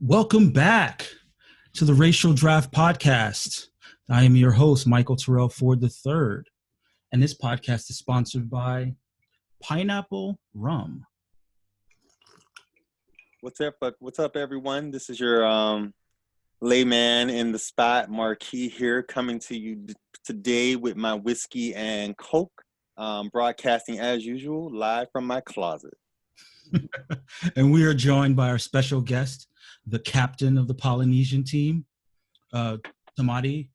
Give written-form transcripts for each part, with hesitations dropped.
Welcome back to the Racial Draft Podcast. I am your host, Michael Terrell Ford III, and this podcast is sponsored by Pineapple Rum. What's up, everyone? This is your layman in the spot, Marquis here, coming to you today with my whiskey and Coke, broadcasting as usual, live from my closet. And we are joined by our special guest, the captain of the Polynesian team, Tamati.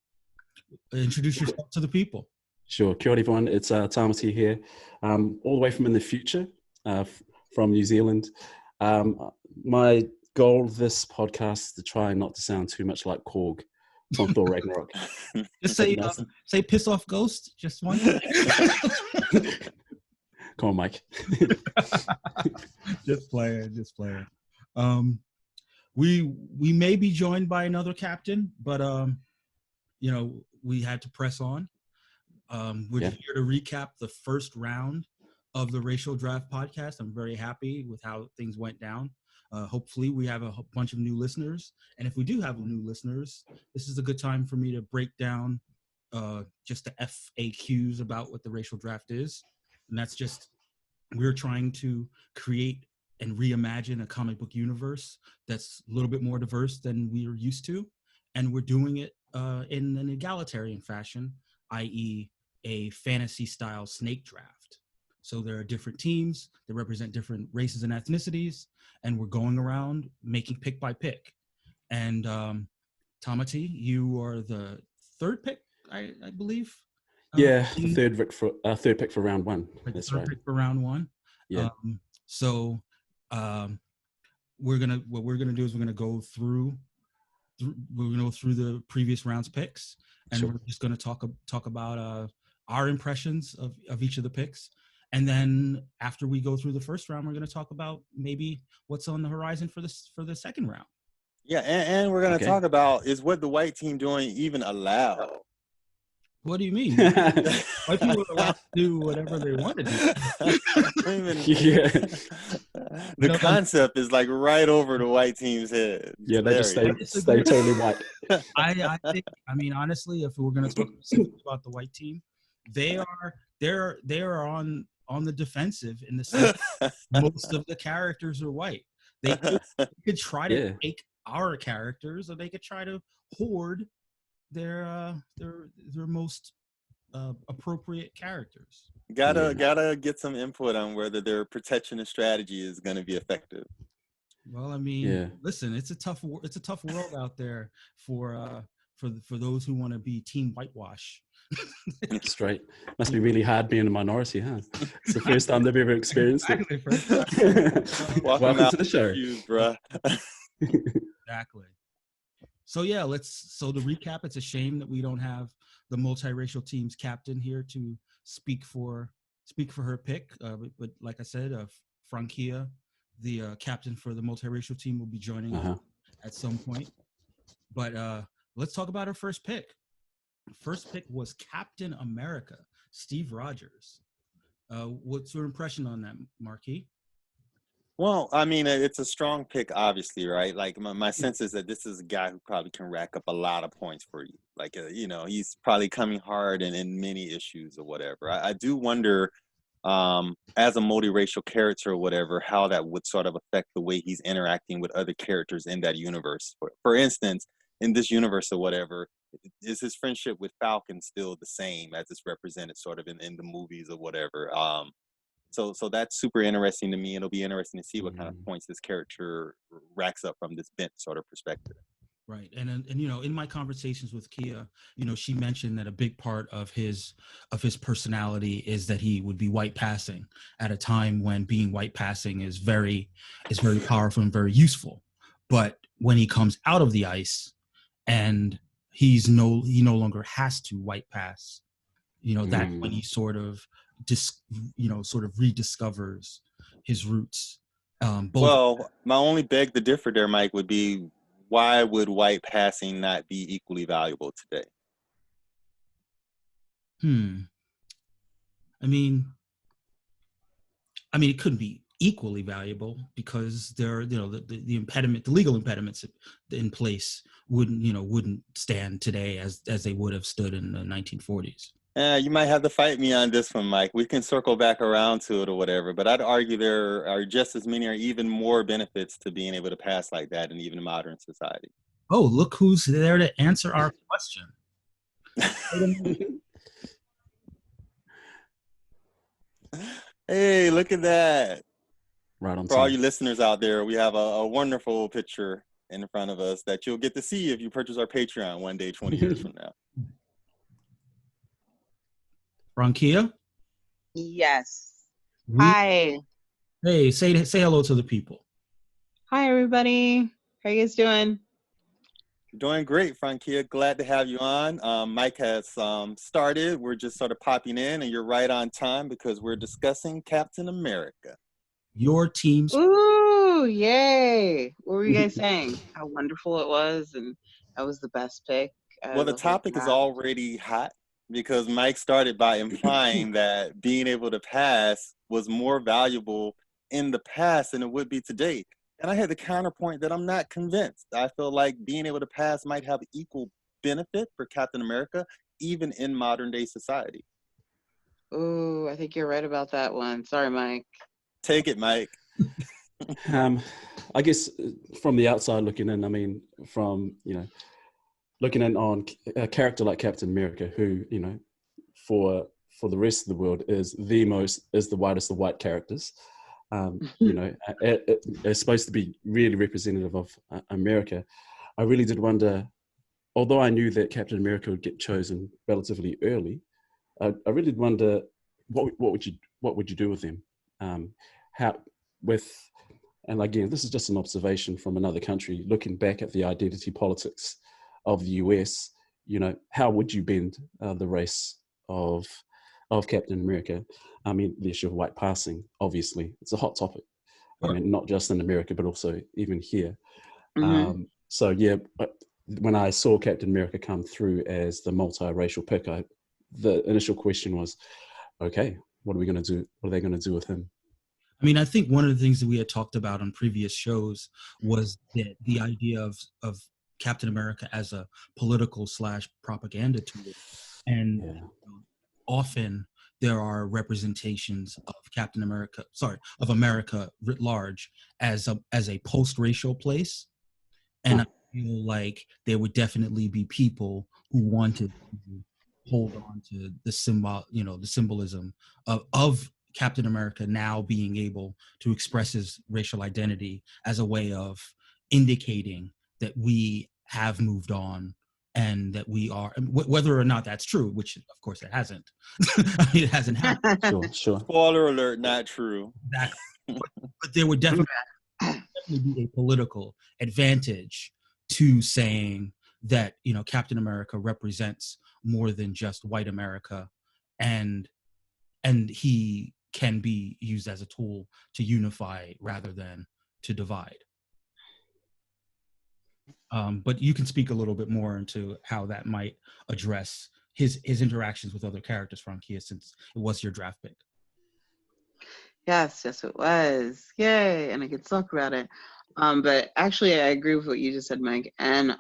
Introduce yourself to the people. Sure. Kia ora, everyone. It's Tamati here, all the way from in the future, from New Zealand. My goal of this podcast is to try not to sound too much like Korg from Thor Ragnarok. Just say piss off ghost, just one. Come on, Mike. Just playing. We may be joined by another captain, but we had to press on. We're here to recap the first round of the Racial Draft Podcast. I'm very happy with how things went down. Hopefully we have a bunch of new listeners. And if we do have new listeners, this is a good time for me to break down just the FAQs about what the Racial Draft is. And that's just, we're trying to create and reimagine a comic book universe that's a little bit more diverse than we are used to. And we're doing it in an egalitarian fashion, i.e. a fantasy style snake draft. So there are different teams that represent different races and ethnicities, and we're going around making pick by pick. And Tamati, you are the third pick, I believe. Third pick for round one. That's right. Pick for round one. Yeah. What we're gonna do is we're gonna go through the previous round's picks, and We're just gonna talk about our impressions of each of the picks. And then after we go through the first round, we're going to talk about maybe what's on the horizon for the second round. Yeah, and we're going to talk about, is what the white team doing even allowed? What do you mean? White people are allowed to do whatever they want to do. The concept is like right over the white team's head. Yeah, they just stay totally white. I think, honestly, if we're going to talk about the white team, they are on the defensive in the sense most of the characters are white. They could try to take our characters, or they could try to hoard their most appropriate characters. Gotta get some input on whether their protectionist strategy is going to be effective. Well, listen, it's a tough world out there for those who want to be team whitewash. Straight. Must be really hard being a minority, huh? It's the first time they've ever experienced it. Welcome to the show. Bruh. Exactly. So to recap, it's a shame that we don't have the multiracial team's captain here to speak for her pick. But like I said, Frankia, the captain for the multiracial team, will be joining us at some point. But let's talk about her first pick. First pick was Captain America, Steve Rogers. What's your impression on that, Marquis? Well, it's a strong pick, obviously, right? Like my sense is that this is a guy who probably can rack up a lot of points for you. Like, he's probably coming hard in many issues or whatever. I do wonder, as a multiracial character or whatever, how that would sort of affect the way he's interacting with other characters in that universe. For instance, in this universe or whatever, is his friendship with Falcon still the same as it's represented sort of in the movies or whatever? So that's super interesting to me. It'll be interesting to see what kind of points this character racks up from this bent sort of perspective. Right. And in my conversations with Kia, she mentioned that a big part of his personality is that he would be white passing at a time when being white passing is very powerful and very useful. But when he comes out of the ice and he no longer has to white pass, that's when he sort of rediscovers his roots. Well, my only beg to differ there, Mike, would be, why would white passing not be equally valuable today? It couldn't be equally valuable because there, the impediment, the legal impediments in place wouldn't stand today as they would have stood in the 1940s. You might have to fight me on this one, Mike. We can circle back around to it or whatever, but I'd argue there are just as many or even more benefits to being able to pass like that in even modern society. Oh, look who's there to answer our question. Hey, look at that. Right on For all time. you listeners out there, we have a wonderful picture in front of us that you'll get to see if you purchase our Patreon one day, 20 years from now. Ronkia? Yes. Hi. Hey, say hello to the people. Hi, everybody. How you guys doing? Doing great, Frankia. Glad to have you on. Mike has started. We're just sort of popping in, and you're right on time because we're discussing Captain America. Your team's. Ooh, yay. What were you guys saying? How wonderful it was, and that was the best pick. Well, the topic is already hot because Mike started by implying that being able to pass was more valuable in the past than it would be today. And I had the counterpoint that I'm not convinced. I feel like being able to pass might have equal benefit for Captain America, even in modern day society. Ooh, I think you're right about that one. Sorry, Mike. Take it, Mike. I guess from the outside looking in, I mean, from, looking in on a character like Captain America, who, for the rest of the world is the whitest of white characters. It's supposed to be really representative of America. I really did wonder, although I knew that Captain America would get chosen relatively early, I really did wonder what would you do with him? And again, this is just an observation from another country, looking back at the identity politics of the US, how would you bend the race of Captain America? I mean, the issue of white passing, obviously, it's a hot topic. I mean, not just in America, but also even here. Mm-hmm. So yeah, when I saw Captain America come through as the multiracial pick, the initial question was, okay, what are we going to do? What are they going to do with him? I mean, I think one of the things that we had talked about on previous shows was that the idea of Captain America as a political / propaganda tool. And often there are representations of of America writ large as a post-racial place. And I feel like there would definitely be people who wanted to hold on to the symbolism of Captain America now being able to express his racial identity as a way of indicating that we have moved on and that we are, whether or not that's true, which of course it hasn't. I mean, it hasn't happened. Sure. Spoiler alert, not true. Exactly. But there would definitely be a political advantage to saying that, Captain America represents more than just white America, and he can be used as a tool to unify rather than to divide. But you can speak a little bit more into how that might address his interactions with other characters, Frankia, since it was your draft pick. Yes, it was. Yay, and I could talk about it. But actually, I agree with what you just said, Mike, and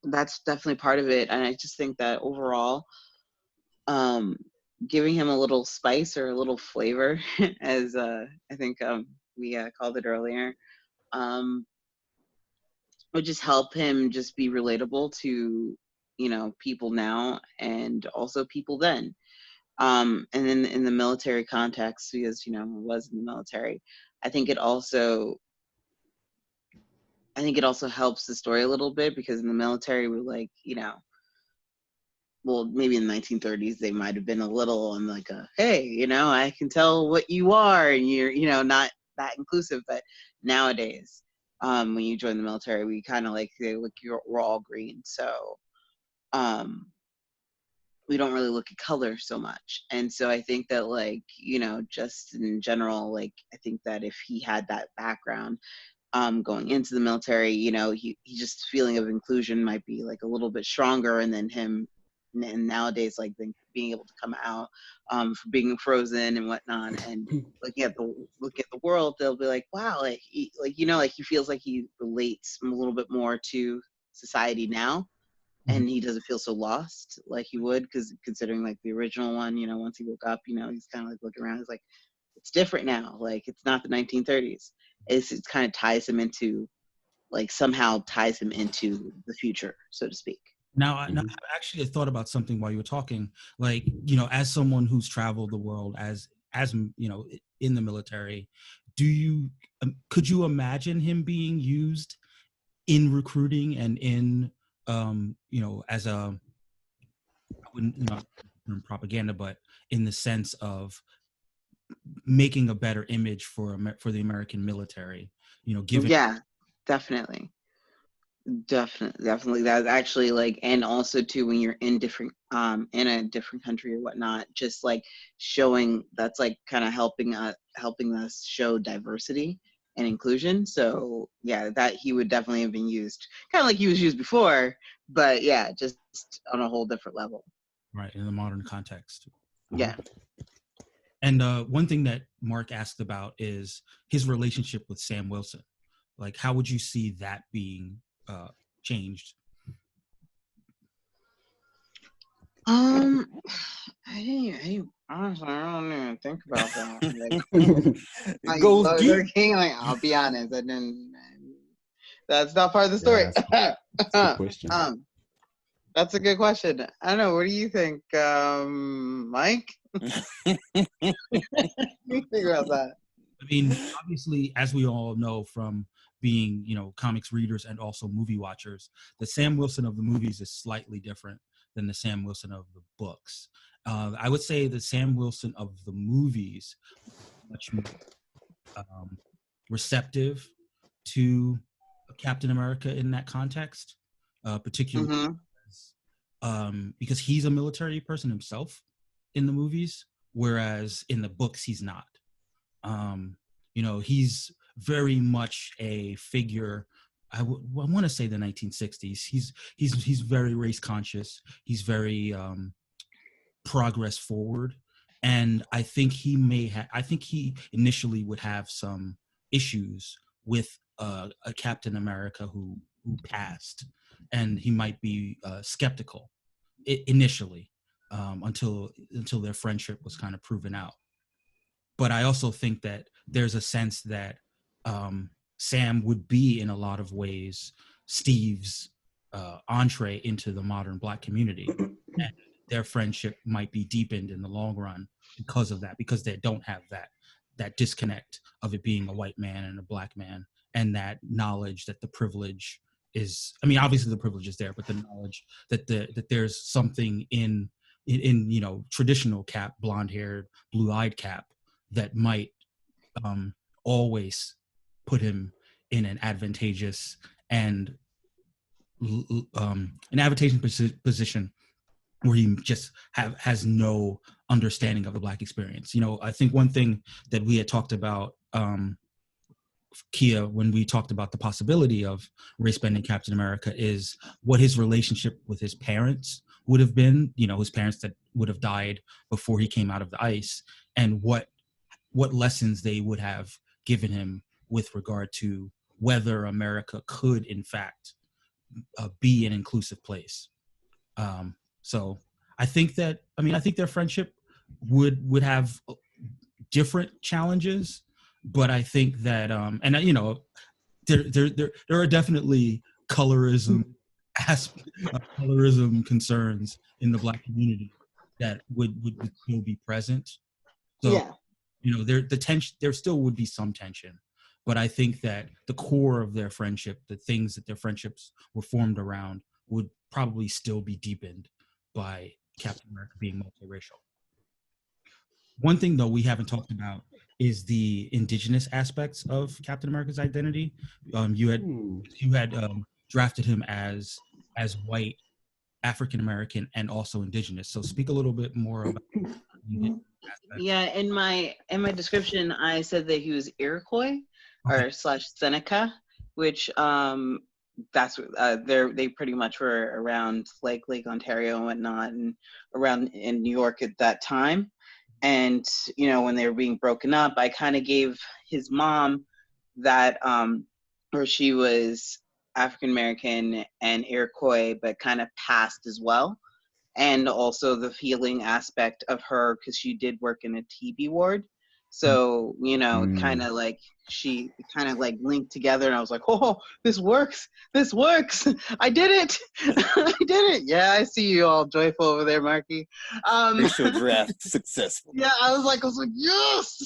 that's definitely part of it. And I just think that overall, giving him a little spice or a little flavor, as I think we called it earlier, would just help him just be relatable to, people now and also people then. And then in the military context, because, was in the military, I think it also helps the story a little bit, because in the military, we're like, well, maybe in the 1930s, they might have been a little on like hey, I can tell what you are, and you're, not that inclusive. But nowadays, when you join the military, we kind of like, we're all green. So we don't really look at color so much. And so I think that, like, just in general, like, I think that if he had that background, going into the military, he just feeling of inclusion might be like a little bit stronger, and then him, and nowadays, like being able to come out from being frozen and whatnot, and looking at the world, they'll be like, wow, like he feels like he relates a little bit more to society now, and he doesn't feel so lost like he would, because considering like the original one, once he woke up, he's kind of like looking around, he's like, it's different now, like it's not the 1930s. It kind of ties him into the future, so to speak. Now, I've actually thought about something while you were talking. Like, as someone who's traveled the world, as in the military, could you imagine him being used in recruiting and in as a, I wouldn't propaganda, but in the sense of making a better image for the American military, given. Yeah, definitely. Definitely. That's actually like, and also too, when you're in in a different country or whatnot, just like showing, that's like kind of helping us show diversity and inclusion. So yeah, that he would definitely have been used kind of like he was used before, but yeah, just on a whole different level. Right, in the modern context. Yeah. And one thing that Mark asked about is his relationship with Sam Wilson. Like, how would you see that being changed? I honestly, I don't even think about that. Like, I'll be honest, I didn't. That's not part of the story. Yeah, that's a good question. That's a good question. I don't know. What do you think, Mike? What do you think about that? I mean, obviously, as we all know from being, comics readers and also movie watchers, the Sam Wilson of the movies is slightly different than the Sam Wilson of the books. I would say the Sam Wilson of the movies much more receptive to Captain America in that context, particularly because he's a military person himself in the movies, whereas in the books he's not. He's very much a figure. I want to say the 1960s. He's very race conscious. He's very progress forward, and I think he initially would have some issues with a Captain America who passed, and he might be skeptical initially until their friendship was kind of proven out. But I also think that there's a sense that Sam would be, in a lot of ways, Steve's entree into the modern Black community. And their friendship might be deepened in the long run because of that, because they don't have that disconnect of it being a white man and a Black man, and that knowledge that the privilege is, I mean, obviously the privilege is there, but the knowledge that there's something in traditional Cap, blonde-haired, blue-eyed Cap, that might always put him in an advantageous position where he just has no understanding of the Black experience. I think one thing that we had talked about, Kia, when we talked about the possibility of race-bending Captain America, is what his relationship with his parents would have been, his parents that would have died before he came out of the ice, and what lessons they would have given him with regard to whether America could, in fact, be an inclusive place. So I think their friendship would have different challenges, but I think that, there are definitely colorism concerns in the Black community that would still be present. So, yeah. There still would be some tension, but I think that the core of their friendship, the things that their friendships were formed around, would probably still be deepened by Captain America being multiracial. One thing, though, we haven't talked about is the indigenous aspects of Captain America's identity. You had drafted him as white, African American, and also indigenous. So speak a little bit more about Yeah, in my description, I said that he was Iroquois or / Seneca, which that's they pretty much were around Lake Ontario and whatnot, and around in New York at that time. And when they were being broken up, I kind of gave his mom that, or she was African American and Iroquois, but kind of passed as well. And also the healing aspect of her, because she did work in a TB ward. So, kind of like she kind of like linked together, and I was like, oh, this works. This works. I did it. I did it. Yeah, I see you all joyful over there, Marky. Racial draft successful. Yeah, I was like, yes.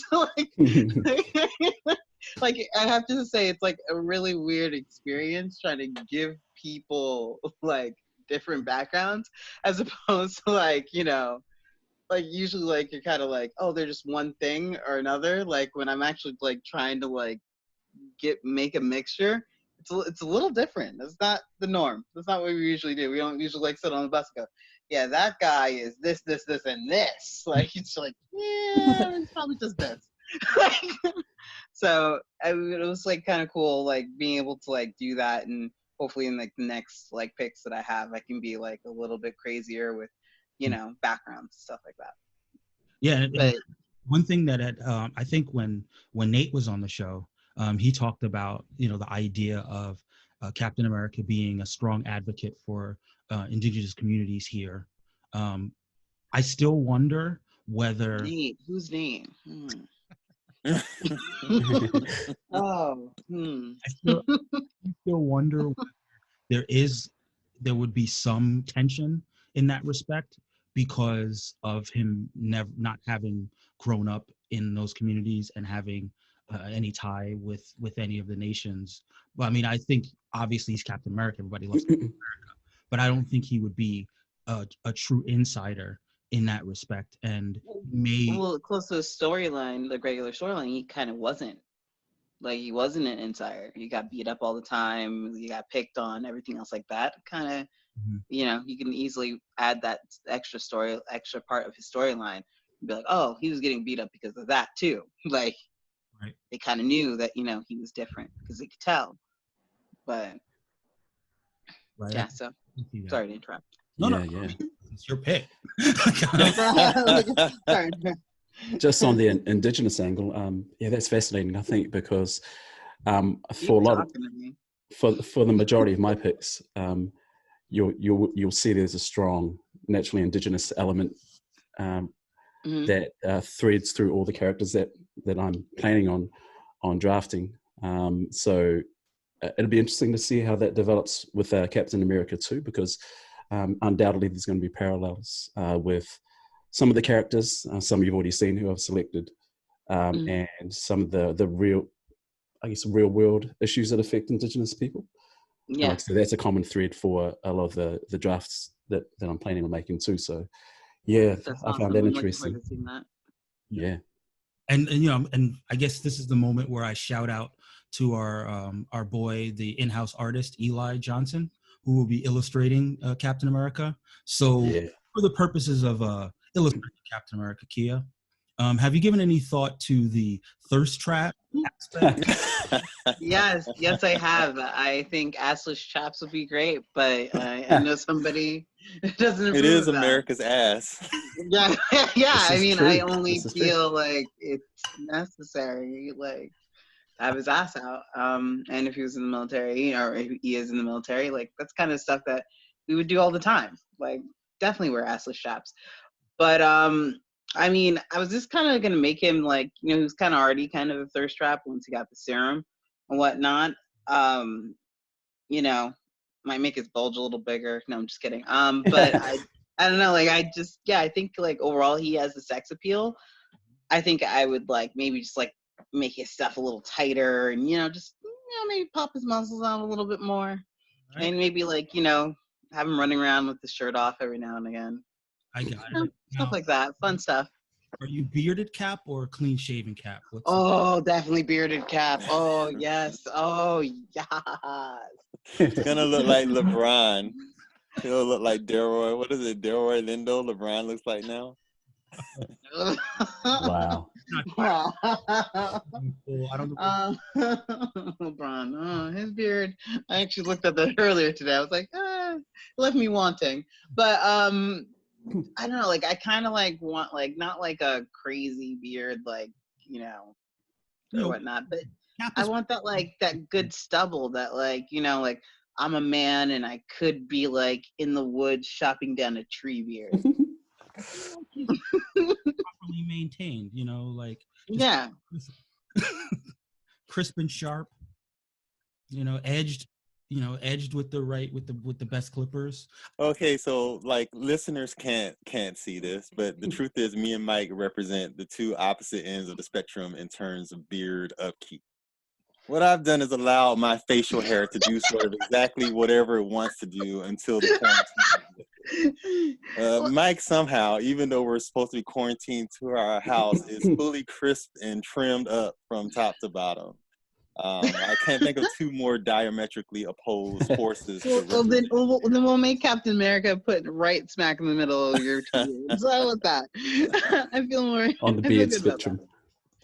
Like I have to say, it's like a really weird experience trying to give people like different backgrounds, as opposed to like like usually like you're kind of like, oh, they're just one thing or another. Like when I'm actually like trying to like make a mixture, it's a little different. That's not the norm. That's not what we usually do. We don't usually like sit on the bus and go, yeah, that guy is this, and this. Like it's like, yeah, it's probably just this. So it was like kind of cool, like being able to like do that, and hopefully in like the next like picks that I have, I can be like a little bit crazier with backgrounds, stuff like that. Yeah, but one thing that I think when Nate was on the show, he talked about the idea of Captain America being a strong advocate for indigenous communities here. I still wonder whether Nate, whose name? Oh, I still wonder whether there would be some tension in that respect because of him not having grown up in those communities and having any tie with any of the nations. Well, I mean, I think obviously he's Captain America. Everybody loves Captain America, but I don't think he would be a true insider in that respect. And close to the storyline, the regular storyline, he kind of wasn't. Like he wasn't an insider. He got beat up all the time. He got picked on. Everything else like that. Kind of, you can easily add that extra part of his storyline and be like, oh, he was getting beat up because of that too. Like, right. They kind of knew that he was different because they could tell. But right. Yeah, so sorry to interrupt. No, yeah. It's your pick. Sorry. Just on the indigenous angle, that's fascinating. I think because for the majority of my picks, you'll see there's a strong naturally indigenous element that threads through all the characters that I'm planning on drafting. So it'll be interesting to see how that develops with Captain America too, because undoubtedly there's going to be parallels with some of the characters, some you've already seen who I've selected, and some of the real world issues that affect Indigenous people. Yeah. So that's a common thread for a lot of the drafts that I'm planning on making too. So yeah, I found that interesting. That. Yeah. And and I guess this is the moment where I shout out to our boy, the in-house artist, Eli Johnson, who will be illustrating Captain America. So for the purposes of illustrating Captain America, Kia, have you given any thought to the thirst trap aspect? Yes, I have. I think assless chaps would be great, but I know somebody doesn't approve It is of that. America's ass. Yeah, yeah. I mean, true. I only feel like it's necessary, like, to have his ass out. And if he was in the military, or if he is in the military, like, that's kind of stuff that we would do all the time. Like, definitely wear assless chaps. But I mean, I was just kind of gonna make him like, he was kind of already kind of a thirst trap once he got the serum and whatnot. Might make his bulge a little bigger. No, I'm just kidding. But I don't know. Like, I think like overall he has the sex appeal. I think I would like maybe just like make his stuff a little tighter and just maybe pop his muscles out a little bit more, right. And maybe like have him running around with the shirt off every now and again. I got it. Stuff like that. Fun stuff. Are you bearded Cap or clean shaven Cap? Definitely bearded Cap. Oh, yes. Oh, yes. It's going to look like LeBron. He'll look like Delroy. What is it? Delroy Lindo? LeBron looks like now? Wow. Well, I don't know. LeBron, his beard. I actually looked at that earlier today. I was like, it left me wanting. But I don't know. Like, I kind of like want like not like a crazy beard, like or whatnot. But I want that like that good stubble that like like I'm a man and I could be like in the woods chopping down a tree beard. Properly maintained, like crisp and sharp, edged, edged with the best clippers. Okay, so like listeners can't see this, but the truth is me and Mike represent the two opposite ends of the spectrum in terms of beard upkeep. What I've done is allowed my facial hair to do sort of exactly whatever it wants to do until the quarantine. Mike somehow, even though we're supposed to be quarantined to our house, is fully crisped and trimmed up from top to bottom. I can't think of two more diametrically opposed forces. Then we'll make Captain America put right smack in the middle of your two beards. How about that? I feel more on the beard spectrum.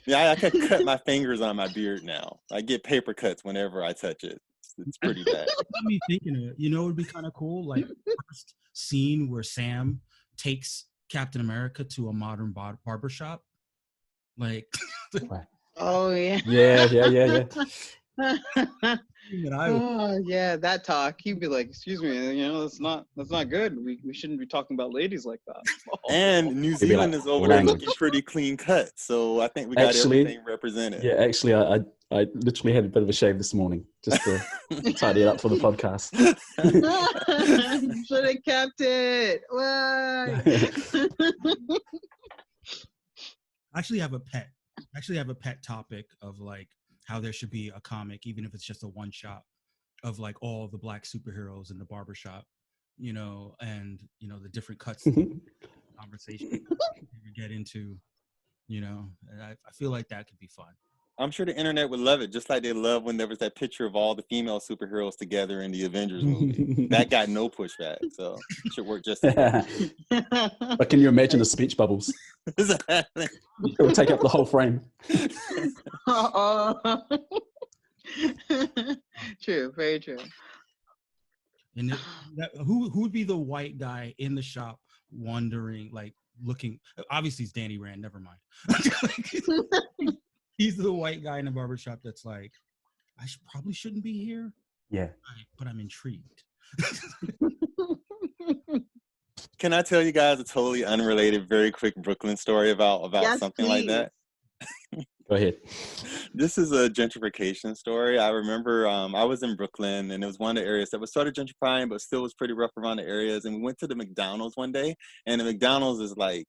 Yeah, I can cut my fingers on my beard now. I get paper cuts whenever I touch it. It's pretty bad. Got me thinking of it. It would be kind of cool, like first scene where Sam takes Captain America to a modern barbershop. Like, oh yeah. Yeah. Oh yeah, that talk. He'd be like, "Excuse me, that's not good. We shouldn't be talking about ladies like that." Oh. And New Zealand is over there looking pretty clean cut, so I think we got everything represented. Yeah, actually, I literally had a bit of a shave this morning just to tidy it up for the podcast. Should have kept it. Why? I actually have a pet topic of like how there should be a comic, even if it's just a one shot of like all the black superheroes in the barbershop, and the different cuts conversation we get into, and I feel like that could be fun. I'm sure the internet would love it, just like they love when there was that picture of all the female superheroes together in the Avengers movie. That got no pushback, so it should work just as well. But can you imagine the speech bubbles? Exactly. It would take up the whole frame. True, very true. And who would be the white guy in the shop wondering, like looking? Obviously, it's Danny Rand. Never mind. He's the white guy in the barbershop that's like, I probably shouldn't be here. Yeah. But I'm intrigued. Can I tell you guys a totally unrelated, very quick Brooklyn story about yes, something please. Like that? Go ahead. This is a gentrification story. I remember I was in Brooklyn, and it was one of the areas that was sort of gentrifying, but still was pretty rough around the areas. And we went to the McDonald's one day, and the McDonald's is like,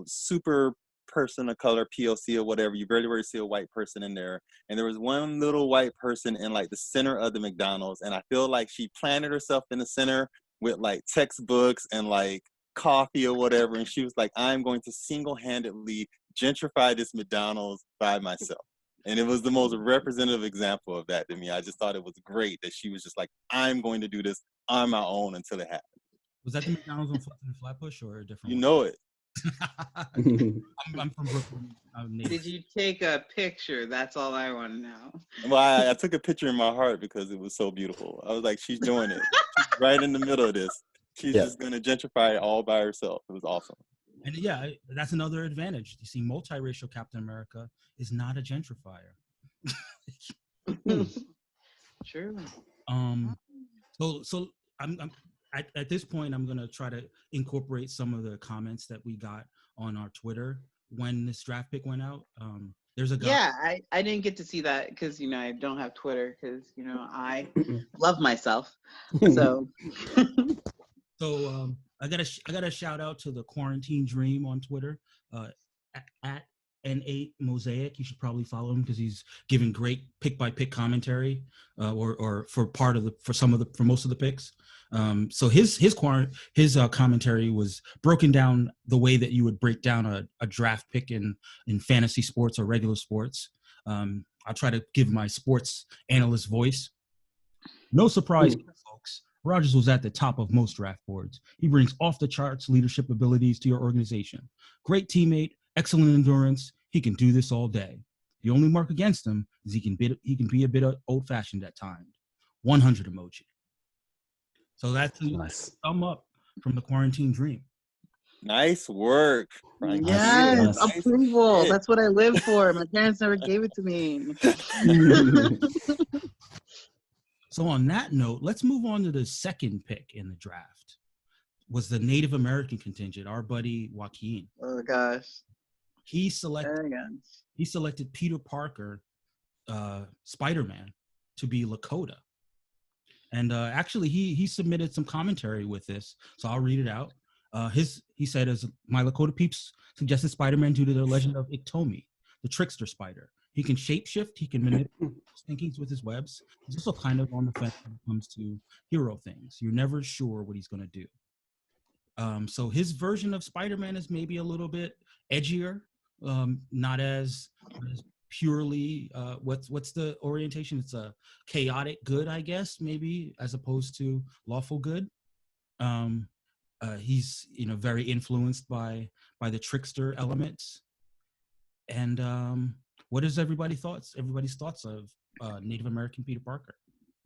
super person of color, POC or whatever. You barely ever see a white person in there. And there was one little white person in like the center of the McDonald's. And I feel like she planted herself in the center with like textbooks and like coffee or whatever. And she was like, I'm going to single-handedly gentrify this McDonald's by myself. And it was the most representative example of that to me. I just thought it was great that she was just like, I'm going to do this on my own until it happens. Was that the McDonald's on Flatbush or a different You know it. I'm from Brooklyn. Did you take a picture? That's all I want to know. Well, I took a picture in my heart because it was so beautiful. I was like, she's doing it. She's right in the middle of this. She's just going to gentrify it all by herself. It was awesome. And yeah, that's another advantage. You see, multiracial Captain America is not a gentrifier. True. So I'm at this point, I'm going to try to incorporate some of the comments that we got on our Twitter when this draft pick went out. There's a guy. Yeah, I didn't get to see that because, I don't have Twitter because, I love myself. So. So I got a shout out to the Quarantine Dream on Twitter, at N8 Mosaic. You should probably follow him because he's giving great pick by pick commentary, or for most of the picks. So his commentary was broken down the way that you would break down a draft pick in fantasy sports or regular sports. I'll try to give my sports analyst voice. No surprise, folks. Rodgers was at the top of most draft boards. He brings off the charts leadership abilities to your organization. Great teammate, excellent endurance. he can do this all day. The only mark against him is he can be a bit old-fashioned at times. 100 emoji. So that's a Nice. thumb up from the quarantine dream. Nice work, Frankie. Yes, Nice. approval. Shit. That's what I live for. My parents never gave it to me. So on that note, let's move on to the second pick in the draft. Was the Native American contingent, our buddy Joaquin. Oh gosh. He selected Arrogance. Peter Parker, Spider-Man, to be Lakota. And actually, he submitted some commentary with this, so I'll read it out. He said, as my Lakota peeps suggested Spider-Man due to the legend of Iktomi, the trickster spider. He can shapeshift, he can manipulate thinkings with his webs. He's also kind of on the fence when it comes to hero things. You're never sure what he's going to do. So his version of Spider-Man is maybe a little bit edgier, not as purely what's the orientation? It's a chaotic good, I guess, maybe, as opposed to lawful good. He's very influenced by the trickster elements. And what is everybody's thoughts of Native American Peter Parker?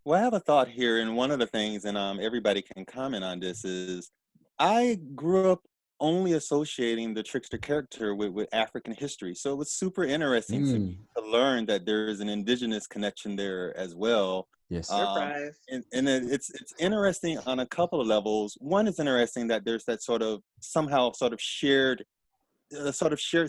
Well, I have a thought here, and one of the things, and everybody can comment on this, is I grew up only associating the trickster character with African history. So it was super interesting to me to learn that there is an indigenous connection there as well. Yes. Surprise. And it's interesting on a couple of levels. One is interesting that there's that shared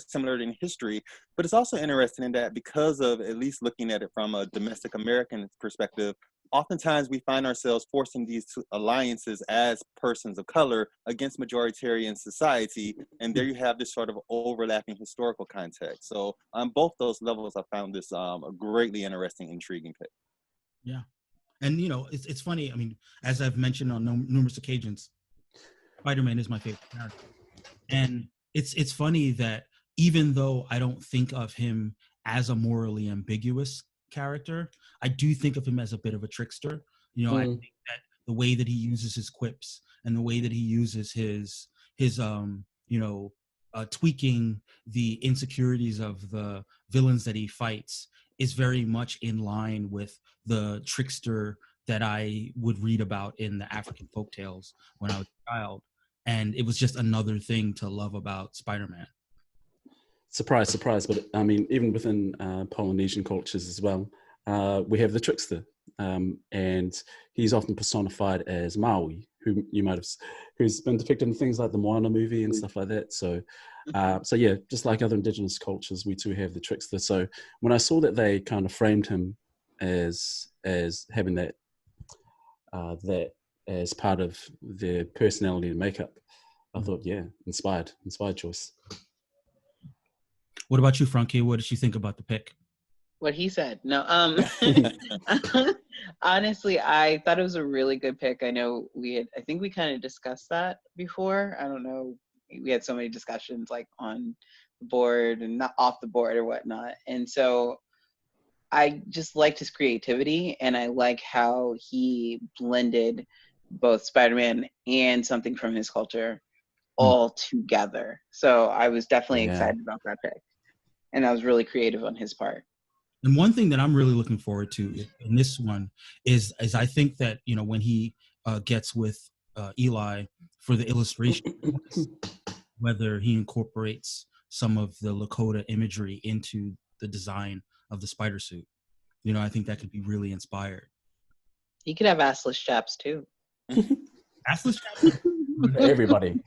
similarity in history, but it's also interesting in that because of, at least looking at it from a domestic American perspective, oftentimes we find ourselves forcing these alliances as persons of color against majoritarian society, and there you have this sort of overlapping historical context. So on both those levels, I found this a greatly interesting, intriguing pick. Yeah. And, it's funny. I mean, as I've mentioned on numerous occasions, Spider-Man is my favorite character. And it's funny that even though I don't think of him as a morally ambiguous character, I do think of him as a bit of a trickster. I think that the way that he uses his quips and the way that he uses his tweaking the insecurities of the villains that he fights is very much in line with the trickster that I would read about in the African folktales when I was a child. And it was just another thing to love about Spider-Man. Surprise, surprise. But I mean, even within Polynesian cultures as well, we have the trickster. And he's often personified as Maui, who you might have, who's been depicted in things like the Moana movie and stuff like that. So yeah, just like other indigenous cultures, we too have the trickster. So when I saw that they kind of framed him as having that as part of their personality and makeup, I thought, yeah, inspired choice. What about you, Frankie? What did you think about the pick? What he said. No, honestly, I thought it was a really good pick. I think we kind of discussed that before. I don't know. We had so many discussions like on the board and not off the board or whatnot. And so I just liked his creativity, and I like how he blended both Spider-Man and something from his culture all together. So I was definitely excited about that pick. And that was really creative on his part. And one thing that I'm really looking forward to in this one is I think that, when he gets with Eli for the illustration, whether he incorporates some of the Lakota imagery into the design of the spider suit. I think that could be really inspired. He could have assless chaps too. Assless chaps? Everybody.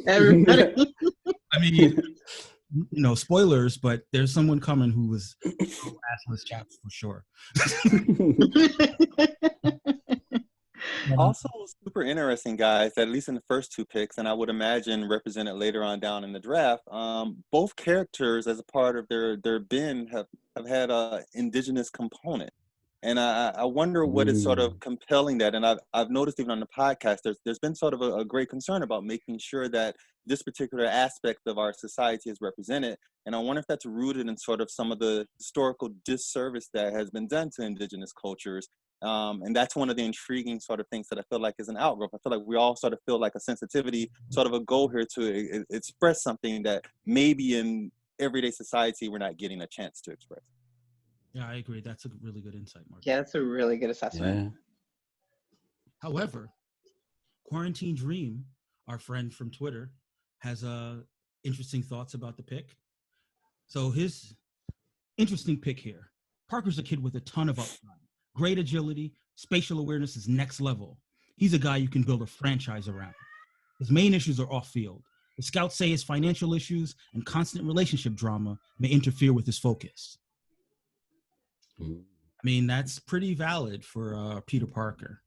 Everybody. I mean, spoilers, but there's someone coming who was assless chaps for sure. Also super interesting, guys, at least in the first two picks, and I would imagine represented later on down in the draft, both characters as a part of their bin have had a indigenous component. And I wonder what is sort of compelling that. And I've noticed even on the podcast, there's been sort of a great concern about making sure that this particular aspect of our society is represented. And I wonder if that's rooted in sort of some of the historical disservice that has been done to indigenous cultures. And that's one of the intriguing sort of things that I feel like is an outgrowth. I feel like we all sort of feel like a sensitivity, sort of a goal here to express something that maybe in everyday society, we're not getting a chance to express. Yeah, I agree. That's a really good insight, Mark. Yeah, that's a really good assessment. Yeah. However, Quarantine Dream, our friend from Twitter, has interesting thoughts about the pick. So his interesting pick here: Parker's a kid with a ton of upside, great agility, spatial awareness is next level. He's a guy you can build a franchise around. His main issues are off field. The scouts say his financial issues and constant relationship drama may interfere with his focus. I mean, that's pretty valid for Peter Parker.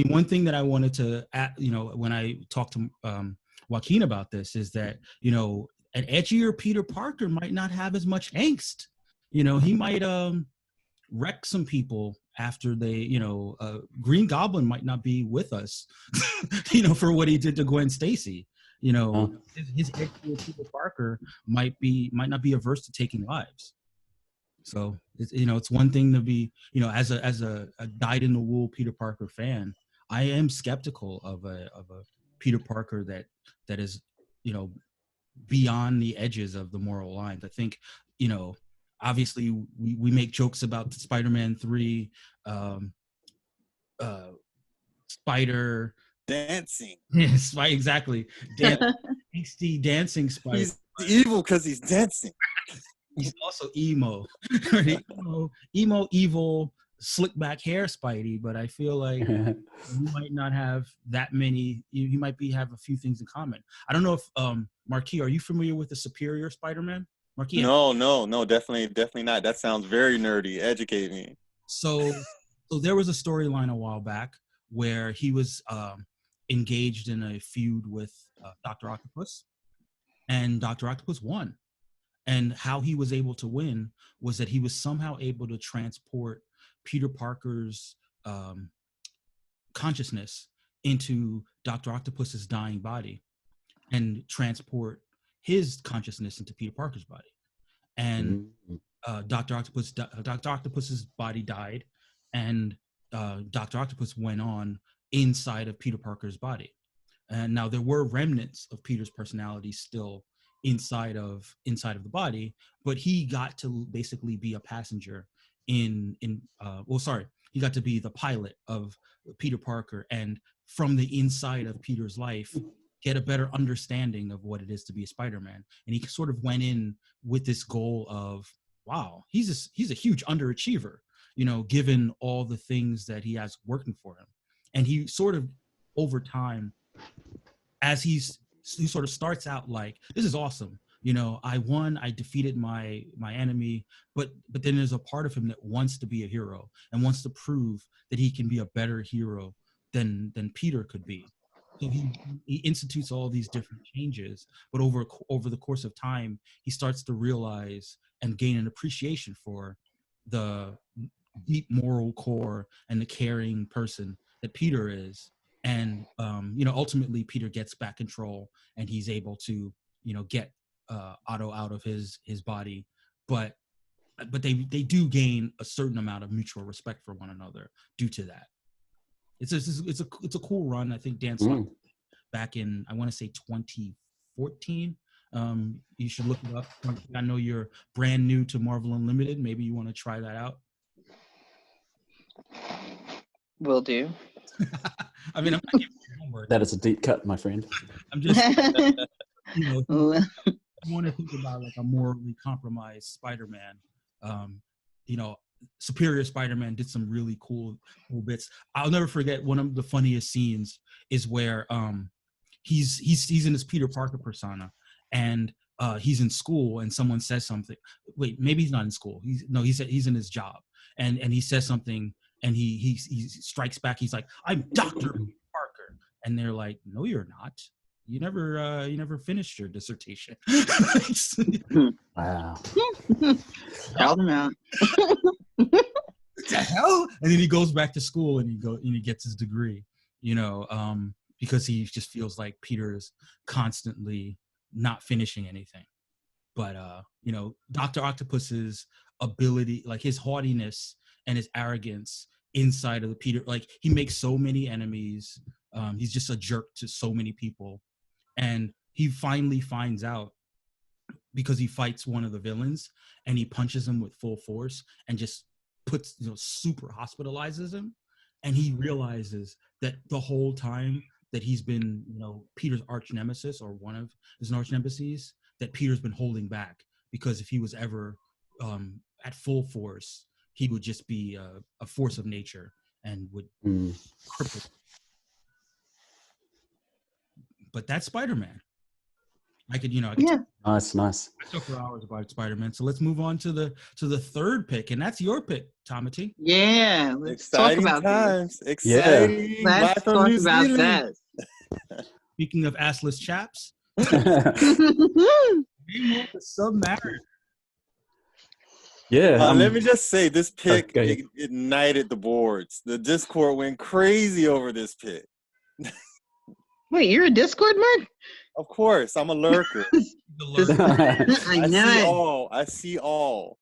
One thing that I wanted to add, when I talked to Joaquin about this is that, an edgier Peter Parker might not have as much angst. He might wreck some people after they, Green Goblin might not be with us, for what he did to Gwen Stacy. His edgier Peter Parker might not be averse to taking lives. So it's one thing to be, as a dyed in the wool Peter Parker fan, I am skeptical of a Peter Parker that is, beyond the edges of the moral lines. I think, obviously we make jokes about Spider-Man 3, Spider dancing. Yes, right, exactly. Angsty dancing Spider. He's evil because he's dancing. He's also emo. emo, evil, slick back hair Spidey, but I feel like you might not have that many. You might have a few things in common. I don't know if Marquis, are you familiar with the Superior Spider-Man? Marquis? No, definitely not. That sounds very nerdy. Educate me. So there was a storyline a while back where he was engaged in a feud with Dr. Octopus, and Dr. Octopus won. And how he was able to win was that he was somehow able to transport Peter Parker's consciousness into Dr. Octopus's dying body and transport his consciousness into Peter Parker's body. And Dr. Octopus's body died, and Dr. Octopus went on inside of Peter Parker's body. And now there were remnants of Peter's personality still inside of the body, but he got to basically be a passenger he got to be the pilot of Peter Parker, and from the inside of Peter's life get a better understanding of what it is to be a Spider-Man. And he sort of went in with this goal of, wow, he's a huge underachiever, given all the things that he has working for him. And he sort of, over time, as he sort of starts out like, this is awesome. I won, I defeated my enemy, but then there's a part of him that wants to be a hero and wants to prove that he can be a better hero than Peter could be. So he institutes all these different changes, but over the course of time, he starts to realize and gain an appreciation for the deep moral core and the caring person that Peter is. And, ultimately Peter gets back control and he's able to, get Otto out of his body. But they do gain a certain amount of mutual respect for one another due to that. It's a cool run. I think Dan Slott back in, I want to say 2014. You should look it up. I know you're brand new to Marvel Unlimited. Maybe you want to try that out. Will do. I mean, I'm not giving you homework. That is a deep cut, my friend. I'm just, you want to think about like a morally compromised Spider-Man. Superior Spider-Man did some really cool bits. I'll never forget one of the funniest scenes is where he's in his Peter Parker persona, and he's in school, and someone says something. Wait, maybe he's not in school. He's in his job, and he says something. And he strikes back. He's like, "I'm Dr. Parker," and they're like, "No, you're not. You never finished your dissertation." Wow. Call them out. What the hell? And then he goes back to school and he gets his degree. Because he just feels like Peter is constantly not finishing anything. But Dr. Octopus's ability, like his haughtiness and his arrogance inside of the Peter, like he makes so many enemies. He's just a jerk to so many people. And he finally finds out because he fights one of the villains and he punches him with full force and just puts, super hospitalizes him. And he realizes that the whole time that he's been, Peter's arch nemesis, or one of his arch nemesis, that Peter's been holding back, because if he was ever at full force, he would just be a force of nature and would cripple. But that's Spider-Man. I could Nice. I talk for hours about Spider-Man. So let's move on to the third pick, and that's your pick, Tamati. Yeah, let's Exciting talk about times. this. Exciting. Let's talk New about Zealand. that. Speaking of assless chaps, name of the Submariner. Yeah. Let me just say, this pick go ahead. ignited the boards. The Discord went crazy over this pick. Wait, you're a Discord, Mark? Of course, I'm a lurker. The lurker. I I see all.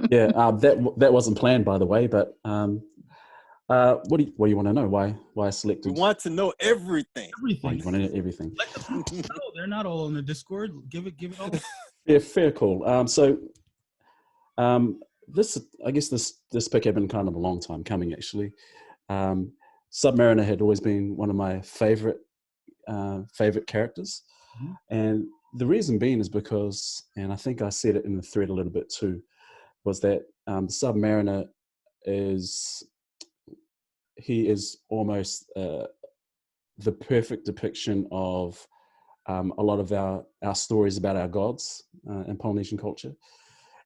Yeah, that wasn't planned, by the way. But what do you want to know? Why I selected? We want to know everything. Oh, you want to know everything? Let the people know. They're not all on the Discord. Give it all. Yeah, fair call. This pick had been kind of a long time coming, actually. Submariner had always been one of my favorite characters, and the reason being is because, and I think I said it in the thread a little bit too, was that the Submariner is almost the perfect depiction of a lot of our stories about our gods in Polynesian culture.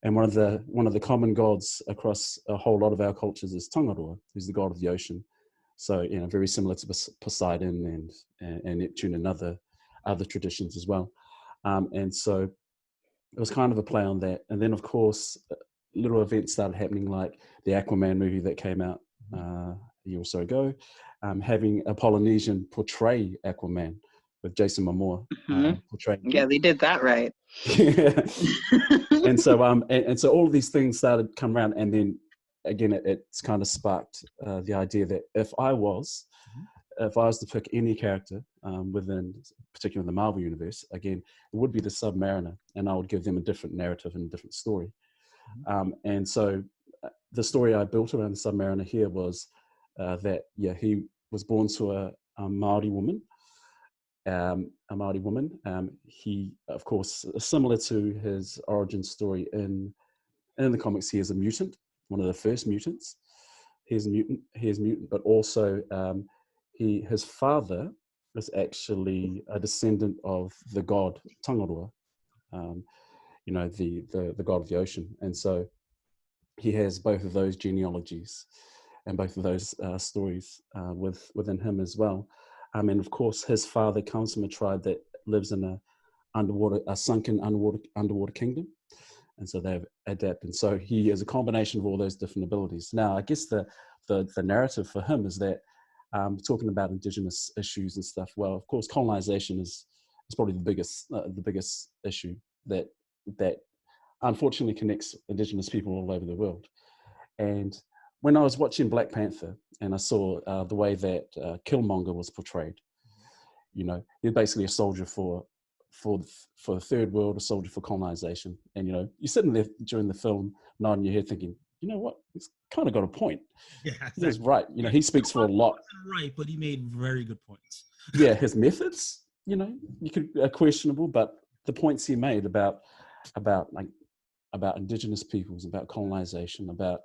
And one of the common gods across a whole lot of our cultures is Tongaroa, who's the god of the ocean. So, very similar to Poseidon and Neptune and other traditions as well. And so it was kind of a play on that. And then, of course, little events started happening, like the Aquaman movie that came out a year or so ago, having a Polynesian portray Aquaman with Jason Momoa portraying. Yeah, they did that right. And so all of these things started come around, and then again, it's kind of sparked the idea that if I was to pick any character within, particularly the Marvel universe, again, it would be the Submariner, and I would give them a different narrative and a different story. And so the story I built around the Submariner here was that he was born to a Maori woman. He, of course, similar to his origin story in the comics, he is a mutant. One of the first mutants. He's a mutant, but also his father is actually a descendant of the god Tongaroa, the god of the ocean. And so he has both of those genealogies and both of those stories within him as well. And of course, his father comes from a tribe that lives in a sunken underwater kingdom. And so they've adapted. And so he is a combination of all those different abilities. Now, I guess the narrative for him is that talking about Indigenous issues and stuff. Well, of course, colonization is probably the biggest issue that unfortunately connects Indigenous people all over the world. And when I was watching Black Panther and I saw the way that Killmonger was portrayed, he's basically a soldier for the third world, a soldier for colonization. And, you're sitting there during the film nodding your head thinking, you know what, he's kind of got a point. Yeah, exactly. He's right. He speaks for a lot. Right, but he made very good points. Yeah, his methods, you could are questionable, but the points he made about Indigenous peoples, about colonization, about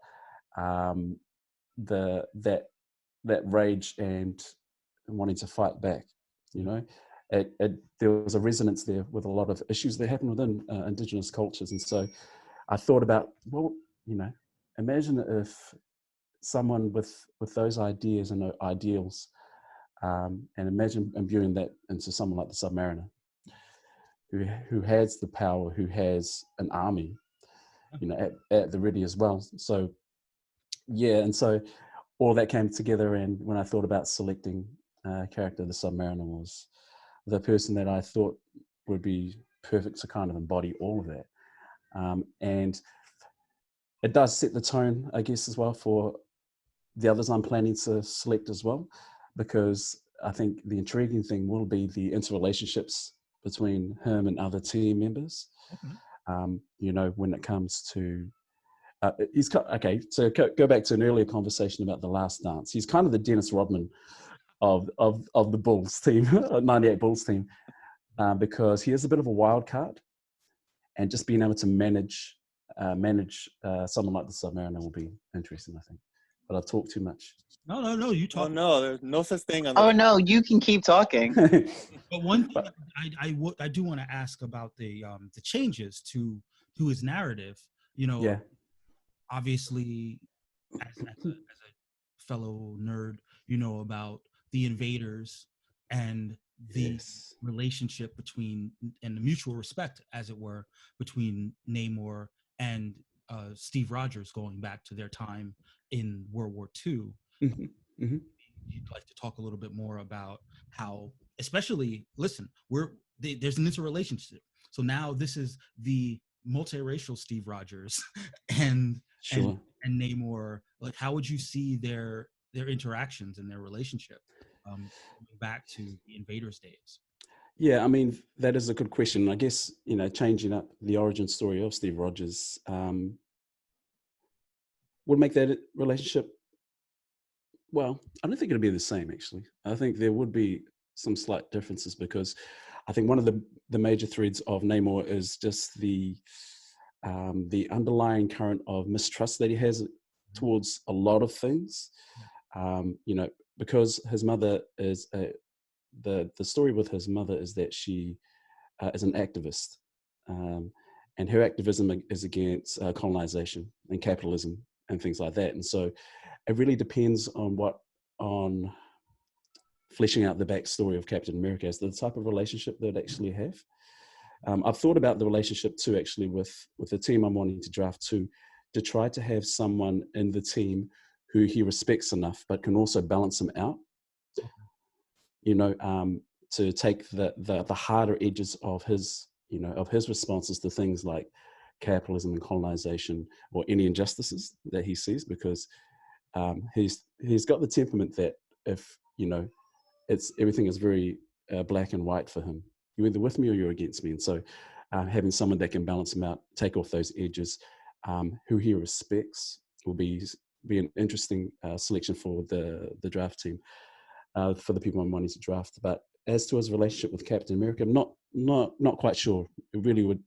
that rage and wanting to fight back, there was a resonance there with a lot of issues that happen within Indigenous cultures. And so I thought about, imagine if someone with those ideas and ideals, and imagine imbuing that into someone like the Submariner, who has the power, who has an army, at the ready as well. So, and so all that came together. And when I thought about selecting a character, the Submariner was the person that I thought would be perfect to kind of embody all of that. And it does set the tone, I guess, as well for the others I'm planning to select as well, because I think the intriguing thing will be the interrelationships between him and other team members. Okay. You know, when it comes to okay. So go back to an earlier conversation about The Last Dance. He's kind of the Dennis Rodman of the Bulls team, '98 Bulls team, because he is a bit of a wild card, and just being able to manage someone like the Submariner will be interesting, I think. But I've talked too much. No. You talk. Oh no, there's no such thing on the. Oh no, you can keep talking. But one thing I do want to ask about the changes to his narrative. You know, Yeah. Obviously, as a fellow nerd, you know about the invaders and the Yes. relationship between, and the mutual respect, as it were, between Namor and Steve Rogers, going back to their time in World War II. Mm-hmm. Mm-hmm. You'd like to talk a little bit more about how, especially, listen, there's an interrelationship. So now this is the multiracial Steve Rogers and Sure. and Namor. Like, how would you see their interactions and their relationship back to the Invaders days? Yeah, I mean, that is a good question. I guess, you know, changing up the origin story of Steve Rogers would make that relationship, well, I don't think it'd be the same, actually. I think there would be some slight differences, because I think one of the major threads of Namor is just the underlying current of mistrust that he has towards a lot of things. You know, because his mother is the story with his mother is that she is an activist, and her activism is against colonization and capitalism and things like that. And so it really depends on fleshing out the backstory of Captain America as the type of relationship they'd actually have. I've thought about the relationship too, actually, with the team I'm wanting to draft to try to have someone in the team who he respects enough, but can also balance him out. You know, to take the harder edges of his, you know, of his responses to things like capitalism and colonization, or any injustices that he sees, because he's got the temperament that, if you know, everything is very black and white for him. You're either with me or you're against me. And so having someone that can balance him out, take off those edges, who he respects, will be an interesting selection for the draft team, for the people I'm wanting to draft. But as to his relationship with Captain America, I'm not quite sure. It really would.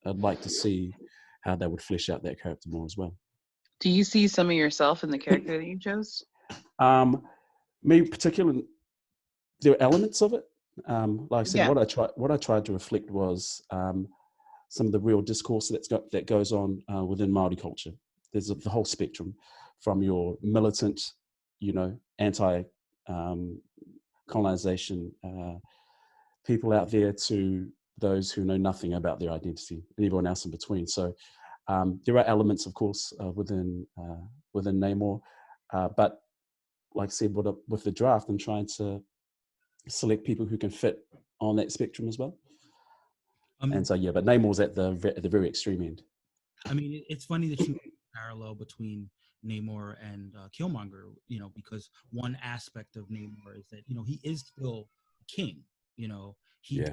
I'd like to see how they would flesh out that character more as well. Do you see some of yourself in the character that you chose? Me particularly, there are elements of it. Like I said, Yeah. what I tried to reflect was some of the real discourse that goes on within Māori culture. There's the whole spectrum, from your militant, you know, anti colonization people out there, to those who know nothing about their identity, and everyone else in between. So there are elements, of course, within Namor, but like I said, with the draft, I'm trying to select people who can fit on that spectrum as well. And so, yeah, but Namor's at the very extreme end. I mean, it's funny that you parallel between Namor and Killmonger, you know, because one aspect of Namor is that, you know, he is still king. You know, he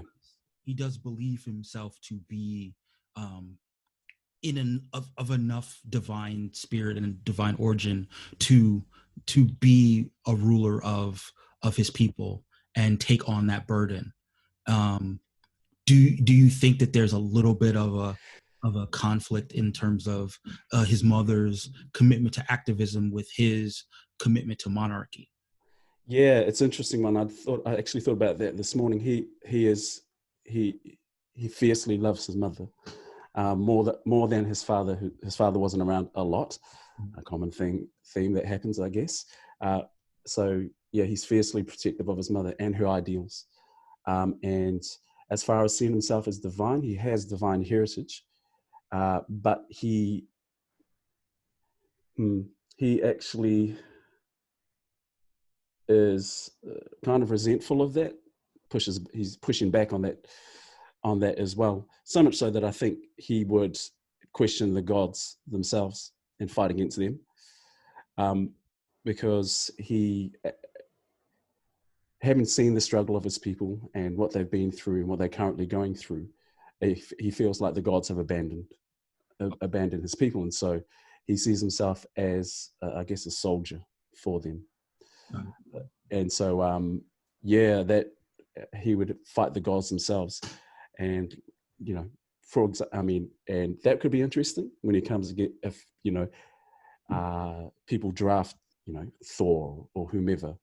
does believe himself to be of enough divine spirit and divine origin to be a ruler of his people and take on that burden. Do you think that there's a little bit of a conflict in terms of his mother's commitment to activism with his commitment to monarchy? Yeah, it's an interesting one. I actually thought about that this morning. He fiercely loves his mother more than his father. His father wasn't around a lot. A common theme that happens, I guess. So yeah, he's fiercely protective of his mother and her ideals. And as far as seeing himself as divine, he has divine heritage, but he actually is kind of resentful of that. He's pushing back on that as well. So much so that I think he would question the gods themselves and fight against them, because having seen the struggle of his people and what they've been through and what they're currently going through, he feels like the gods have abandoned his people, and so he sees himself as, I guess, a soldier for them. And so, that he would fight the gods themselves, and and that could be interesting when he comes to get, if people draft Thor or whomever,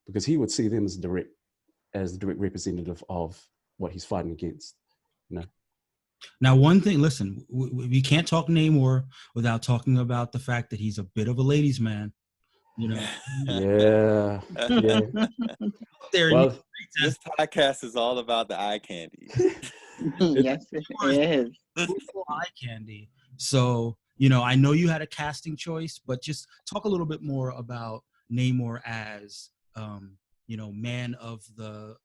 because he would see them as the direct representative of what he's fighting against. Now, one thing, listen, we can't talk Namor without talking about the fact that he's a bit of a ladies' man. Yeah. Well, this podcast is all about the eye candy. Yes, it is. Eye candy. So, I know you had a casting choice, but just talk a little bit more about Namor as, man of the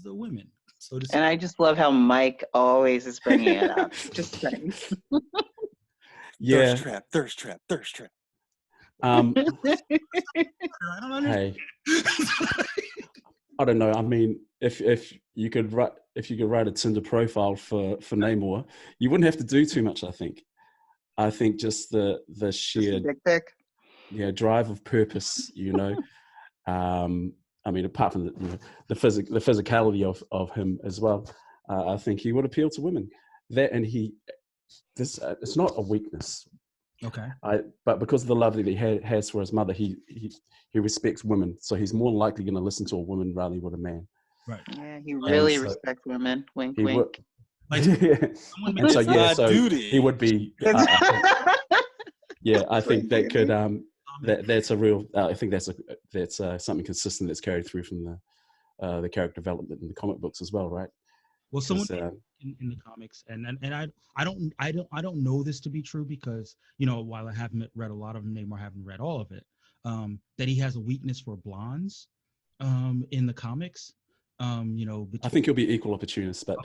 women. So to say. And I just love how Mike always is bringing it up. Just saying. Yeah. Thirst trap. Hey, I don't know. I mean, if you could write a Tinder profile for Namor, you wouldn't have to do too much. I think just the sheer drive of purpose. I mean, apart from the physicality of him as well, I think he would appeal to women. It's not a weakness. Okay. But because of the love that he has for his mother, he respects women, so he's more likely going to listen to a woman rather than with a man. Right. Yeah, he really respects women. Wink, wink. And so he would be. I think that could that's a real. I think that's something consistent that's carried through from the character development in the comic books as well, right? Well, someone in the comics, and I don't know this to be true because while I haven't read a lot of them, Namor haven't read all of it. That he has a weakness for blondes, in the comics. I think he'll be equal opportunist, but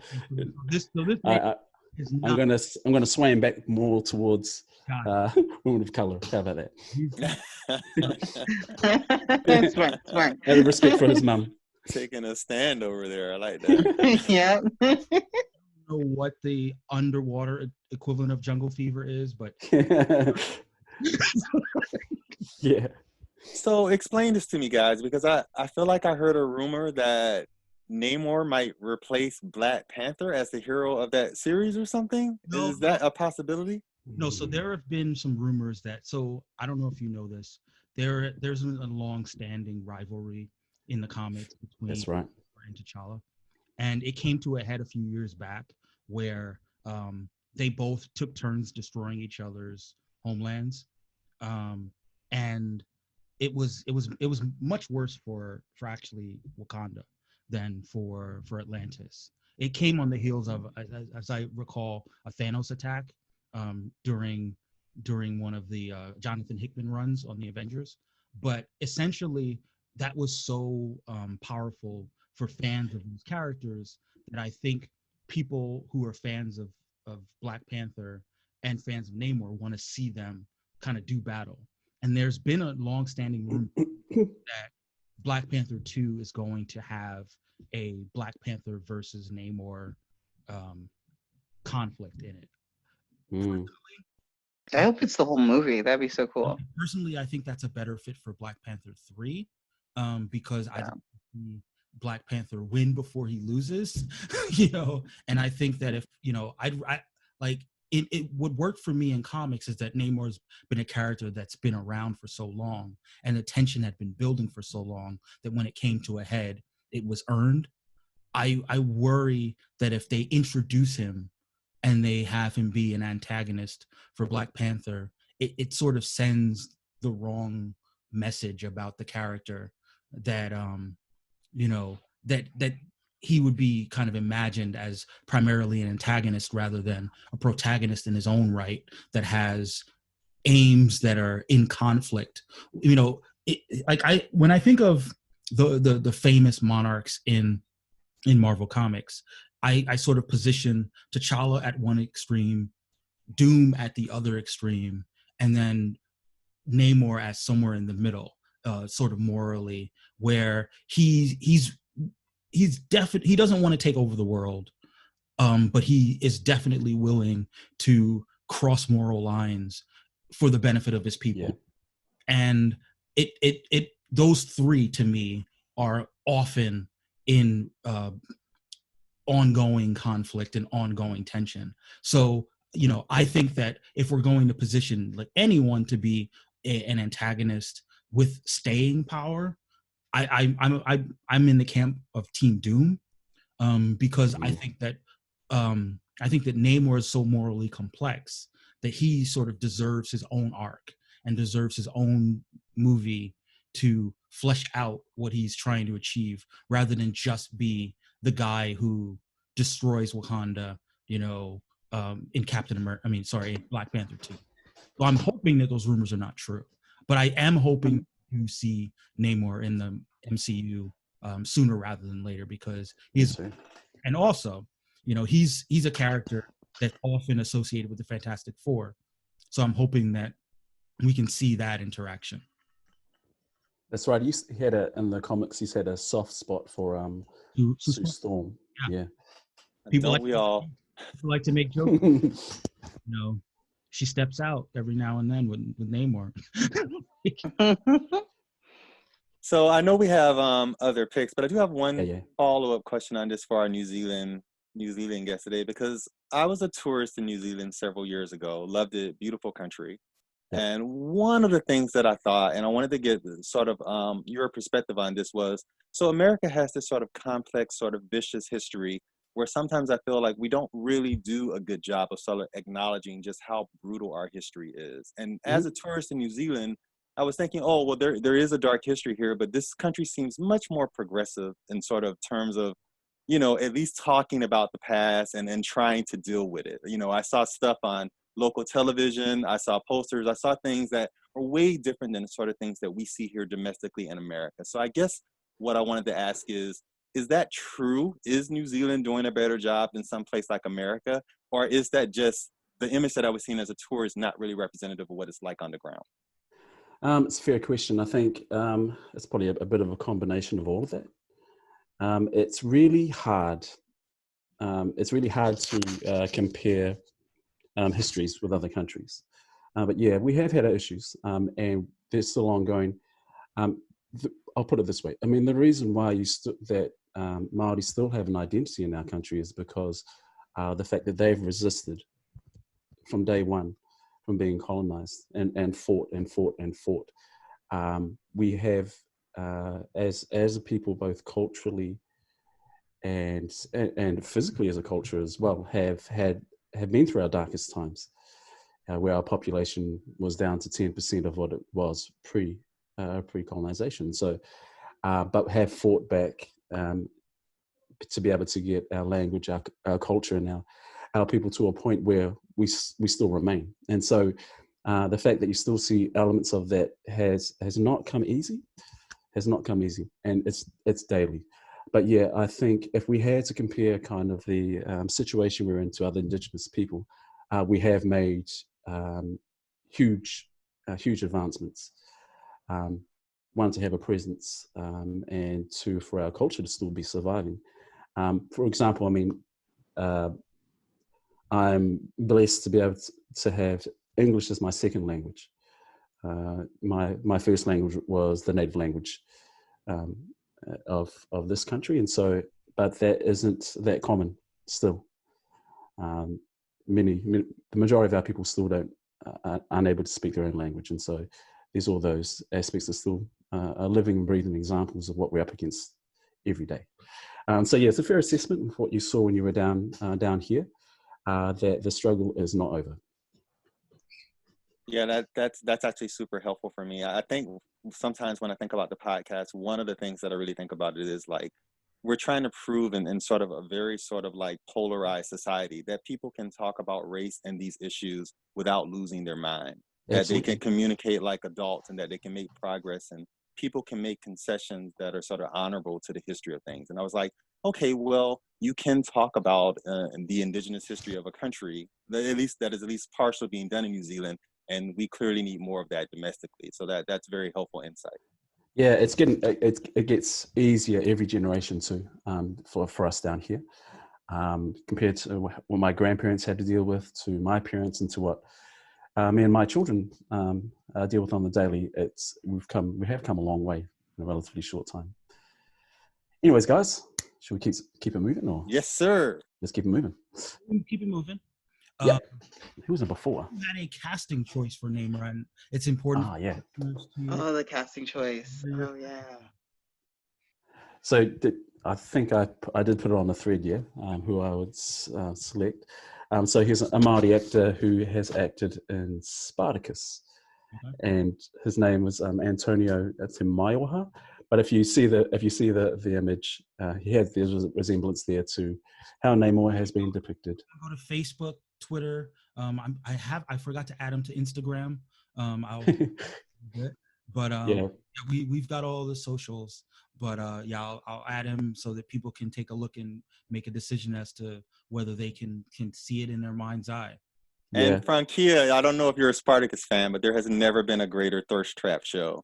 I'm gonna sway him back more towards women of color. How about that? Smart. Out of respect for his mum. Taking a stand over there. I like that. Yeah. I don't know what the underwater equivalent of jungle fever is, but yeah. So explain this to me, guys, because I feel like I heard a rumor that Namor might replace Black Panther as the hero of that series or something. Is that a possibility? No. So there have been some rumors that. So I don't know if you know this. There's a long-standing rivalry in the comics between Namor and T'Challa, and it came to a head a few years back where they both took turns destroying each other's homelands, and it was much worse for actually Wakanda than for Atlantis. It came on the heels of, as I recall, a Thanos attack during one of the Jonathan Hickman runs on the Avengers. But essentially, that was so powerful for fans of these characters that I think people who are fans of Black Panther and fans of Namor want to see them kind of do battle. And there's been a long-standing rumor that Black Panther 2 is going to have a Black Panther versus Namor conflict in it. I hope it's the whole movie. That'd be so cool. Personally, I think that's a better fit for Black Panther 3 because I don't see Black Panther win before he loses, and I think that if, I like, it would work for me in comics is that Namor's been a character that's been around for so long and the tension had been building for so long that when it came to a head, it was earned. I worry that if they introduce him and they have him be an antagonist for Black Panther, it sort of sends the wrong message about the character that, that he would be kind of imagined as primarily an antagonist rather than a protagonist in his own right that has aims that are in conflict. When I think of the famous monarchs in Marvel Comics, I sort of position T'Challa at one extreme, Doom at the other extreme, and then Namor as somewhere in the middle, sort of morally, where he's he doesn't want to take over the world, but he is definitely willing to cross moral lines for the benefit of his people. Yeah. And it those three to me are often in ongoing conflict and ongoing tension. So, I think that if we're going to position like anyone to be an antagonist with staying power, I'm in the camp of Team Doom, because I think that Namor is so morally complex that he sort of deserves his own arc and deserves his own movie to flesh out what he's trying to achieve, rather than just be the guy who destroys Wakanda, in Black Panther 2. So I'm hoping that those rumors are not true, but I am hoping to see Namor in the MCU sooner rather than later, because and also, he's a character that's often associated with the Fantastic Four. So I'm hoping that we can see that interaction. That's right. In the comics, he's had a soft spot for Sue Storm. Yeah. People Don't like to make jokes. She steps out every now and then with Namor. So I know we have other picks, but I do have one follow-up question on this for our New Zealand guest today, because I was a tourist in New Zealand several years ago. Loved it, beautiful country. Yeah. And one of the things that I thought, and I wanted to get sort of your perspective on this, was, so America has this sort of complex, sort of vicious history where sometimes I feel like we don't really do a good job of sort of acknowledging just how brutal our history is. And as a tourist in New Zealand, I was thinking, oh, well, there is a dark history here, but this country seems much more progressive in sort of terms of, at least talking about the past and trying to deal with it. I saw stuff on local television, I saw posters, I saw things that are way different than the sort of things that we see here domestically in America. So I guess what I wanted to ask is that true? Is New Zealand doing a better job than some place like America? Or is that just the image that I was seeing as a tourist not really representative of what it's like on the ground? It's a fair question. I think it's probably a bit of a combination of all of that. It's really hard. It's really hard to compare histories with other countries. But yeah, we have had our issues, and they're still ongoing. I'll put it this way. I mean, the reason why Māori still have an identity in our country is because the fact that they've resisted from day one, from being colonized, and fought and fought and fought. We have, as a people, both culturally and physically as a culture as well, have been through our darkest times, where our population was down to 10% of what it was pre-colonization. So, but have fought back to be able to get our language, our culture, and our people to a point where we still remain. And so the fact that you still see elements of that has not come easy, and it's daily. But yeah, I think if we had to compare kind of the situation we're in to other Indigenous people, we have made huge advancements. One, to have a presence, and two, for our culture to still be surviving. For example, I mean, I'm blessed to be able to have English as my second language. My first language was the native language of this country, and so, but that isn't that common still. The majority of our people still are unable to speak their own language, and so there's all those aspects that still are living and breathing examples of what we're up against every day. So yeah, it's a fair assessment of what you saw when you were down here. That the struggle is not over. Yeah, that's actually super helpful for me. I think sometimes when I think about the podcast, one of the things that I really think about it is like, we're trying to prove in sort of a very sort of like polarized society that people can talk about race and these issues without losing their mind. That Absolutely. They can communicate like adults, and that they can make progress, and people can make concessions that are sort of honorable to the history of things. And I was like, okay, well, you can talk about the indigenous history of a country that is at least partially being done in New Zealand, and we clearly need more of that domestically. So that's very helpful insight. Yeah, it gets easier every generation too, for us down here, compared to what my grandparents had to deal with, to my parents, and to what me and my children deal with on the daily. We have come a long way in a relatively short time. Anyways, guys, should we keep it moving, or Yes, sir. let's keep it moving? Keep it moving. Yeah. Who was it before? You had a casting choice for Namor, and it's important. Yeah. Oh, the casting choice. Oh, yeah. So I think I did put it on the thread, yeah, who I would select. So he's a Māori actor who has acted in Spartacus, and his name was Antonio Temaioha. But if you see the image, there's a resemblance there to how Namor has been depicted. Go to Facebook, Twitter. I forgot to add him to Instagram. We've got all the socials. But I'll add him so that people can take a look and make a decision as to whether they can see it in their mind's eye. And Frankia, I don't know if you're a Spartacus fan, but there has never been a greater thirst trap show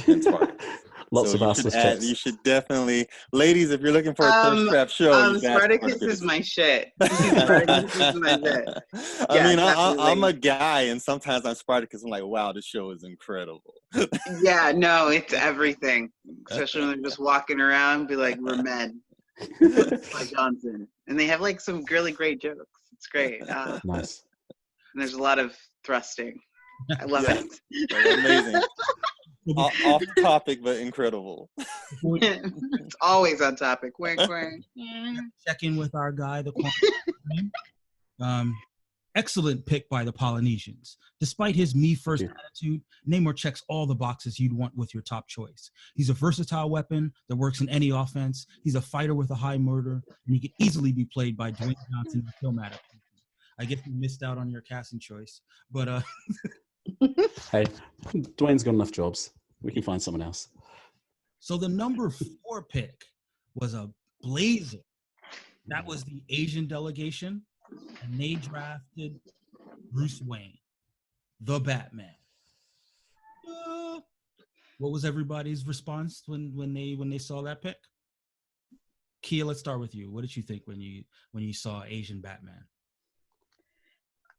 than Spartacus. Lots of assless chaps. You should definitely, ladies, if you're looking for a thirst trap show, Spartacus is my shit. Spartacus is my shit. I mean, I'm a guy, and sometimes on Spartacus, I'm like, wow, this show is incredible. Yeah, no, it's everything. Especially when they're just walking around, be like, we're men. Like Johnson. And they have like some really great jokes. It's great. Nice. And there's a lot of thrusting. I love it. Amazing. Off topic, but incredible. It's always on topic. Wink, wink. Check in with our guy, the excellent pick by the Polynesians. Despite his me-first attitude, Namor checks all the boxes you'd want with your top choice. He's a versatile weapon that works in any offense. He's a fighter with a high murder, and he could easily be played by Dwayne Johnson and Film Adaptation. I guess you missed out on your casting choice, but hey, Dwayne's got enough jobs. We can find someone else. So the number 4 pick was a blazer. That was the Asian delegation, and they drafted Bruce Wayne, the Batman. What was everybody's response when they saw that pick? Kia, let's start with you. What did you think when you saw Asian Batman?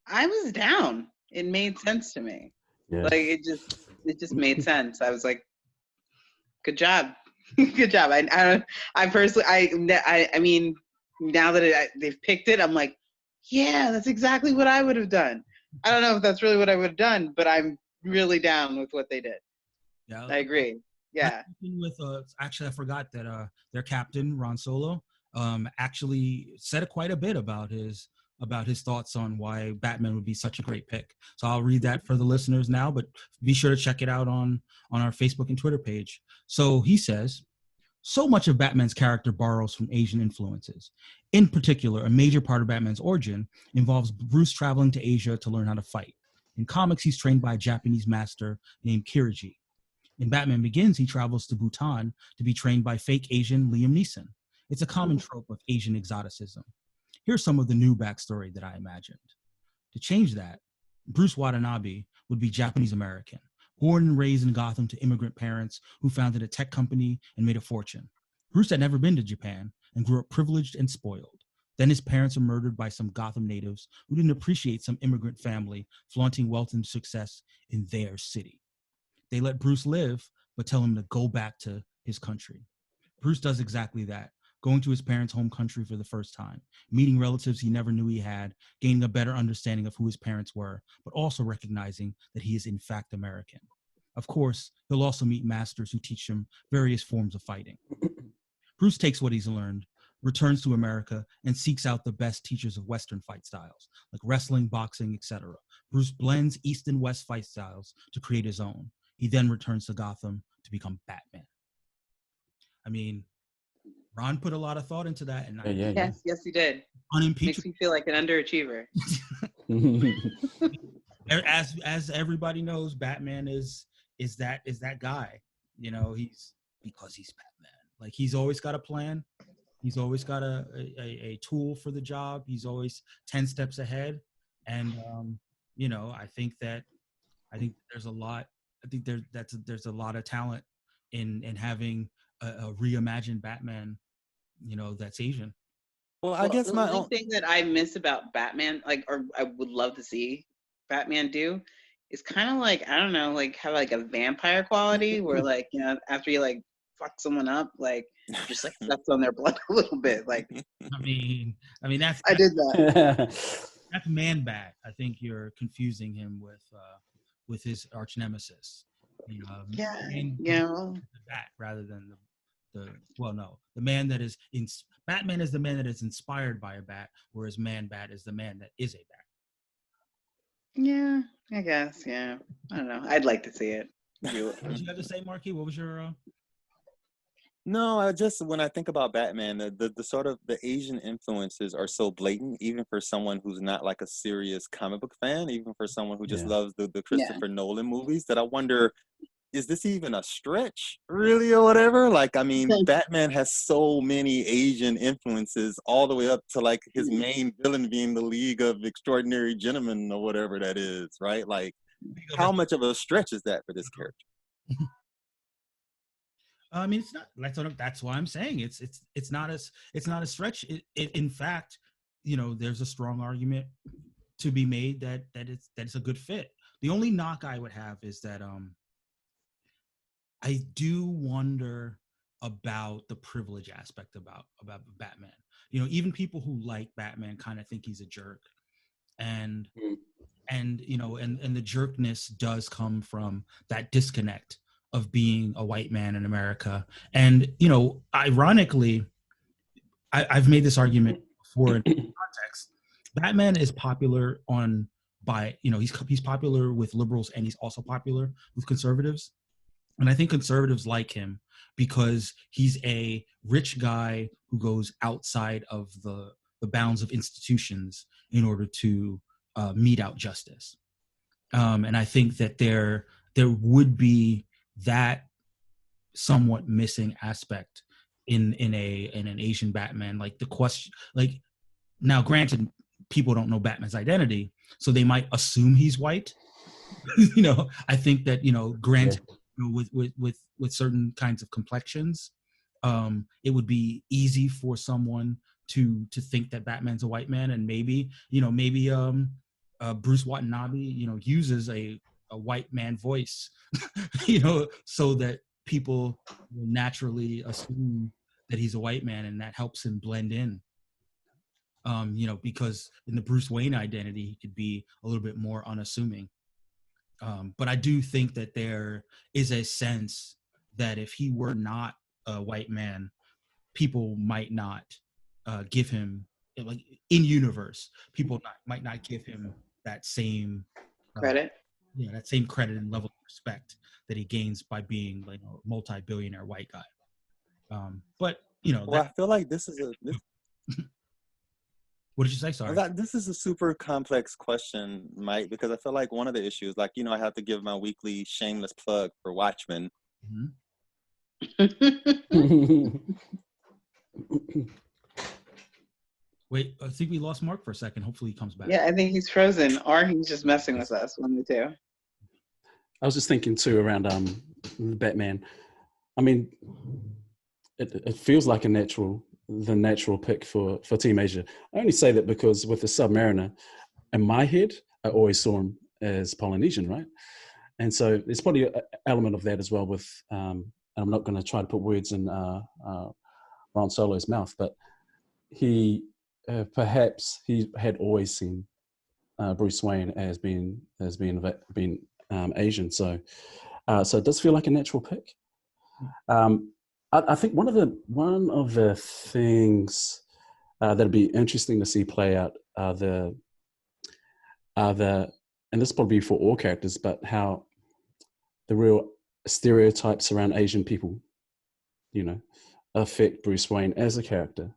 I was down. It made sense to me. Yeah. Like it just made sense. I was like, good job. Good job. I personally, I mean, now that they've picked it, I'm like, yeah, that's exactly what I would have done. I don't know if that's really what I would have done, but I'm really down with what they did. Yeah, I agree. Yeah. With actually, I forgot that their captain Ron Solo actually said quite a bit about his thoughts on why Batman would be such a great pick. So I'll read that for the listeners now, but be sure to check it out on our Facebook and Twitter page. So he says, so much of Batman's character borrows from Asian influences. In particular, a major part of Batman's origin involves Bruce traveling to Asia to learn how to fight. In comics, he's trained by a Japanese master named Kirigi. In Batman Begins, he travels to Bhutan to be trained by fake Asian Liam Neeson. It's a common trope of Asian exoticism. Here's some of the new backstory that I imagined. To change that, Bruce Watanabe would be Japanese American, born and raised in Gotham to immigrant parents who founded a tech company and made a fortune. Bruce had never been to Japan and grew up privileged and spoiled. Then his parents are murdered by some Gotham natives who didn't appreciate some immigrant family flaunting wealth and success in their city. They let Bruce live, but tell him to go back to his country. Bruce does exactly that, going to his parents' home country for the first time, meeting relatives he never knew he had, gaining a better understanding of who his parents were, but also recognizing that he is in fact American. Of course, he'll also meet masters who teach him various forms of fighting. Bruce takes what he's learned, returns to America, and seeks out the best teachers of Western fight styles, like wrestling, boxing, etc. Bruce blends East and West fight styles to create his own. He then returns to Gotham to become Batman. I mean, Ron put a lot of thought into that, and Yes, he did. Unimpeachable. Makes me feel like an underachiever. As everybody knows, Batman is that guy. You know, because he's Batman. Like he's always got a plan. He's always got a tool for the job. He's always 10 steps ahead. And you know, I think there's a lot. I think there's a lot of talent in having a reimagined Batman, you know, that's Asian. Well, I guess the my only own. thing that I miss about Batman, like, or I would love to see Batman do, is kind of like, I don't know, like have like a vampire quality where, like, you know, after you like fuck someone up, like just like sucks on their blood a little bit. Like I mean that's I did that. that's Man-Bat. I think you're confusing him with his arch nemesis. You know, Yeah, Man- you know. the Bat rather than the man that is in Batman is the man that is inspired by a bat, whereas Man-Bat is the man that is a bat. Yeah, I guess. Yeah, I don't know. I'd like to see it. What did you have to say, Marky? What was your No, I just when I think about Batman, the sort of the Asian influences are so blatant, even for someone who's not like a serious comic book fan, even for someone who just Yeah. loves the Christopher Nolan movies, that I wonder, is this even a stretch, really, or whatever? Like, I mean, Batman has so many Asian influences, all the way up to like his main villain being the League of Extraordinary Gentlemen or whatever that is, right? Like, how much of a stretch is that for this character? I mean, it's not. That's why I'm saying it's not a stretch. It in fact, you know, there's a strong argument to be made that it's a good fit. The only knock I would have is that I do wonder about the privilege aspect about Batman. You know, even people who like Batman kind of think he's a jerk, and you know, and the jerkness does come from that disconnect of being a white man in America. And, you know, ironically, I've made this argument before in context. Batman is popular he's popular with liberals, and he's also popular with conservatives. And I think conservatives like him because he's a rich guy who goes outside of the bounds of institutions in order to mete out justice. And I think that there would be that somewhat missing aspect in an Asian Batman. Like the question, like, now granted, people don't know Batman's identity, so they might assume he's white. You know, I think that, you know, granted, you know, with certain kinds of complexions, it would be easy for someone to think that Batman's a white man, and maybe Bruce Watanabe, you know, uses a white man voice, you know, so that people will naturally assume that he's a white man, and that helps him blend in. You know, because in the Bruce Wayne identity, he could be a little bit more unassuming. But I do think that there is a sense that if he were not a white man, people might not give him, like, in universe, people might not give him that same Credit. Yeah, that same credit and level of respect that he gains by being, like, a multi-billionaire white guy. But, you know, Well, I feel like this is what did you say? Sorry. This is a super complex question, Mike, because I feel like one of the issues, like, you know, I have to give my weekly shameless plug for Watchmen. Wait, I think we lost Mark for a second. Hopefully he comes back. Yeah, I think he's frozen, or he's just messing with us. One of the two. I was just thinking too around Batman. I mean, it feels like the natural pick for Team Asia. I only say that because with the Submariner, in my head, I always saw him as Polynesian, right? And so there's probably an element of that as well with, and I'm not going to try to put words in Ron Solo's mouth, but he perhaps he had always seen Bruce Wayne as being Asian. So it does feel like a natural pick. I think one of the things that'd be interesting to see play out are the and this probably for all characters, but how the real stereotypes around Asian people, you know, affect Bruce Wayne as a character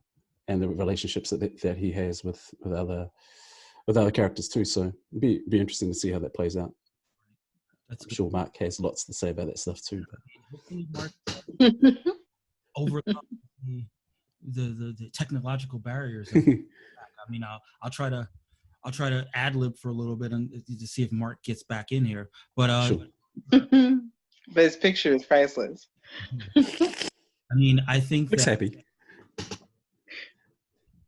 and the relationships that he has with other characters too. So it'd be interesting to see how that plays out. I'm sure Mark has lots to say about that stuff too. But. Hopefully Mark overcome the technological barriers. I mean, I'll try to ad lib for a little bit and to see if Mark gets back in here. But sure. But his picture is priceless. I mean, I think Looks that, happy.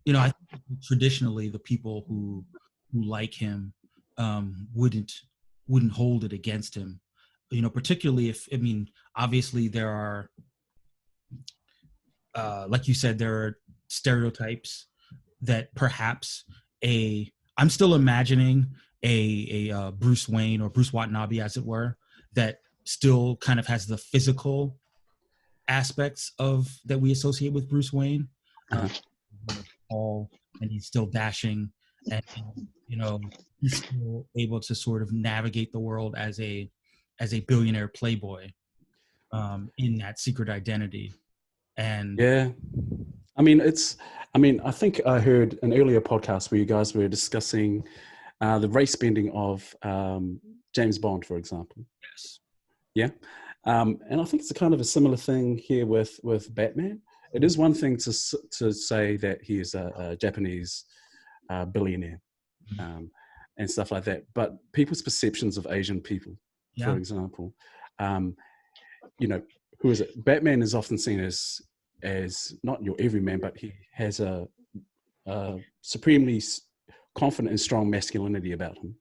you know, I think traditionally the people who like him wouldn't hold it against him. You know, particularly if, I mean, obviously there are, like you said, there are stereotypes that perhaps I'm still imagining a Bruce Wayne or Bruce Watanabe, as it were, that still kind of has the physical aspects of that we associate with Bruce Wayne. Tall, and he's still dashing, and you know, he's still able to sort of navigate the world as a billionaire playboy in that secret identity. And Yeah. I mean, I think I heard an earlier podcast where you guys were discussing the race bending of James Bond, for example. yes, Yeah. And I think it's a kind of a similar thing here with Batman. It is one thing to say that he is a Japanese billionaire and stuff like that, but people's perceptions of Asian people, for example, you know, who is it? Batman is often seen as not your everyman, but he has a supremely confident and strong masculinity about him.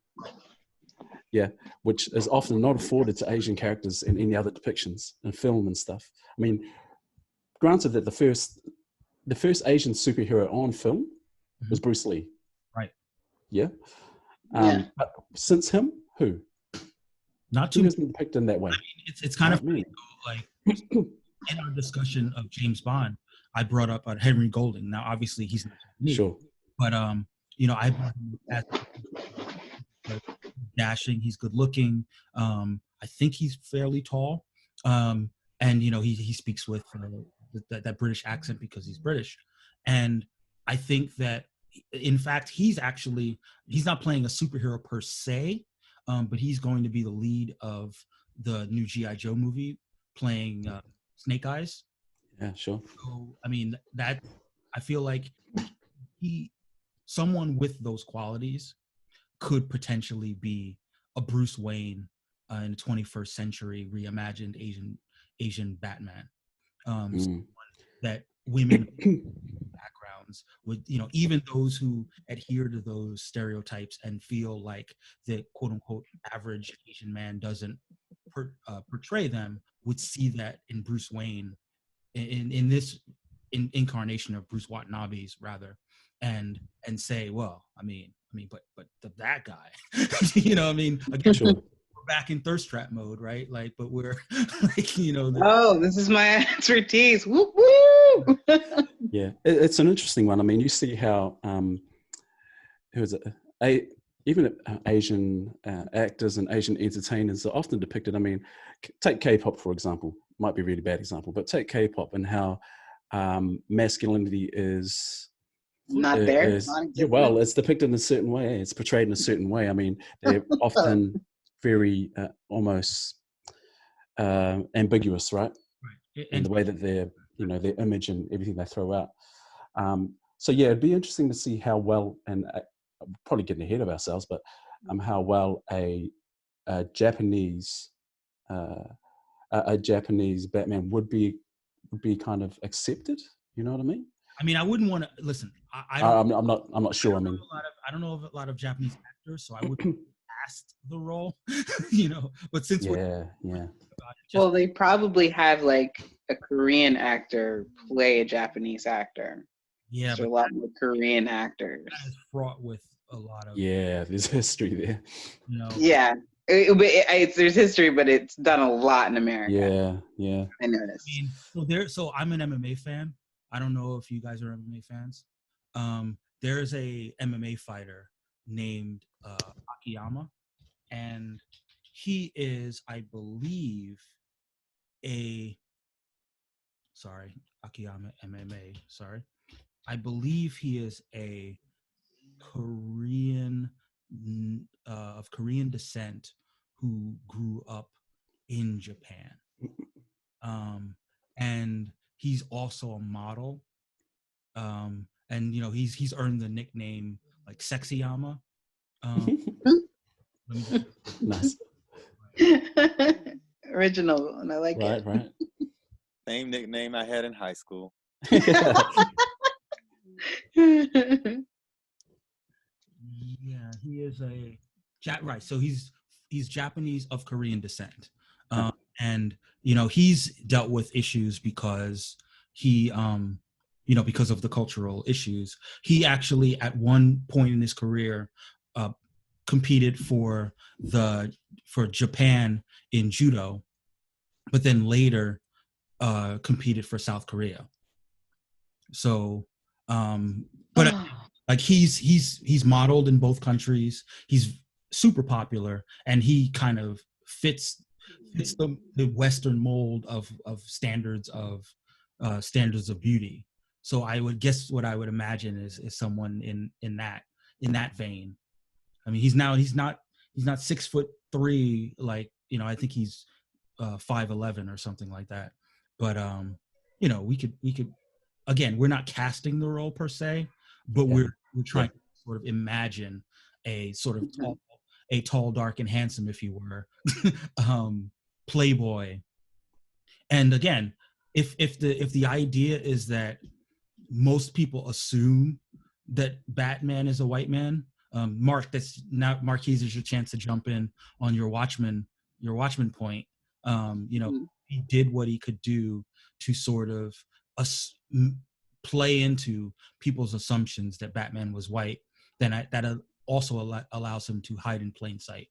Yeah, which is often not afforded to Asian characters in any other depictions in film and stuff. I mean, granted that the first Asian superhero on film was Bruce Lee. Right. Yeah. But since him, who? Not too. Who has been depicted in that way? I mean, it's kind of funny, like in our discussion of James Bond, I brought up Henry Golding. Now, obviously, he's not Japanese, sure, but you know, I as dashing. He's good looking. I think he's fairly tall, and you know, he speaks with that British accent because he's British, and I think that in fact he's not playing a superhero per se, but he's going to be the lead of the new G.I. Joe movie, playing Snake Eyes. Yeah, sure. So I mean, that I feel like someone with those qualities could potentially be a Bruce Wayne in the 21st century reimagined Asian Batman. That women backgrounds would, you know, even those who adhere to those stereotypes and feel like the quote unquote average Asian man doesn't portray them, would see that in Bruce Wayne, in this incarnation of Bruce Watanabe's rather, and say, well, I mean, but that guy, you know, I mean, again, sure. We're back in thirst trap mode, right? Like, but we're like, you know. This is my expertise. Woo woo. Yeah, it's an interesting one. I mean, you see how who is it? Even Asian actors and Asian entertainers are often depicted. I mean, take K-pop for example. Might be a really bad example, but take K-pop and how masculinity is. Not there. Well, it's depicted in a certain way. It's portrayed in a certain way. I mean, they're often very almost ambiguous, right? In the way that their image and everything they throw out. So yeah, it'd be interesting to see how well, and probably getting ahead of ourselves, but how well a Japanese Batman would be kind of accepted. You know what I mean? I mean, I wouldn't want to listen. I'm not sure. I mean, I don't know of a lot of Japanese actors, so I wouldn't ask the role, you know. But since well, they probably have like a Korean actor play a Japanese actor. Yeah, there's a lot more Korean actors. That is fraught with a lot of there's history there. You know. Yeah. There's history, but it's done a lot in America. Yeah. I noticed. I mean, so I'm an MMA fan. I don't know if you guys are MMA fans. There's a MMA fighter named Akiyama, and he is, I believe, Akiyama MMA. Sorry, I believe he is a Korean of Korean descent who grew up in Japan, and he's also a model, and you know he's earned the nickname like Sexyama. Nice. Original, and I like it. Right. Same nickname I had in high school. Yeah, he is right. So he's Japanese of Korean descent, and he's dealt with issues because he because of the cultural issues. He actually at one point in his career competed for Japan in judo, but then later competed for South Korea. So, but like he's modeled in both countries. He's super popular, and he kind of fits the Western mold of standards of beauty. So I would guess what I would imagine is someone in that vein. I mean, he's not 6'3", like I think he's 5'11" or something like that. But we could again, we're not casting the role per se, but we're trying to sort of imagine a sort of tall, dark, and handsome, if you were, playboy. And again, if the idea is that most people assume that Batman is a white man, Mark, that's now Marquise is your chance to jump in on your Watchmen point. He did what he could do to sort of play into people's assumptions that Batman was white. Then that also allows him to hide in plain sight.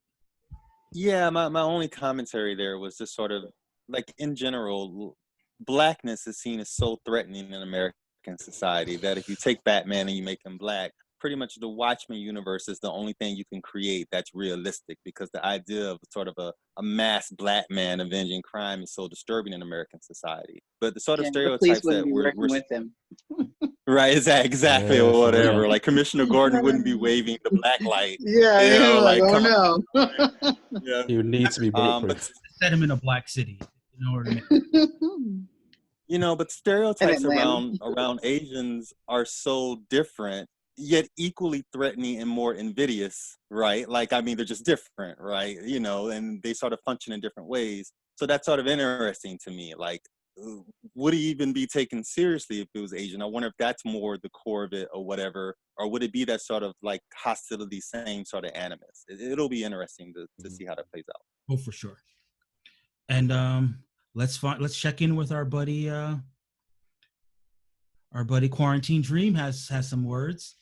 Yeah, my only commentary there was just sort of like, in general, blackness is seen as so threatening in American society that if you take Batman and you make him black, pretty much the Watchmen universe is the only thing you can create that's realistic, because the idea of sort of a mass black man avenging crime is so disturbing in American society. But the sort of stereotypes that we're with him. Right, exactly, or whatever. Like Commissioner Gordon wouldn't be waving the black light. Like, oh no. Yeah. He would need to be bulletproof. Set him in a black city in order to make but stereotypes around Asians are so different, yet equally threatening and more invidious, right? Like, I mean, they're just different, right? And they sort of function in different ways. So that's sort of interesting to me. Like, would he even be taken seriously if it was Asian? I wonder if that's more the core of it or whatever, or would it be that sort of like hostility, same sort of animus? It'll be interesting to see how that plays out. Oh, for sure. And let's check in with our buddy Quarantine Dream has some words.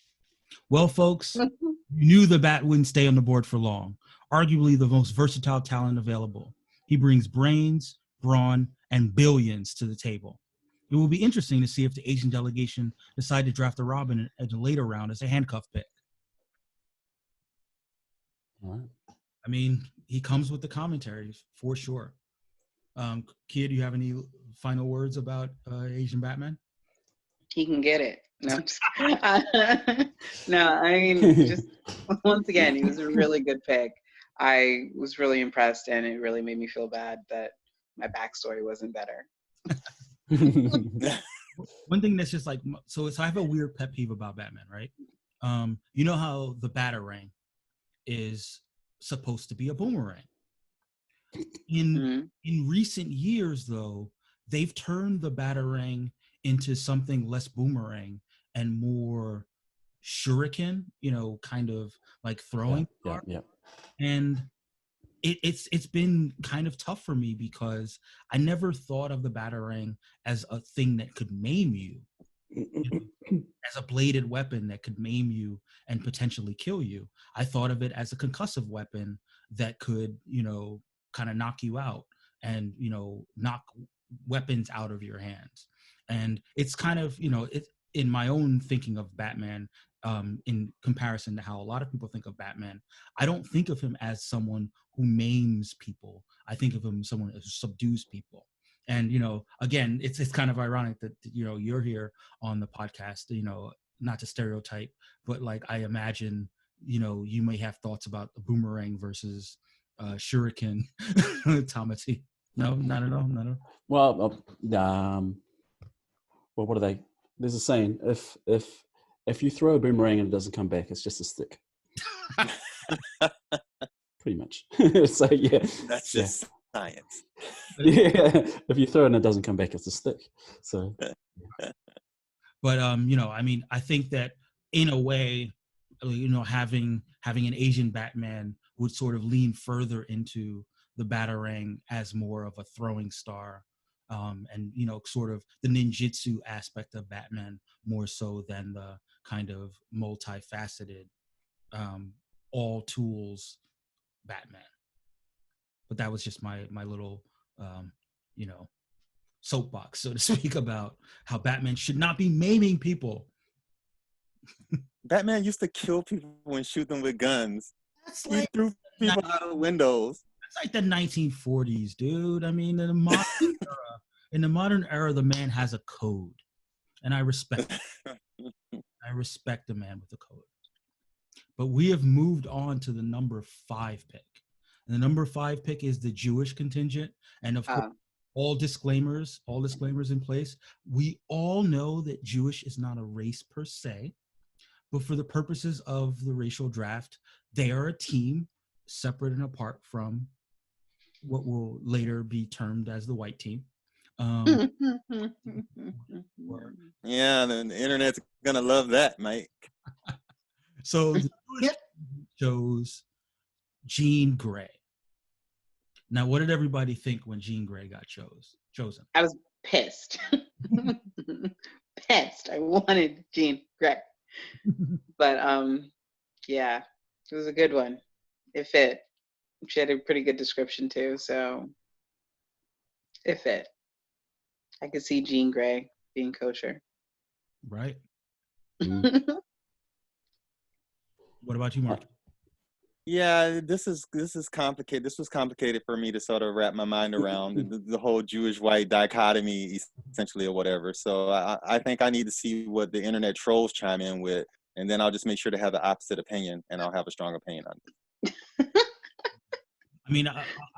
Well, folks, you knew the Bat wouldn't stay on the board for long. Arguably the most versatile talent available. He brings brains, brawn, and billions to the table. It will be interesting to see if the Asian delegation decide to draft a Robin at a later round as a handcuff pick. All right. I mean, he comes with the commentaries for sure. Kia, do you have any final words about Asian Batman? He can get it. No, no, I mean, just once again, he was a really good pick. I was really impressed, and it really made me feel bad that my backstory wasn't better. One thing that's just like, so I have a weird pet peeve about Batman, right? You know how the Batarang is supposed to be a boomerang. In recent years, though, they've turned the Batarang into something less boomerang and more shuriken, kind of like throwing. Yeah. And it's been kind of tough for me because I never thought of the Batarang as a thing that could maim you, as a bladed weapon that could maim you and potentially kill you. I thought of it as a concussive weapon that could, kind of knock you out and, knock weapons out of your hands. And it's kind of, it's in my own thinking of Batman, in comparison to how a lot of people think of Batman, I don't think of him as someone who maims people. I think of him as someone who subdues people. And, again, it's kind of ironic that, you're here on the podcast, not to stereotype, but like, I imagine, you may have thoughts about the boomerang versus shuriken, Tamati. No, not at all. Not at all. Well, what are they? There's a saying: if you throw a boomerang and it doesn't come back, it's just a stick. Pretty much. So yeah, that just science. Yeah, if you throw it and it doesn't come back, it's a stick. So, But I mean, I think that in a way, having an Asian Batman would sort of lean further into the Batarang as more of a throwing star, and sort of the ninjutsu aspect of Batman more so than the kind of multifaceted, all tools Batman. But that was just my little soapbox, so to speak, about how Batman should not be maiming people. Batman used to kill people and shoot them with guns. That's He like threw people out of windows. that's like the 1940s, dude. I mean, in the modern era, the man has a code, and I respect the man with the code. But we have moved on to the number 5 pick. And the number 5 pick is the Jewish contingent, and of course, all disclaimers in place. We all know that Jewish is not a race per se, but for the purposes of the racial draft, they are a team separate and apart from what will later be termed as the white team. Yeah, the internet's gonna love that, Mike. So the Jewish chose Jean Grey. Now, what did everybody think when Jean Grey got chosen? I was pissed. Pissed. I wanted Jean Grey. But yeah, it was a good one. It fit. She had a pretty good description too, so it fit. I could see Jean Grey being kosher. Right. mm. What about you, Mark? Yeah, this is complicated. This was complicated for me to sort of wrap my mind around the whole Jewish white dichotomy, essentially, or whatever. So I think I need to see what the internet trolls chime in with, and then I'll just make sure to have the opposite opinion, and I'll have a strong opinion on it. I mean,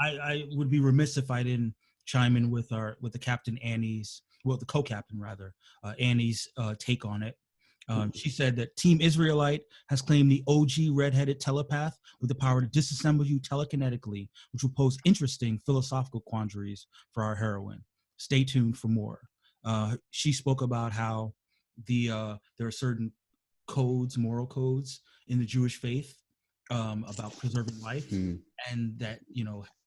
I would be remiss if I didn't chime in with the Captain Annie's, the co-captain rather, Annie's take on it. She said that Team Israelite has claimed the OG redheaded telepath with the power to disassemble you telekinetically, which will pose interesting philosophical quandaries for our heroine. Stay tuned for more. She spoke about how there are certain moral codes in the Jewish faith about preserving life, and that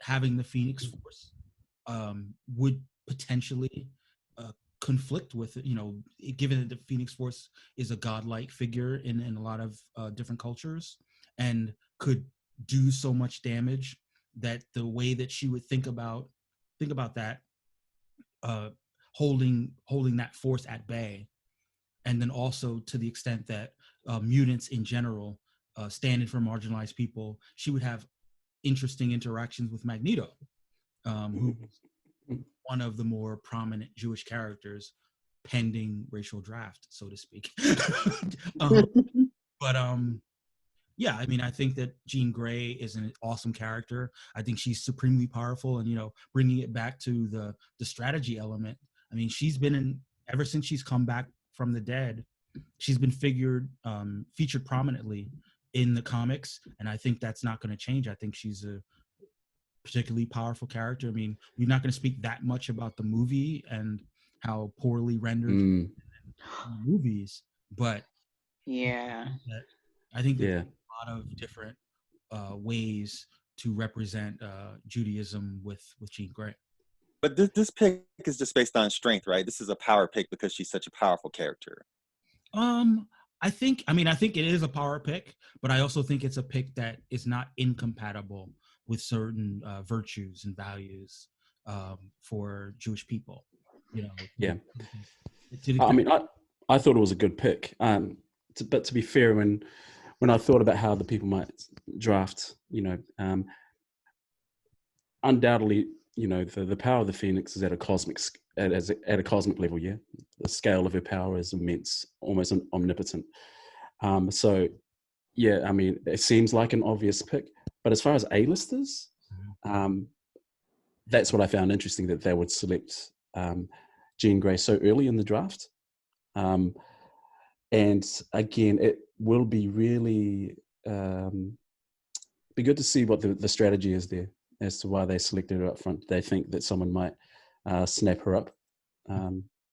having the Phoenix Force would potentially conflict with it, given that the Phoenix Force is a godlike figure in a lot of different cultures, and could do so much damage that the way that she would think about that, holding that force at bay, and then also to the extent that mutants in general, standing for marginalized people, she would have interesting interactions with Magneto, who one of the more prominent Jewish characters pending racial draft, so to speak. But yeah, I mean, I think that Jean Grey is an awesome character. I think she's supremely powerful, and bringing it back to the strategy element. I mean, she's been ever since she's come back from the dead, she's been featured prominently in the comics, and I think that's not going to change. I think she's a particularly powerful character. I mean, we're not going to speak that much about the movie and how poorly rendered movies, but yeah, I think there's a lot of different ways to represent Judaism with Jean Grey. But this pick is just based on strength, right? This is a power pick because she's such a powerful character. I think it is a power pick, but I also think it's a pick that is not incompatible with certain virtues and values for Jewish people. Yeah. I mean, I thought it was a good pick. But to be fair, when I thought about how the people might draft, undoubtedly, the power of the Phoenix is at a cosmic level. Yeah, the scale of her power is immense, almost omnipotent. So, yeah, I mean, it seems like an obvious pick. But as far as A-listers, that's what I found interesting, that they would select Jean Grey so early in the draft. And again, it will be really be good to see what the strategy is there. as to why they selected her up front. They think that someone might snap her up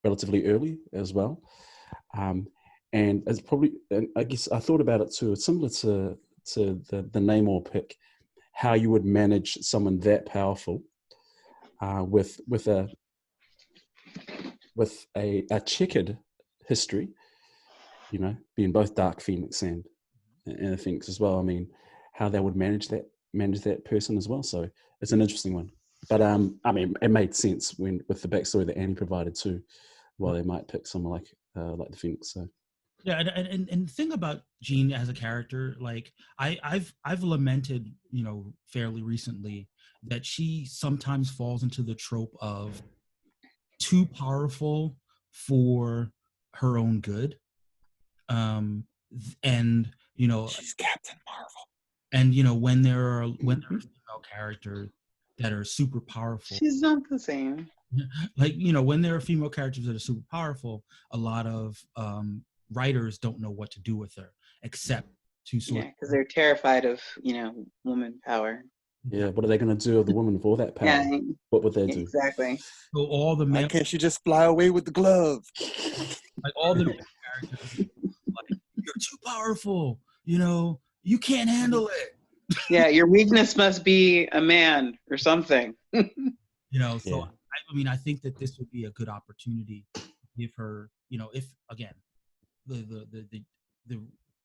relatively early as well. And it's probably, and I guess I thought about it too. It's similar to the Namor pick, how you would manage someone that powerful with a checkered history, you know, being both Dark Phoenix and a Phoenix as well. I mean, how they would manage that person as well. So it's an interesting one. But I mean, it made sense with the backstory that Annie provided too, why they might pick someone like the Phoenix. So yeah, and the thing about Jean as a character, like I've lamented, you know, fairly recently that she sometimes falls into the trope of too powerful for her own good. And you know, she's Captain Marvel. And you know, when there are female characters that are super powerful, she's not the same. Like, you know, when there are female characters that are super powerful, a lot of writers don't know what to do with her, except to sort of, because they're terrified of, you know, woman power. Yeah, what are they going to do with the woman with all that power? Yeah, what would they do? Exactly. So all the male, why can't she just fly away with the glove? Like all the male characters, like, you're too powerful. You know, you can't handle it. Yeah, your weakness must be a man or something. You know, so yeah. I mean, I think that this would be a good opportunity to give her, you know, if again, the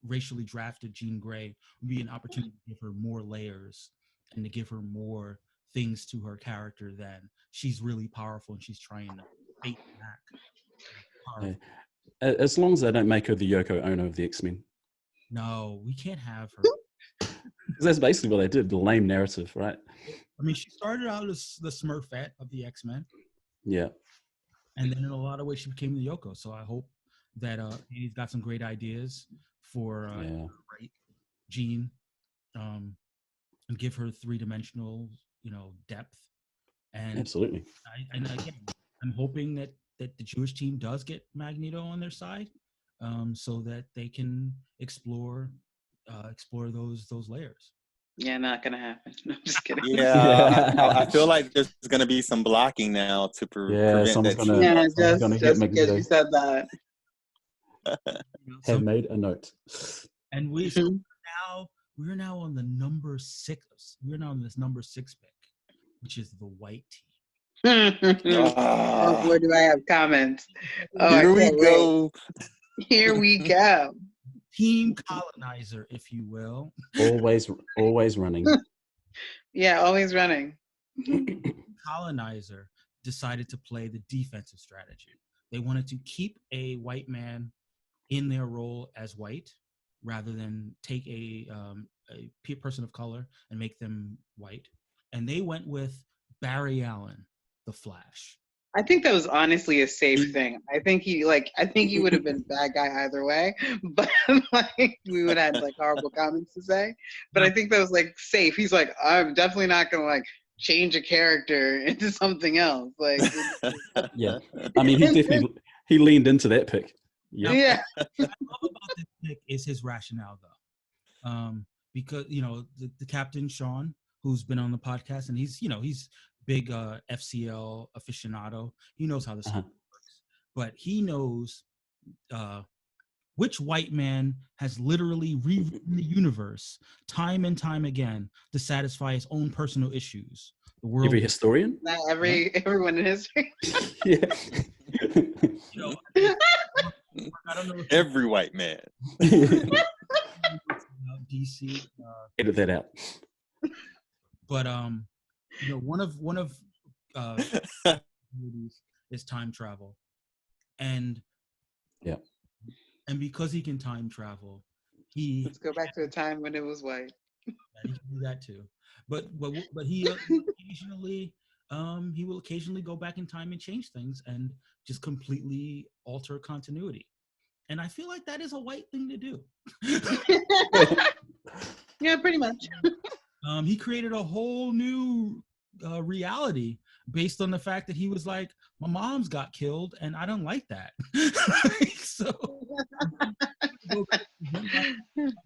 racially drafted Jean Grey would be an opportunity to give her more layers and to give her more things to her character than she's really powerful and she's trying to bait back. Yeah. As long as they don't make her the Yoko Ono of the X-Men. No, we can't have her. Because that's basically what they did, the lame narrative, right? I mean, she started out as the Smurfette of the X-Men. Yeah. And then in a lot of ways she became the Yoko. So I hope that he's got some great ideas for right Jean, and give her three-dimensional, you know, depth. And absolutely. And again, I'm hoping that the Jewish team does get Magneto on their side, so that they can explore those layers. Yeah, not gonna happen. No, I'm just kidding. Yeah, I feel like there's gonna be some blocking now to prevent that. Just because you said that. Have made a note. And we're now on the number 6. We're now on this number 6 pick, which is the white team. Where do I have comments? Here we go. Here we go. Team Colonizer, if you will. Always running. Yeah, always running. Colonizer decided to play the defensive strategy. They wanted to keep a white man in their role as white, rather than take a person of color and make them white. And they went with Barry Allen, the Flash. I think that was honestly a safe thing. I think he would have been a bad guy either way, but like we would have like horrible comments to say. But I think that was like safe. He's like, I'm definitely not gonna like change a character into something else. Like, yeah. I mean, he leaned into that pick. Yeah. What I love about this pick is his rationale, though, because you know the captain Sean, who's been on the podcast, and he's big FCL aficionado. He knows how this works, but he knows which white man has literally rewritten the universe time and time again to satisfy his own personal issues. The world. Every historian? Not everyone in history. Yeah. You know, I don't know. Every white man. DC. Edit that out. But you know, one of movies is time travel, and because he can time travel, let's go back to a time when it was white. He can do that too, but he will occasionally go back in time and change things and just completely alter continuity, and I feel like that is a white thing to do. Yeah, pretty much. He created a whole new reality based on the fact that he was like, my mom's got killed and I don't like that. So my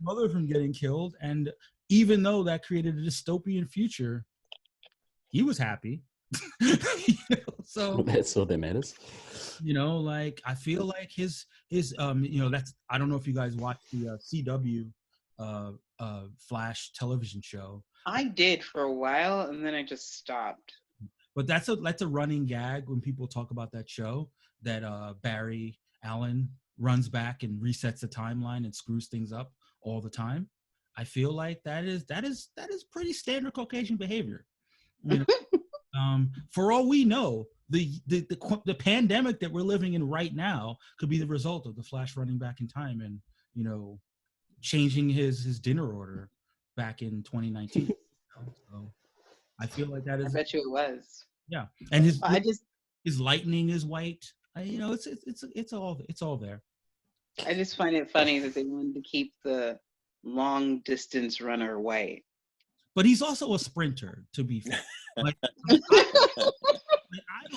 mother from getting killed, and even though that created a dystopian future, he was happy. So That's all that matters. like I feel like his that's, I don't know if you guys watch the CW Flash television show. I did for a while, and then I just stopped. But that's a running gag when people talk about that show, that Barry Allen runs back and resets the timeline and screws things up all the time. I feel like that is pretty standard Caucasian behavior. For all we know, the pandemic that we're living in right now could be the result of the Flash running back in time and changing his dinner order back in 2019. So I feel like that is. I bet you it was. Yeah, and his lightning is white. It's all there. I just find it funny that they wanted to keep the long distance runner white. But he's also a sprinter, to be fair. Like,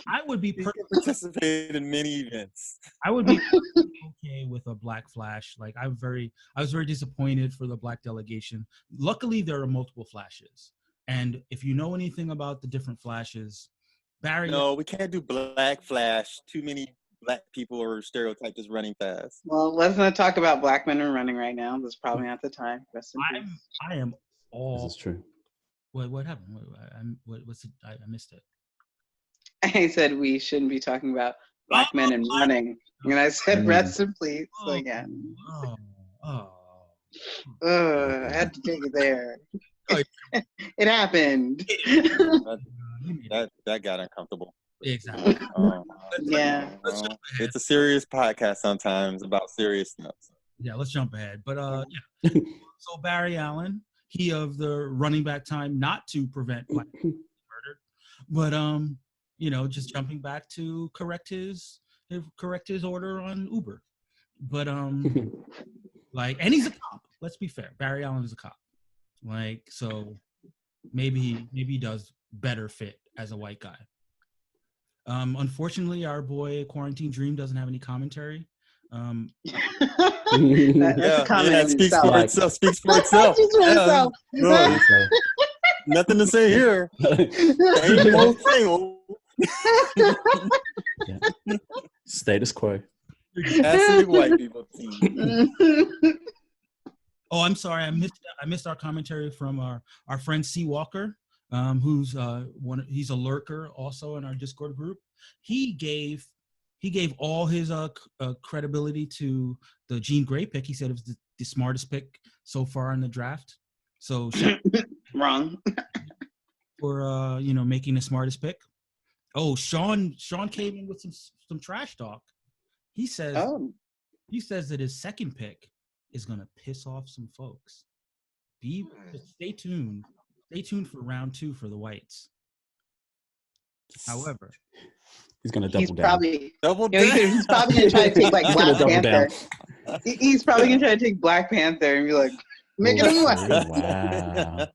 I would be participate in many events. I would be okay with a Black Flash. Like I was very disappointed for the Black delegation. Luckily, there are multiple Flashes, and if you know anything about the different Flashes, Barry. No, we can't do Black Flash. Too many Black people are stereotyped as running fast. Well, let's not talk about Black men running right now. That's probably not the time. I am all. This is true. What happened? What's it? I missed it. I said we shouldn't be talking about Black men and running, and I said rest in peace again. I had to take it there. It happened. That got uncomfortable. Exactly. Yeah. It's a serious podcast sometimes about seriousness. Yeah, let's jump ahead. But so Barry Allen, he of the running back time not to prevent Black people being murdered, but just jumping back to correct his order on Uber. But and he's a cop. Let's be fair. Barry Allen is a cop. So maybe he does better fit as a white guy. Unfortunately, our boy Quarantine Dream doesn't have any commentary. It speaks for itself. Speaks for itself. Nothing to say here. Status quo. Classic white people team. Oh, I'm sorry. I missed our commentary from our friend C. Walker, who's he's a lurker also in our Discord group. He gave all his credibility to the Jean Grey pick. He said it was the smartest pick so far in the draft. So wrong for making the smartest pick. Oh, Sean came in with some trash talk. He says that his second pick is gonna piss off some folks. Stay tuned. Stay tuned for round 2 for the whites. However, he's gonna double down. Double down. He's probably gonna try to take like Black Panther. He's probably gonna try to take Black Panther and be like, making him white.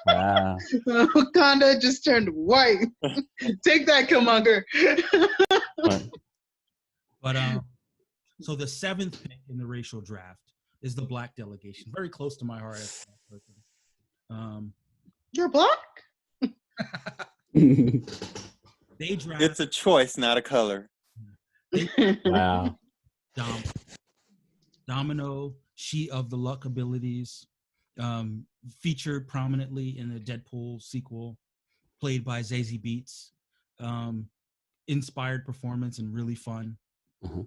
Wow. Wakanda just turned white. Take that, Killmonger. But so the 7th pick in the racial draft is the Black delegation. Very close to my heart as a person. You're Black? They draft. It's a choice, not a color. Wow. Domino, she of the luck abilities, featured prominently in the Deadpool sequel, played by Zazie Beetz. Inspired performance and really fun. Mm-hmm.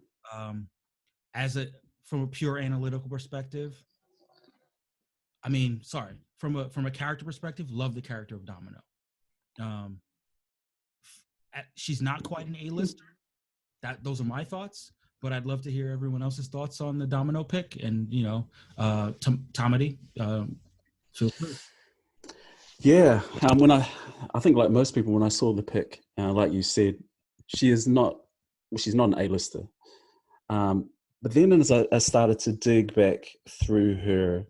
From a pure analytical perspective, from a character perspective, love the character of Domino. She's not quite an A-lister. Those are my thoughts, but I'd love to hear everyone else's thoughts on the Domino pick. And Tomedy, feel free. Yeah, I think like most people, when I saw the pick, like you said, she's not an A-lister. But then as I started to dig back through her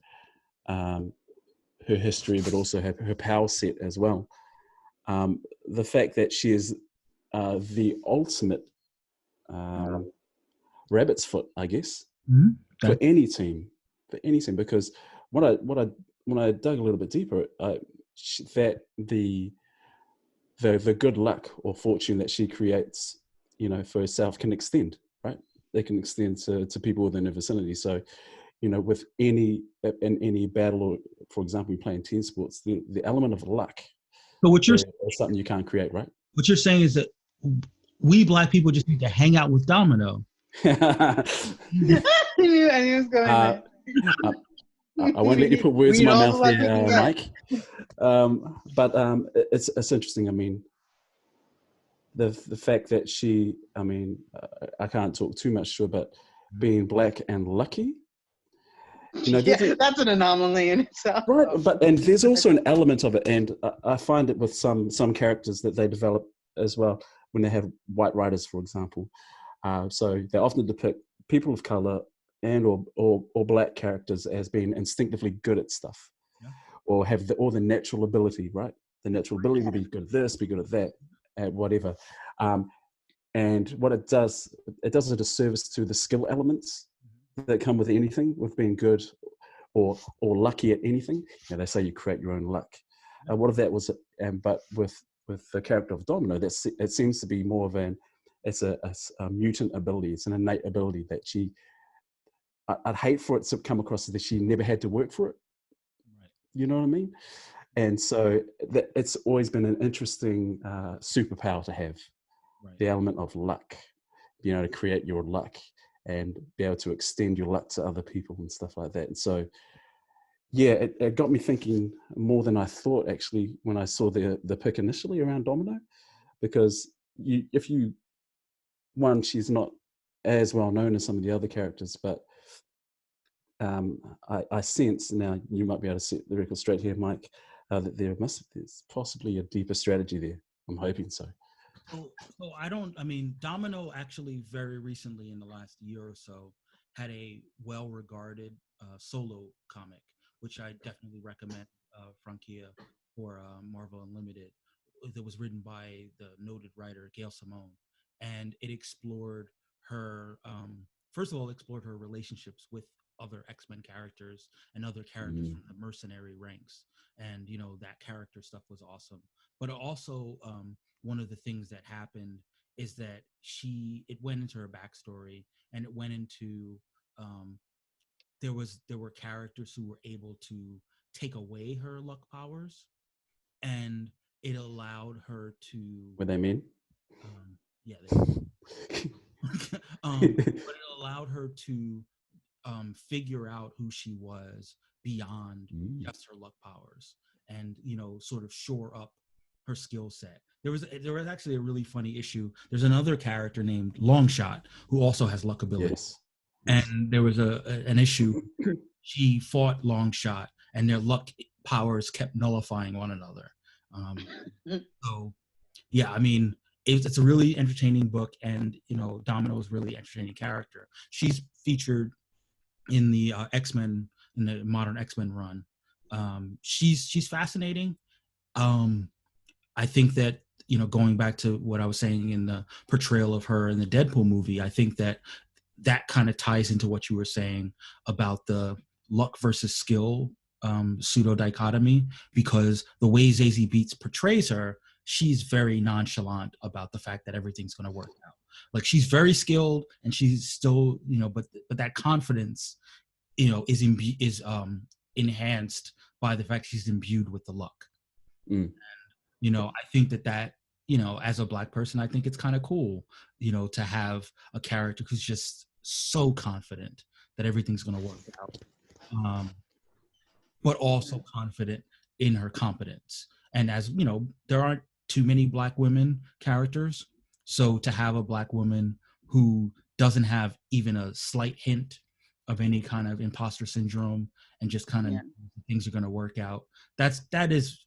history, but also her power set as well, the fact that she is the ultimate rabbit's foot, I guess, for any team, because when I dug a little bit deeper, that the the good luck or fortune that she creates, you know, for herself can extend, right? They can extend to people within her vicinity. So, you know, with in any battle, or for example, you playing team sports, the element of luck So what you're is something you can't create, right? what you're saying is that we Black people just need to hang out with Domino. I knew it was going there. I won't let you put words in Read my all mouth the luck you there, can get. Mike. But it's interesting. I mean, the fact that she, I mean, I can't talk too much to her, but being Black and lucky, you know, Yeah, that's an anomaly in itself. right? But and there's also an element of it, and I find it with some characters that they develop as well when they have white writers, for example. So they often depict people of color and or Black characters as being instinctively good at stuff, or have the natural ability, right? The natural ability to be good at this, be good at that, at whatever. And what it does a disservice to the skill elements that come with anything, with being good or lucky at anything. You know, they say you create your own luck. What if that was, but with the character of Domino, it seems to be more of it's a mutant ability. It's an innate ability that she, I'd hate for it to come across as that she never had to work for it. Right. You know what I mean? And so it's always been an interesting superpower to have, Right. the element of luck, you know, to create your luck and be able to extend your luck to other people and stuff like that. And so, yeah, it got me thinking more than I thought, actually, when I saw the pick initially around Domino, because she's not as well known as some of the other characters, but I sense, now you might be able to set the record straight here, Mike, that there's possibly a deeper strategy there. I'm hoping so. I mean, Domino actually very recently in the last year or so had a well-regarded solo comic, which I definitely recommend, Franquia for Marvel Unlimited, that was written by the noted writer Gail Simone. And it explored her, first of all, explored her relationships with other X-Men characters and other characters from the mercenary ranks. And, you know, that character stuff was awesome. But also, one of the things that happened is that it went into her backstory, and it went into, there were characters who were able to take away her luck powers, and it allowed her to. What they mean? Yeah. But it allowed her to figure out who she was beyond just her luck powers, and, you know, sort of shore up her skill set. There was actually a really funny issue. There's another character named Longshot who also has luck abilities. Yes. And there was an issue. She fought Longshot, and their luck powers kept nullifying one another. So, yeah, I mean, it's a really entertaining book, and, you know, Domino is a really entertaining character. She's featured in the X-Men, in the modern X-Men run. She's fascinating. I think that, you know, going back to what I was saying in the portrayal of her in the Deadpool movie, I think that kind of ties into what you were saying about the luck versus skill pseudo dichotomy, because the way Zazie Beetz portrays her, she's very nonchalant about the fact that everything's going to work out. Like, she's very skilled, and she's still, you know, but that confidence, you know, is enhanced by the fact she's imbued with the luck. And, you know, I think that, you know, as a Black person, I think it's kind of cool, you know, to have a character who's just so confident that everything's going to work out, but also confident in her competence. And, as you know, there aren't too many Black women characters, so to have a Black woman who doesn't have even a slight hint of any kind of imposter syndrome and just kind of things are going to work out, that is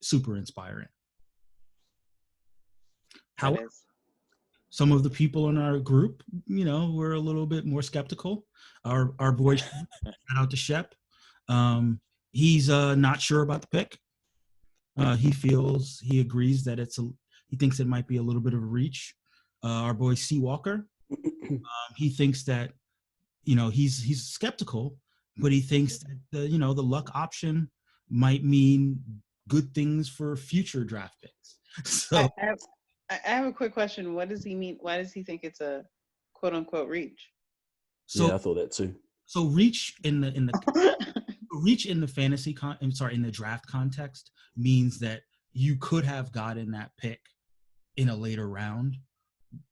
super inspiring. However, some of the people in our group, you know, were a little bit more skeptical. Our boy, shout out to Shep. He's not sure about the pick. He agrees that he thinks it might be a little bit of a reach. Our boy C. Walker, he thinks that, you know, he's skeptical, but he thinks that the luck option might mean good things for future draft picks. So I have a quick question. What does he mean? Why does he think it's a quote unquote reach? Yeah, I so thought that too. so reach in the fantasy in the draft context means that you could have gotten that pick in a later round,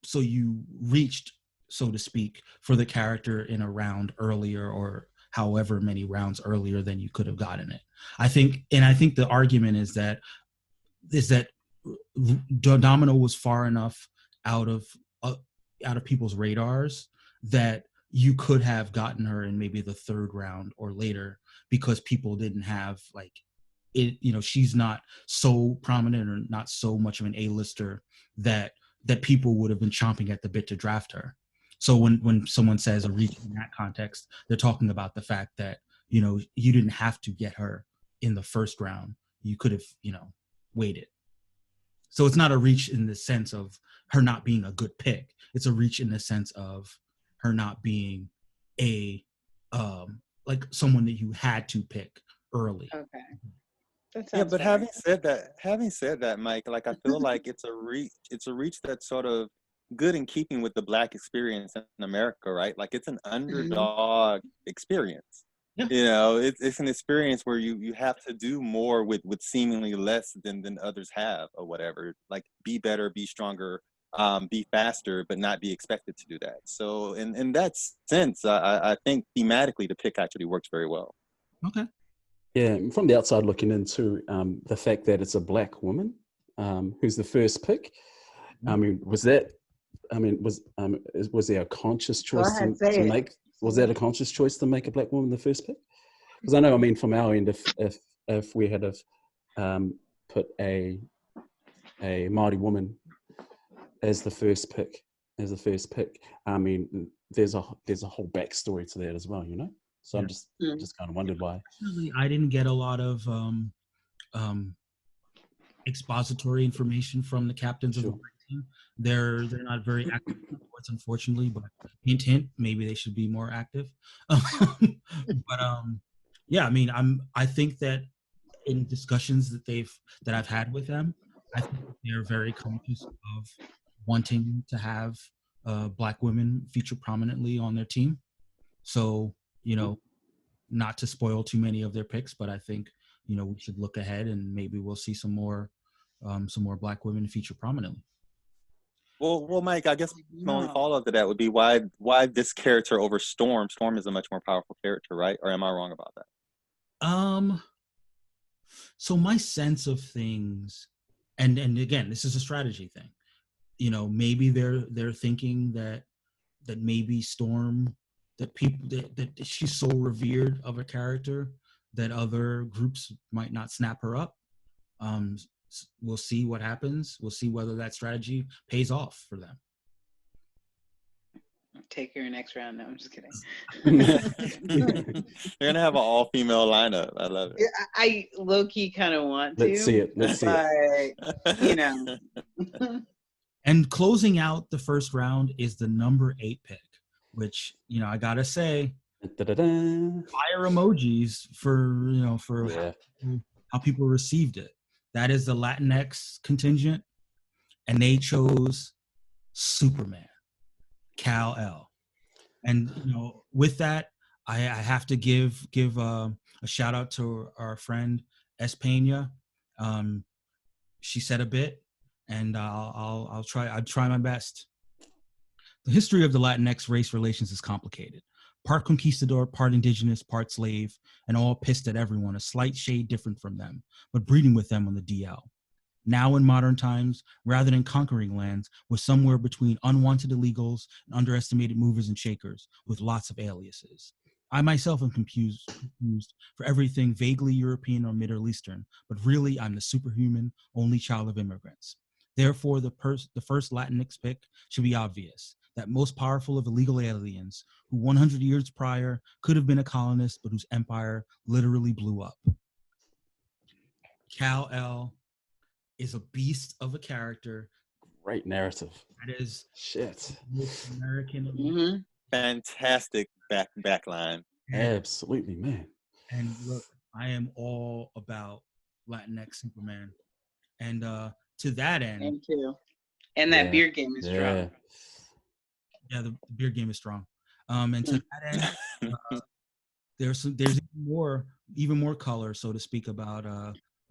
so you reached, so to speak, for the character in a round earlier, or however many rounds earlier than you could have gotten it. I think the argument is that Domino was far enough out of people's radars that you could have gotten her in maybe the third round or later, because people didn't have like it. She's not so prominent or not so much of an A-lister that people would have been chomping at the bit to draft her. So when someone says a reach in that context, they're talking about the fact that you didn't have to get her in the first round. You could have waited. So it's not a reach in the sense of her not being a good pick. It's a reach in the sense of her not being a like someone that you had to pick early. Okay. That Yeah, sounds but fair. having said that, Mike, like I feel like it's a reach that's sort of good in keeping with the Black experience in America, right? Like it's an underdog experience. Yeah. It's an experience where you have to do more with seemingly less than others have, or whatever. Like be better, be stronger, be faster, but not be expected to do that. So in that sense, I think thematically the pick actually works very well. Okay. Yeah, from the outside looking into the fact that it's a Black woman who's the first pick. I mean, was there a conscious choice to make? Was that a conscious choice to make a Black woman the first pick? Because I know, from our end, if we had put a Māori woman as the first pick, I mean, there's a whole backstory to that as well, So I'm just kind of wondered why. I didn't get a lot of expository information from the captains of the team. They're not very active in sports, unfortunately. But hint, maybe they should be more active. But yeah, I think that in discussions that I've had with them, I think they're very conscious of wanting to have Black women feature prominently on their team. So not to spoil too many of their picks, but I think we should look ahead and maybe we'll see some more Black women feature prominently. Well, Mike, I guess my only follow-up to that would be why this character over Storm? Storm is a much more powerful character, right? Or am I wrong about that? So my sense of things, and again, this is a strategy thing. Maybe they're thinking that maybe Storm, that people that she's so revered of a character that other groups might not snap her up. We'll see what happens. We'll see whether that strategy pays off for them. Take her next round. No, I'm just kidding. They're gonna have an all-female lineup. I love it. I low-key kind of want to. Let's see it. And closing out the first round is the number 8 pick, which I gotta say, fire emojis for how people received it. That is the Latinx contingent, and they chose Superman, Kal-El. And with that, I have to give a shout out to our friend S. Pena. She said a bit, and I'll try my best. The history of the Latinx race relations is complicated. Part conquistador, part indigenous, part slave, and all pissed at everyone, a slight shade different from them, but breeding with them on the DL. Now in modern times, rather than conquering lands, we're somewhere between unwanted illegals and underestimated movers and shakers with lots of aliases. I myself am confused for everything vaguely European or Middle Eastern, but really I'm the superhuman, only child of immigrants. Therefore, the first Latinx pick should be obvious, that most powerful of illegal aliens who 100 years prior could have been a colonist, but whose empire literally blew up. Kal-El is a beast of a character. Great narrative. That is shit. American. Fantastic backline. Absolutely, man. And look, I am all about Latinx Superman. And to that end, Me too. And that Yeah. beer game is Yeah. strong. yeah, the beer game is strong. And to that end, there's even more color, so to speak, about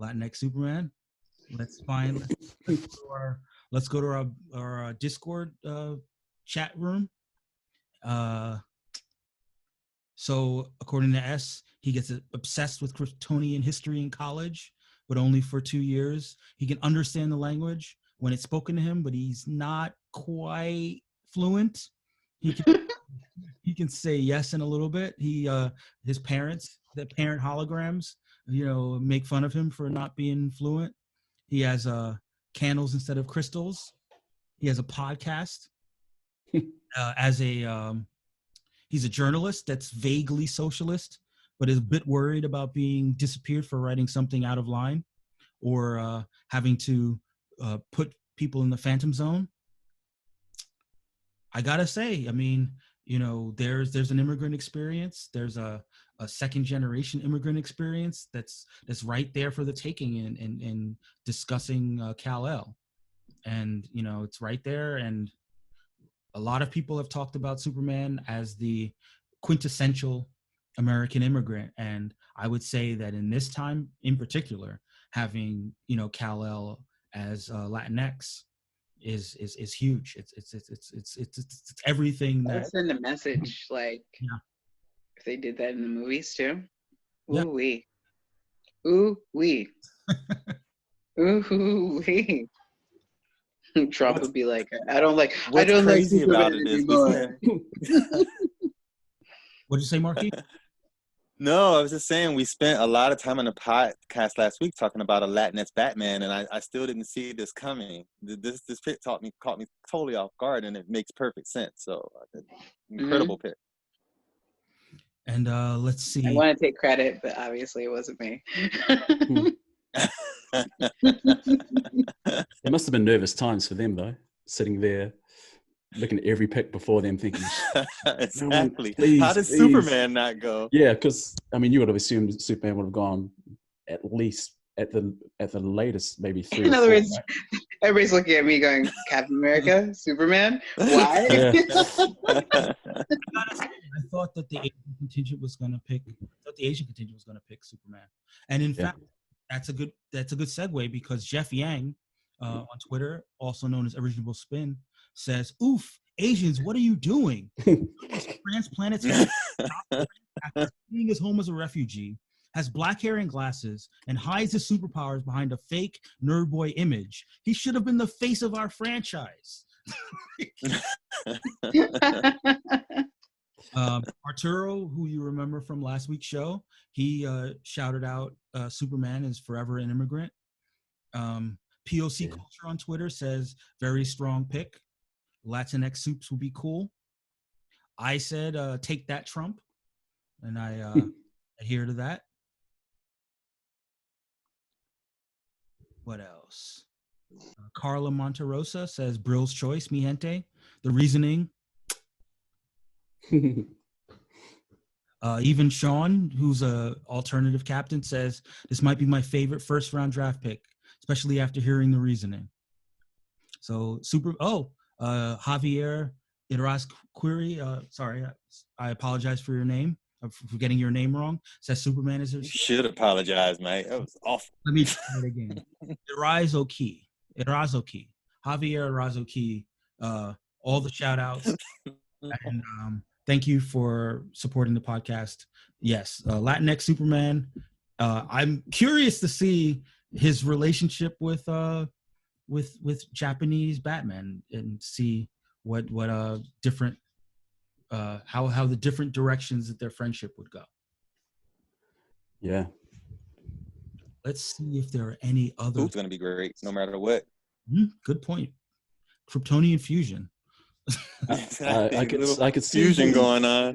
Latinx Superman. Let's go to our Discord chat room. So according to S, he gets obsessed with Kryptonian history in college, but only for 2 years. He can understand the language when it's spoken to him, but he's not quite fluent. He can say yes in a little bit. His parents, the parent holograms, make fun of him for not being fluent. He has candles instead of crystals. He has a podcast. He's a journalist that's vaguely socialist, but is a bit worried about being disappeared for writing something out of line, or having to put people in the Phantom Zone. I gotta say, I mean, there's an immigrant experience. There's a second generation immigrant experience that's right there for the taking in discussing Kal-El. And it's right there. And a lot of people have talked about Superman as the quintessential American immigrant, and I would say that in this time in particular, having Kal-El as Latinx is huge. It's everything That would that. send a message, like, Yeah. if they did that in the movies too. Yeah. Ooh wee. Ooh wee. Ooh wee. Trump would be like, I don't like crazy Superman about it is anymore. What'd you say, Marky? No, I was just saying we spent a lot of time on the podcast last week talking about a Latinx Batman, and I still didn't see this coming. This pick caught me totally off guard, and it makes perfect sense. So incredible pick. And let's see. I want to take credit, but obviously it wasn't me. It must have been nervous times for them though, sitting there looking at every pick before them, thinking, exactly. Please, how did please. Superman not go? Yeah, because I mean, you would have assumed Superman would have gone at least at the latest maybe 3. In or other 4, words, right? everybody's looking at me going, Captain America, Superman, why? Yeah. I thought that the Asian contingent was going to pick Superman, and in fact, that's a good segue, because Jeff Yang on Twitter, also known as Original Spin, says, "Oof, Asians, what are you doing? Transplanted after fleeing his home as a refugee, has black hair and glasses, and hides his superpowers behind a fake nerd boy image. He should have been the face of our franchise." Arturo, who you remember from last week's show, he shouted out Superman is forever an immigrant. POC Culture on Twitter says, very strong pick. Latinx soups will be cool. I said, take that, Trump. And I adhere to that. What else? Carla Monterosa says, Brill's choice, mi gente. The reasoning. Even Sean, who's a alternative captain, says, this might be my favorite first round draft pick, especially after hearing the reasoning. So Javier Irazquiri, sorry, I apologize for your name, for getting your name wrong. Says Superman is You should apologize, mate. That was awful. Let me try it again. Irazoki. Javier Irazoki, all the shout outs. And thank you for supporting the podcast. Yes, Latinx Superman. I'm curious to see his relationship with Japanese Batman, and see what different how the different directions that their friendship would go. Yeah. Let's see if there are any other. Who's going to be great no matter what. Good point. Kryptonian fusion. I could see fusion going on.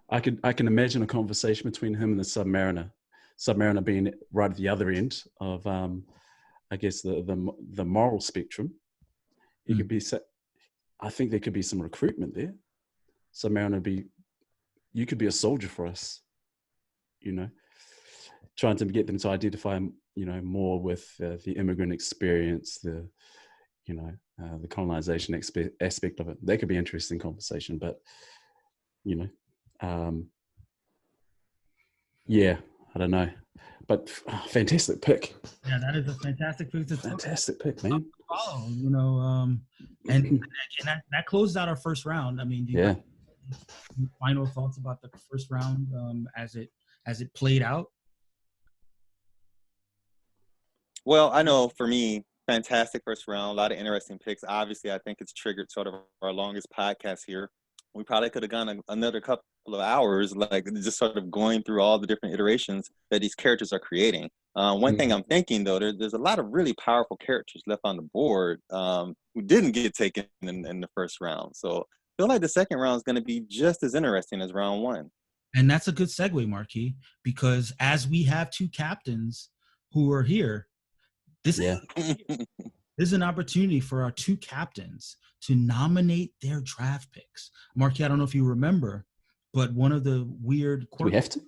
I can imagine a conversation between him and the Submariner. Submariner being right at the other end of, I guess the moral spectrum. He could be. I think there could be some recruitment there. Submariner you could be a soldier for us. trying to get them to identify, more with the immigrant experience, the colonization aspect of it. That could be an interesting conversation, but yeah, I don't know, but fantastic pick. Yeah, that is a fantastic pick. Fantastic pick, man. Follow, and that closed out our first round. I mean, do you have any final thoughts about the first round as it played out? Well, I know for me, fantastic first round, a lot of interesting picks. Obviously, I think it's triggered sort of our longest podcast here. We probably could have gone another couple of hours, like just sort of going through all the different iterations that these characters are creating. One thing I'm thinking, though, there's a lot of really powerful characters left on the board who didn't get taken in the first round. So I feel like the second round is going to be just as interesting as round one. And that's a good segue, Marquis, because as we have two captains who are here, this is an opportunity for our two captains to nominate their draft picks. Marquis, I don't know if you remember, but one of the weird we have to.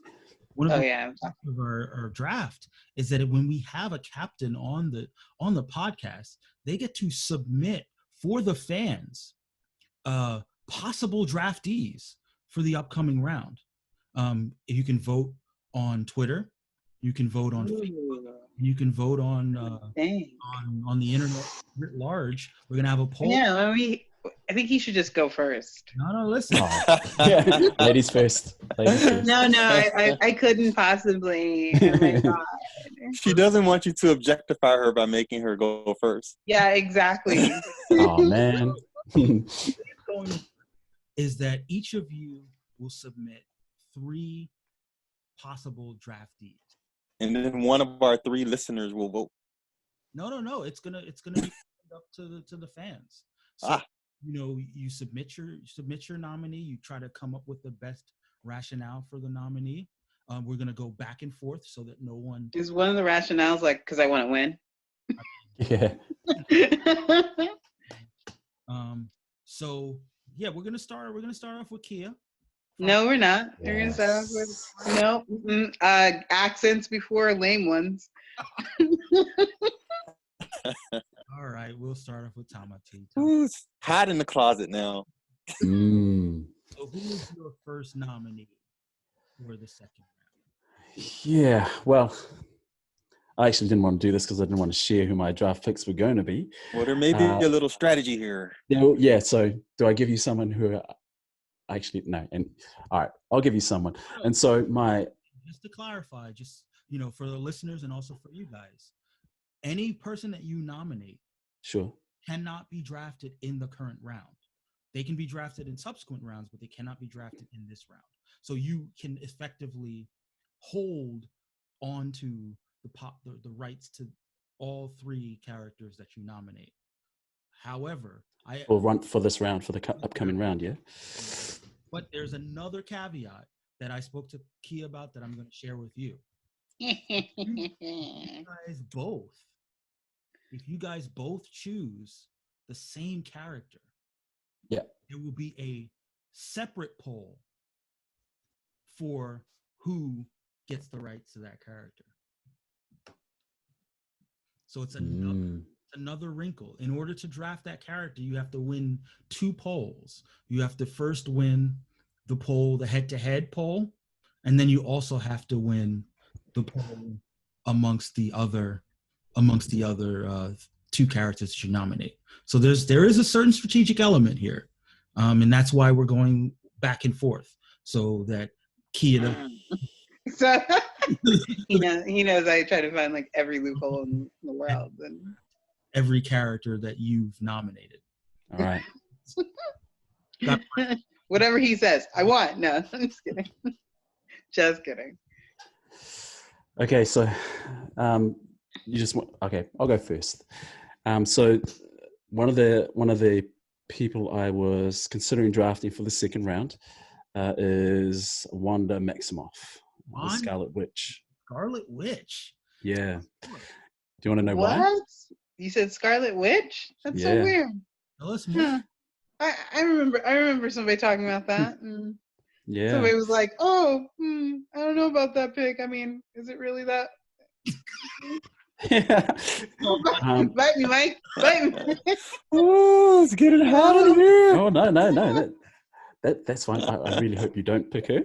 One of of our draft is that when we have a captain on the podcast, they get to submit for the fans possible draftees for the upcoming round. You can vote on Twitter, you can vote on Facebook, you can vote on the internet writ large. We're gonna have a poll. Yeah, I think he should just go first. No, listen. Ladies first. No, I couldn't possibly. Oh my God. She doesn't want you to objectify her by making her go first. Yeah, exactly. Oh man. Is that each of you will submit 3 possible draftees, and then one of our 3 listeners will vote. No. It's gonna be up to the fans. So, you submit your nominee. You try to come up with the best rationale for the nominee. We're gonna go back and forth so that no one. Is one of the rationales like because I want to win? Yeah. So yeah, we're gonna start off with Kia. No, we're not. Yes. We're gonna start off with accents before lame ones. All right, we'll start off with Tamati. Who's hot in the closet now? So who is your first nominee for the second round? Yeah, well, I actually didn't want to do this because I didn't want to share who my draft picks were going to be. Well, there may be a little strategy here. Yeah, so do I give you someone who actually, no, and all right, I'll give you someone. And so just to clarify, for the listeners and also for you guys, any person that you nominate cannot be drafted in the current round. They can be drafted in subsequent rounds, but they cannot be drafted in this round. So you can effectively hold on to the rights to all 3 characters that you nominate. However, we'll run for this round, for the upcoming round, yeah? But there's another caveat that I spoke to Kia about that I'm going to share with you. If you guys both choose the same character, there will be a separate poll for who gets the rights to that character. So it's another wrinkle. In order to draft that character, you have to win 2 polls. You have to first win the poll, the head-to-head poll, and then you also have to win the poll amongst the other 2 characters that you nominate. So there is a certain strategic element here, and that's why we're going back and forth so that Kia. So he knows I try to find like every loophole in the world and every character that you've nominated. All right. Whatever he says, I want. No, I'm just kidding. Just kidding. Okay, so okay, I'll go first. So one of the people I was considering drafting for the second round is Wanda Maximoff, the Scarlet Witch. Scarlet Witch? Yeah. Do you want to know why? What? You said Scarlet Witch? That's so weird. Tell us more. I remember somebody talking about that. Yeah. Somebody was like, "Oh, I don't know about that pick. I mean, is it really that?" Yeah. Bite me, Mike. Bite me. Oh, it's getting hot in here. Oh no. That's fine. I really hope you don't pick her.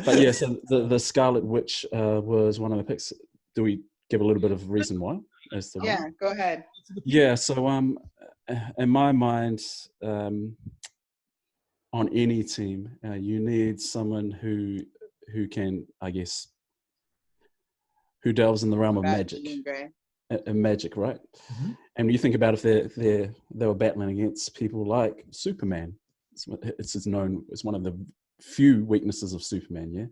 But yeah, so the Scarlet Witch was one of the picks. Do we give a little bit of reason why? As to why? Yeah, go ahead. Yeah. So in my mind, on any team, you need someone who can, I guess, who delves in the realm of About magic. Jean Grey. Magic, right? Mm-hmm. And when you think about if they were battling against people like Superman, it's known as one of the few weaknesses of Superman, yeah,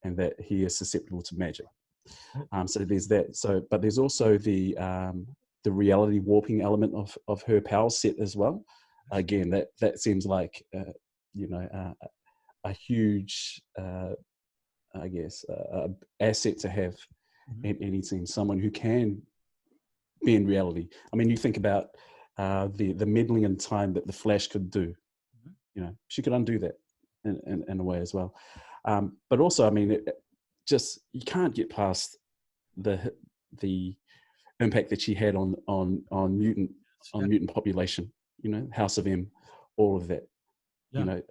and that he is susceptible to magic. So there's that. So, but there's also the reality warping element of her power set as well. Again, that seems like a huge, I guess, asset to have in any team. Someone who can be in reality. I mean, you think about the meddling in time that the Flash could do. You know, she could undo that in a way as well. But also, I mean, you can't get past the impact that she had on mutant population. You know, House of M, all of that. Yeah. You know,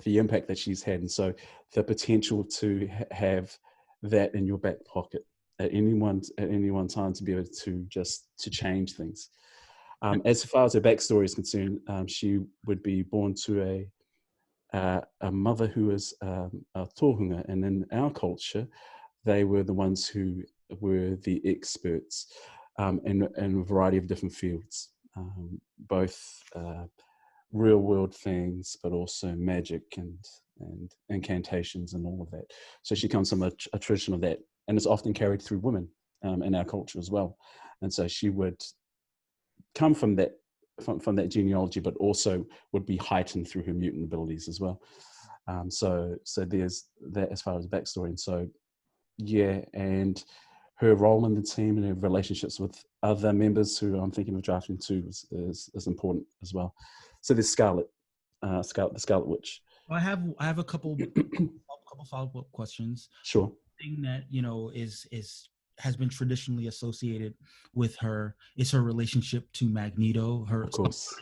the impact that she's had, and so the potential to have that in your back pocket at any one time to be able to change things. As far as her backstory is concerned, she would be born to a mother who was a tohunga, and in our culture, they were the ones who were the experts in a variety of different fields, both real world things, but also magic and incantations and all of that. So she comes from a tradition of that, and it's often carried through women in our culture as well. And so she would come from that genealogy, but also would be heightened through her mutant abilities as well. So there's that as far as backstory. And so, yeah, and her role in the team and her relationships with other members who I'm thinking of drafting too is important as well. So there's the Scarlet Witch. I have a couple follow-up questions. Sure. Thing that has been traditionally associated with her is her relationship to Magneto. Her, of course,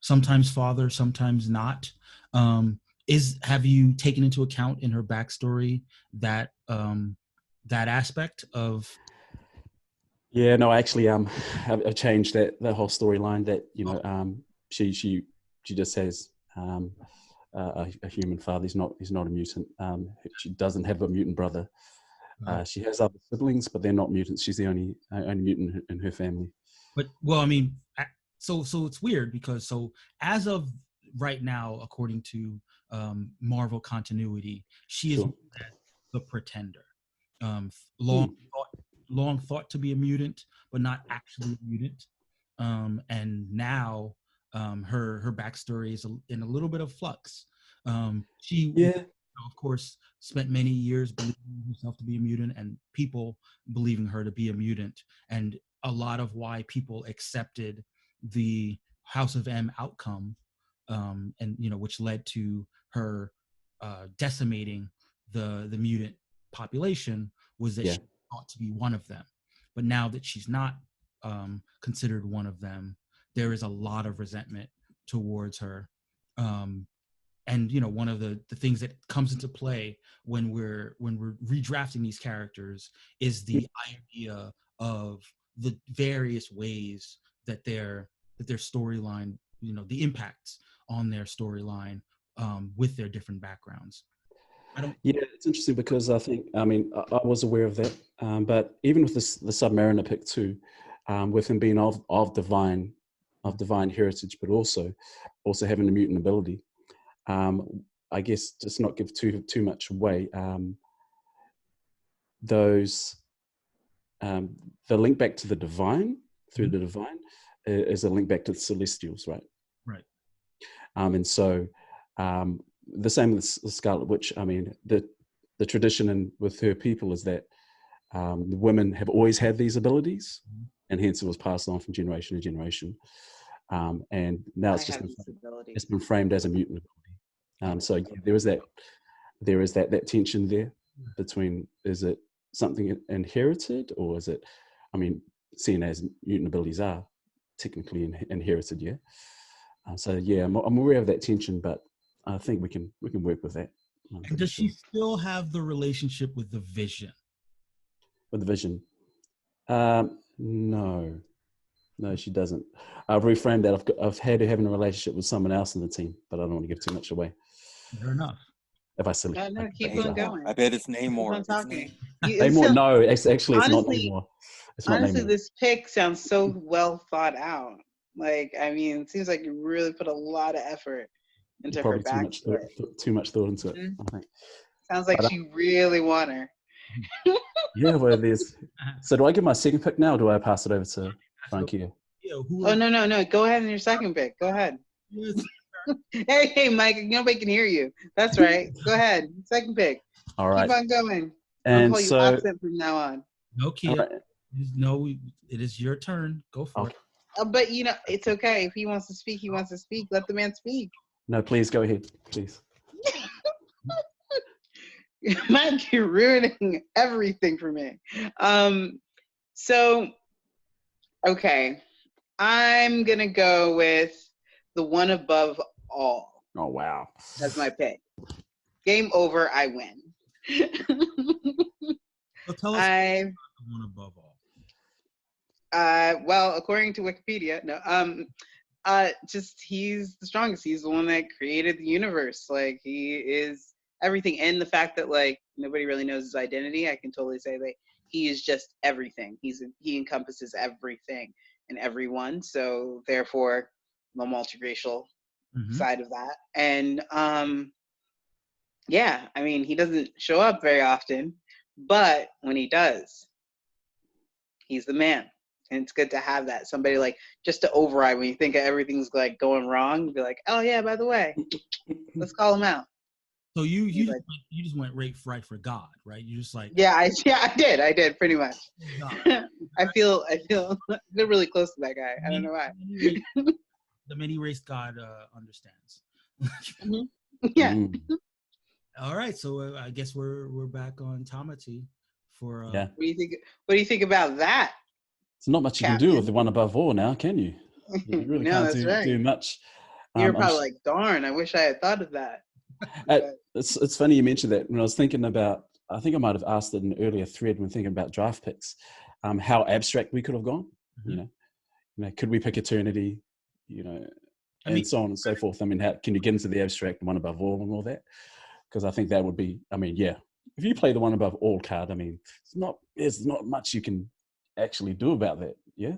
sometimes father, sometimes not. Have you taken into account in her backstory that aspect of? Yeah, no, actually, I've changed that whole storyline. That she just has a human father. He's not a mutant. She doesn't have a mutant brother. She has other siblings, but they're not mutants. She's the only mutant in her family. But I mean, so it's weird because as of right now, according to Marvel continuity, she is the Pretender. Long thought to be a mutant, but not actually a mutant. And now her backstory is in a little bit of flux. She of course, spent many years believing herself to be a mutant and people believing her to be a mutant. And a lot of why people accepted the House of M outcome, and which led to her decimating the mutant population, was that she thought to be one of them. But now that she's not considered one of them, there is a lot of resentment towards her. And one of the things that comes into play when we're redrafting these characters is the idea of the various ways that their storyline, the impacts on their storyline with their different backgrounds. Yeah, it's interesting because I was aware of that, but even with the Submariner pick too, with him being of divine heritage, but also having a mutant ability. I guess just not give too much away. The link back to the divine through the divine is a link back to the Celestials, right? Right. And so the same with the Scarlet Witch. I mean, the tradition with her people is that the women have always had these abilities, and hence it was passed on from generation to generation. And now it's been framed as a mutant ability. So yeah, there is that tension there between, is it something inherited, or is it, I mean, seeing as mutant abilities are technically inherited, yeah. So yeah, I'm aware of that tension, but I think we can work with that. And does she still have the relationship with the Vision? With the Vision? No, she doesn't. I've reframed that. I've had her having a relationship with someone else in the team, but I don't want to give too much away. Fair enough. If I silly. No, keep Namor. on going. I bet it's Keep Namor. on It's talking. Namor? So, No, actually, it's not honestly- Namor. It's not honestly, Namor. this pick sounds so well thought out. Like, I mean, it seems like you really put a lot of effort into her Probably backstory. too much thought into it. Mhm. I think. Sounds like But, she really want her. Yeah, well, there's. So do I give my second pick now, or do I pass it over to Frankie? Yeah, Oh, no. Go ahead in your second pick. Go ahead. Hey, Mike, nobody can hear you. That's right. Go ahead. Second pick. All right. Keep on going. I'll And call you so, Accent from now on. No, Kia. all right. No, it is your turn. Go for Okay. it. But it's okay. If he wants to speak, he wants to speak. Let the man speak. No, please go ahead, please. Mike, you're ruining everything for me. So, okay. I'm going to go with the one above all. Oh wow. That's my pick. Game over. I win. So tell us I the one above all. well, according to Wikipedia, no. Just he's the strongest. He's the one that created the universe. Like, he is everything, and the fact that like nobody really knows his identity, I can totally say that he is just everything. He encompasses everything and everyone. So therefore, the multiracial side of that, and yeah, I mean, he doesn't show up very often, but when he does, he's the man. And it's good to have that. Somebody like just to override when you think everything's like going wrong, be like, oh yeah, by the way, let's call him out. So you just went right for God, right? You just like, Yeah, I did pretty much. God. I feel they're really close to that guy. I don't know why. The many race God understands. Yeah. All right, so I guess we're back on Tamati for Yeah. What do you think about that? There's not much you can do with the one above all now, can you? You really No, can't that's do, right. do much. You're probably like, darn, I wish I had thought of that. It's funny you mentioned that. When I was thinking about, I think I might have asked it in an earlier thread when thinking about draft picks, how abstract we could have gone. You know, could we pick eternity? You know, and so on and so forth. I mean, how can you get into the abstract one above all and all that? Because I think that would be, I mean, yeah, if you play the one above all card, I mean, there's not much you can actually do about that. Yeah.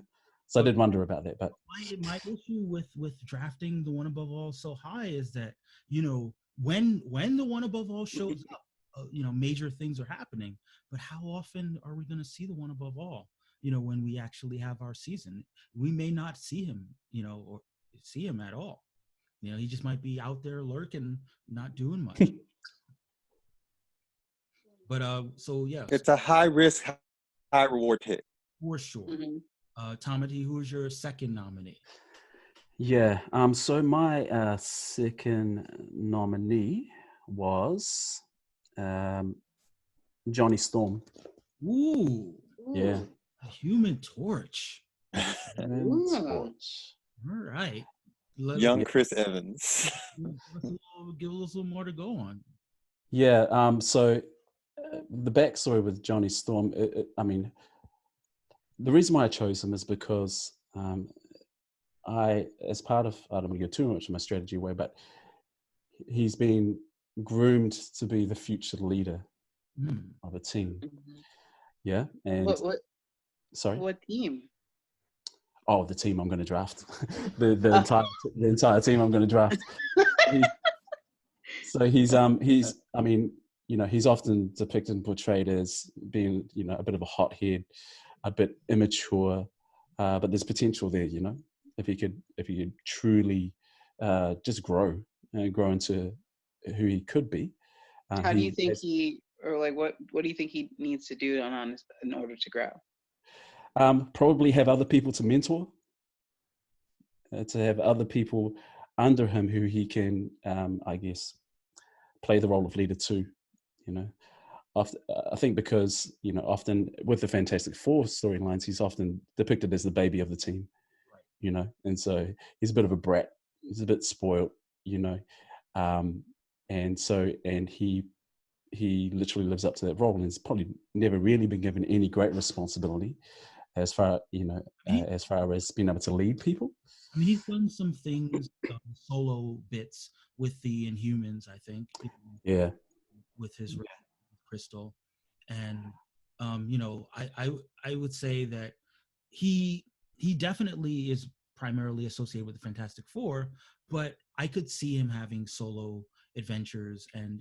So I did wonder about that, but my issue with drafting the one above all so high is that, you know, when the one above all shows up, you know, major things are happening, but how often are we going to see the one above all? You know, when we actually have our season, we may not see him, you know, or see him at all. You know, he just might be out there lurking, not doing much. But so yeah, It's a high risk, high reward pick. for sure. Tamati, who is your second nominee? yeah. So my second nominee was Johnny Storm. Ooh, Yeah. a Human Torch. Human Torch. All right. Young Chris Evans. Give a little more to go on. Yeah. So the backstory with Johnny Storm, I mean, the reason why I chose him is because as part of, I don't want to go too much of my strategy away, but he's been groomed to be the future leader of a team. Yeah. And sorry? What team? Oh, the team I'm going to draft. the entire team I'm going to draft. So he's I mean, you know, he's often depicted and portrayed as being, you know, a bit of a hothead, a bit immature, but there's potential there, you know, if he could truly just grow into who he could be. How do you think what do you think he needs to do in order to grow? Probably have other people to mentor, to have other people under him who he can, I guess, play the role of leader too. You know, often, I think because often with the Fantastic Four storylines, he's often depicted as the baby of the team. And so he's a bit of a brat. He's a bit spoiled. And he literally lives up to that role, and has probably never really been given any great responsibility as far as being able to lead people. I mean, he's done some things, solo bits with the Inhumans, I think. Yeah. With his Crystal, and I would say that he definitely is primarily associated with the Fantastic Four, but I could see him having solo adventures. And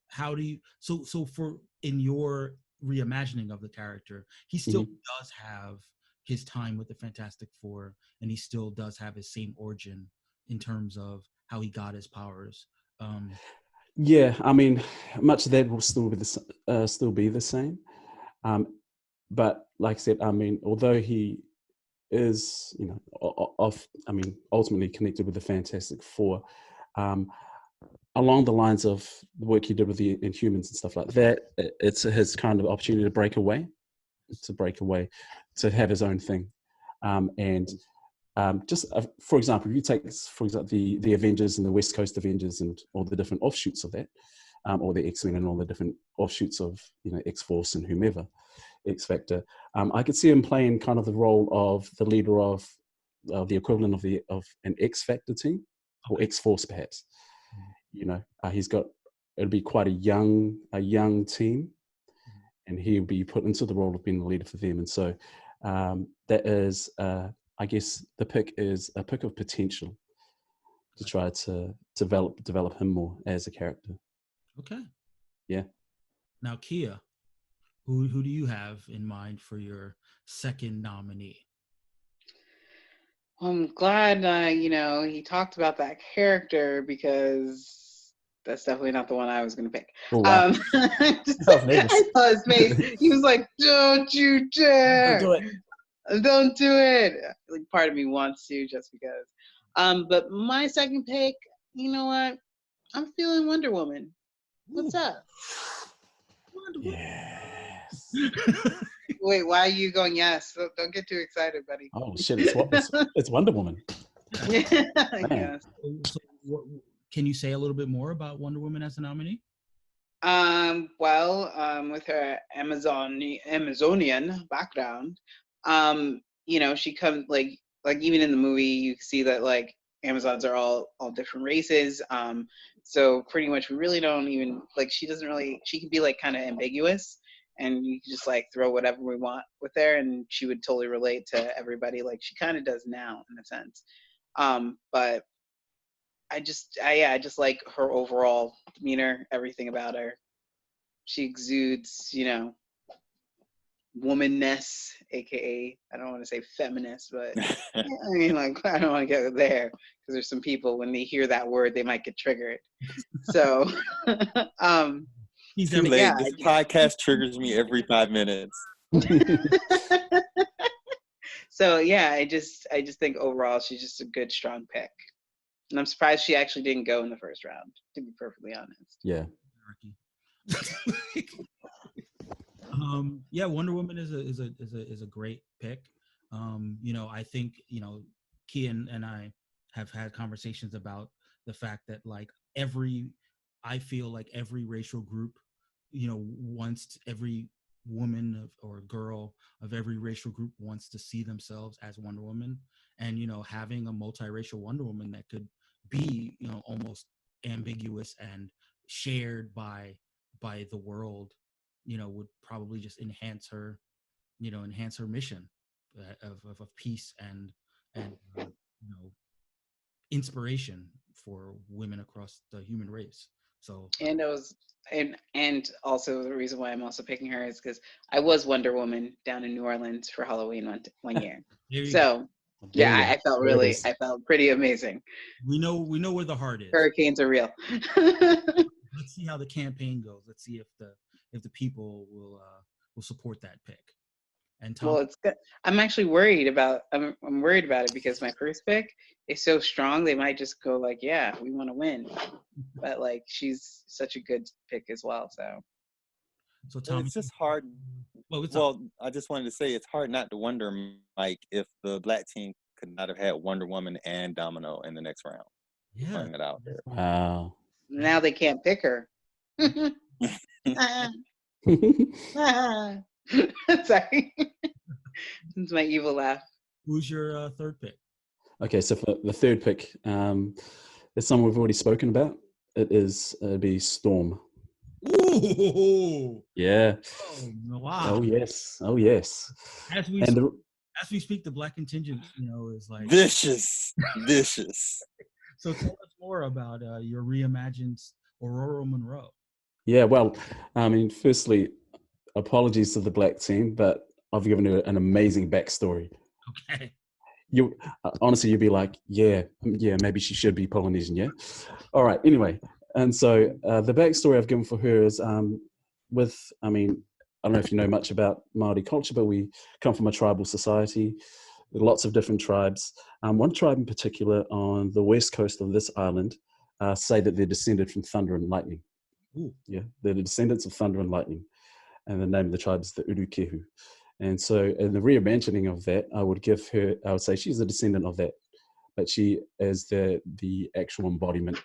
how do you so for in your reimagining of the character, he still does have his time with the Fantastic Four, and he still does have his same origin in terms of how he got his powers. Yeah, I mean, much of that will still be the same. But like I said, I mean, although he is, ultimately connected with the Fantastic Four, along the lines of the work he did with the Inhumans and stuff like that, it's his kind of opportunity to break away, to have his own thing. For example, if you take, the Avengers and the West Coast Avengers and all the different offshoots of that, or the X-Men and all the different offshoots of, X-Force and whomever, X-Factor, I could see him playing kind of the role of the leader of the equivalent of an X-Factor team, or X-Force perhaps. It'll be quite a young team, and he'll be put into the role of being the leader for them. And so that is, I guess the pick is a pick of potential to try to develop him more as a character. Okay. Yeah. Now, Kia, who do you have in mind for your second nominee? I'm glad he talked about that character, because that's definitely not the one I was going to pick. Oh, wow. I saw his face. He was like, "Don't you dare! Don't do it. Don't do it." Like, part of me wants to, just because. But my second pick, you know what? I'm feeling Wonder Woman. What's up? Wonder Woman. Yes. Wait, why are you going yes? Don't get too excited, buddy. Oh shit! It's Wonder Woman. Yes. So can you say a little bit more about Wonder Woman as a nominee? With her Amazonian background, she comes like even in the movie, you can see that like Amazons are all different races. So pretty much we really don't even she can be like kind of ambiguous, and you can just like throw whatever we want with her, and she would totally relate to everybody, like she kind of does now in a sense. But I just like her overall demeanor, everything about her. She exudes, womanness, aka I don't want to say feminist, but I mean, like, I don't want to get there, because there's some people, when they hear that word, they might get triggered. So Too late. Yeah, this podcast triggers me every 5 minutes. So yeah, I just think overall she's just a good, strong pick. And I'm surprised she actually didn't go in the first round, to be perfectly honest. Yeah. Yeah, Wonder Woman is a great pick. I think Kian and I have had conversations about the fact that I feel like every racial group, every woman or girl of every racial group wants to see themselves as Wonder Woman, and having a multiracial Wonder Woman that could be almost ambiguous and shared by the world, would probably just enhance her mission of peace and inspiration for women across the human race. So and also the reason why I'm also picking her is because I was Wonder Woman down in New Orleans for Halloween one year. So yeah, I felt pretty amazing. We know where the heart is. Hurricanes are real. Let's see how the campaign goes. Let's see if the people will support that pick. And Tom, Well, it's good. I'm actually worried about. I'm worried about it because my first pick is so strong. They might just go like, "Yeah, we want to win," but like she's such a good pick as well. so Tom, It's just hard. well, it's Well, I just wanted to say it's hard not to wonder, Mike, if the black team could not have had Wonder Woman and Domino in the next round. yeah. Putting it out there. Wow. Now they can't pick her. Sorry, it's my evil laugh. Who's your third pick? Okay, so for the third pick, it's someone we've already spoken about. It'd be Storm. Ooh, Yeah. oh, wow. Oh yes. Oh yes. As we And as we speak, the black contingent, is like Vicious. So tell us more about your reimagined Aurora Monroe. yeah, well, I mean, firstly, apologies to the black team, but I've given her an amazing backstory. Okay. You honestly, you'd be like, yeah, maybe she should be Polynesian, yeah. All right. Anyway, and so the backstory I've given for her is I don't know if you know much about Māori culture, but we come from a tribal society, with lots of different tribes. One tribe in particular on the west coast of this island say that they're descended from thunder and lightning. Ooh. Yeah, they're the descendants of thunder and lightning, and the name of the tribe is the Urukehu. And so in the reimagining of that, I would say she's a descendant of that, but she is the actual embodiment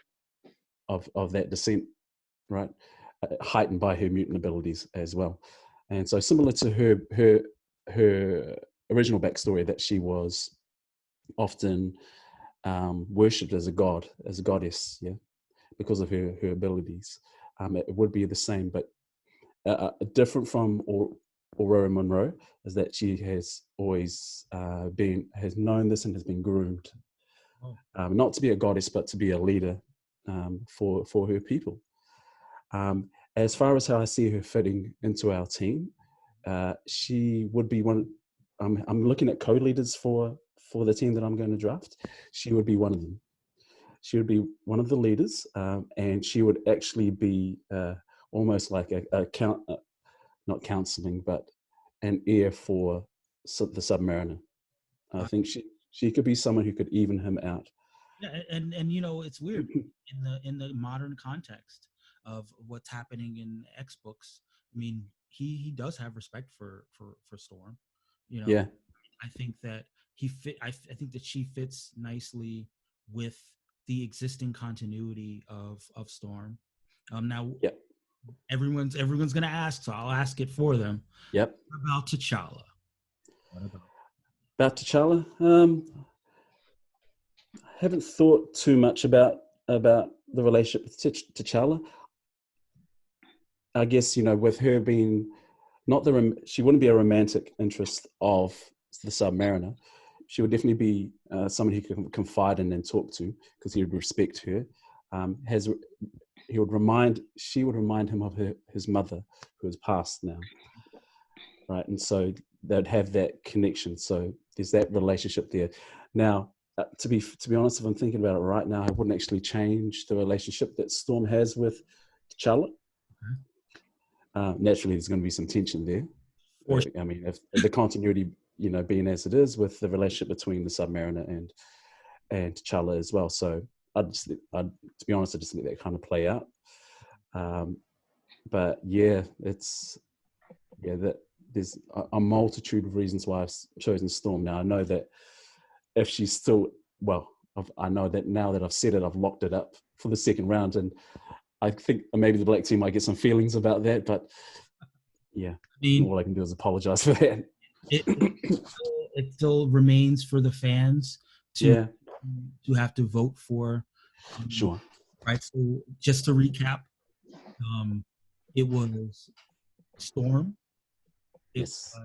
of that descent, right? Heightened by her mutant abilities as well. And so similar to her original backstory, that she was often worshipped as a god, as a goddess, yeah, because of her abilities. It would be the same, but different from Aurora Monroe is that she has always has known this and has been groomed, not to be a goddess, but to be a leader for her people. As far as how I see her fitting into our team, she would be one. I'm looking at co-leaders for the team that I'm going to draft. She would be one of them. She would be one of the leaders, and she would actually be almost like not counseling, but an ear for the Submariner. I think she could be someone who could even him out. Yeah, and it's weird in the modern context of what's happening in X books. I mean, he does have respect for Storm. Yeah. I think that I think that she fits nicely with the existing continuity of Storm. Now, yep. everyone's gonna ask, so I'll ask it for them. Yep. What about T'Challa? About T'Challa? I haven't thought too much about the relationship with T'Challa. I guess, with her being she wouldn't be a romantic interest of the Submariner. She would definitely be someone he could confide in and talk to, because he would respect her. She would remind him of his mother, who has passed now, right? And so they'd have that connection. So there's that relationship there. Now, to be honest, if I'm thinking about it right now, I wouldn't actually change the relationship that Storm has with T'Challa. Naturally, there's going to be some tension there. I mean, if the continuity, being as it is with the relationship between the Submariner and T'Challa as well. So to be honest, I just let that kind of play out. But yeah, there's a multitude of reasons why I've chosen Storm. Now I know that if she's still, I know that now that I've said it, I've locked it up for the second round, and I think maybe the black team might get some feelings about that, but yeah, all I can do is apologize for that. It still remains for the fans to have to vote for. Sure. Right. So just to recap, it was Storm. It was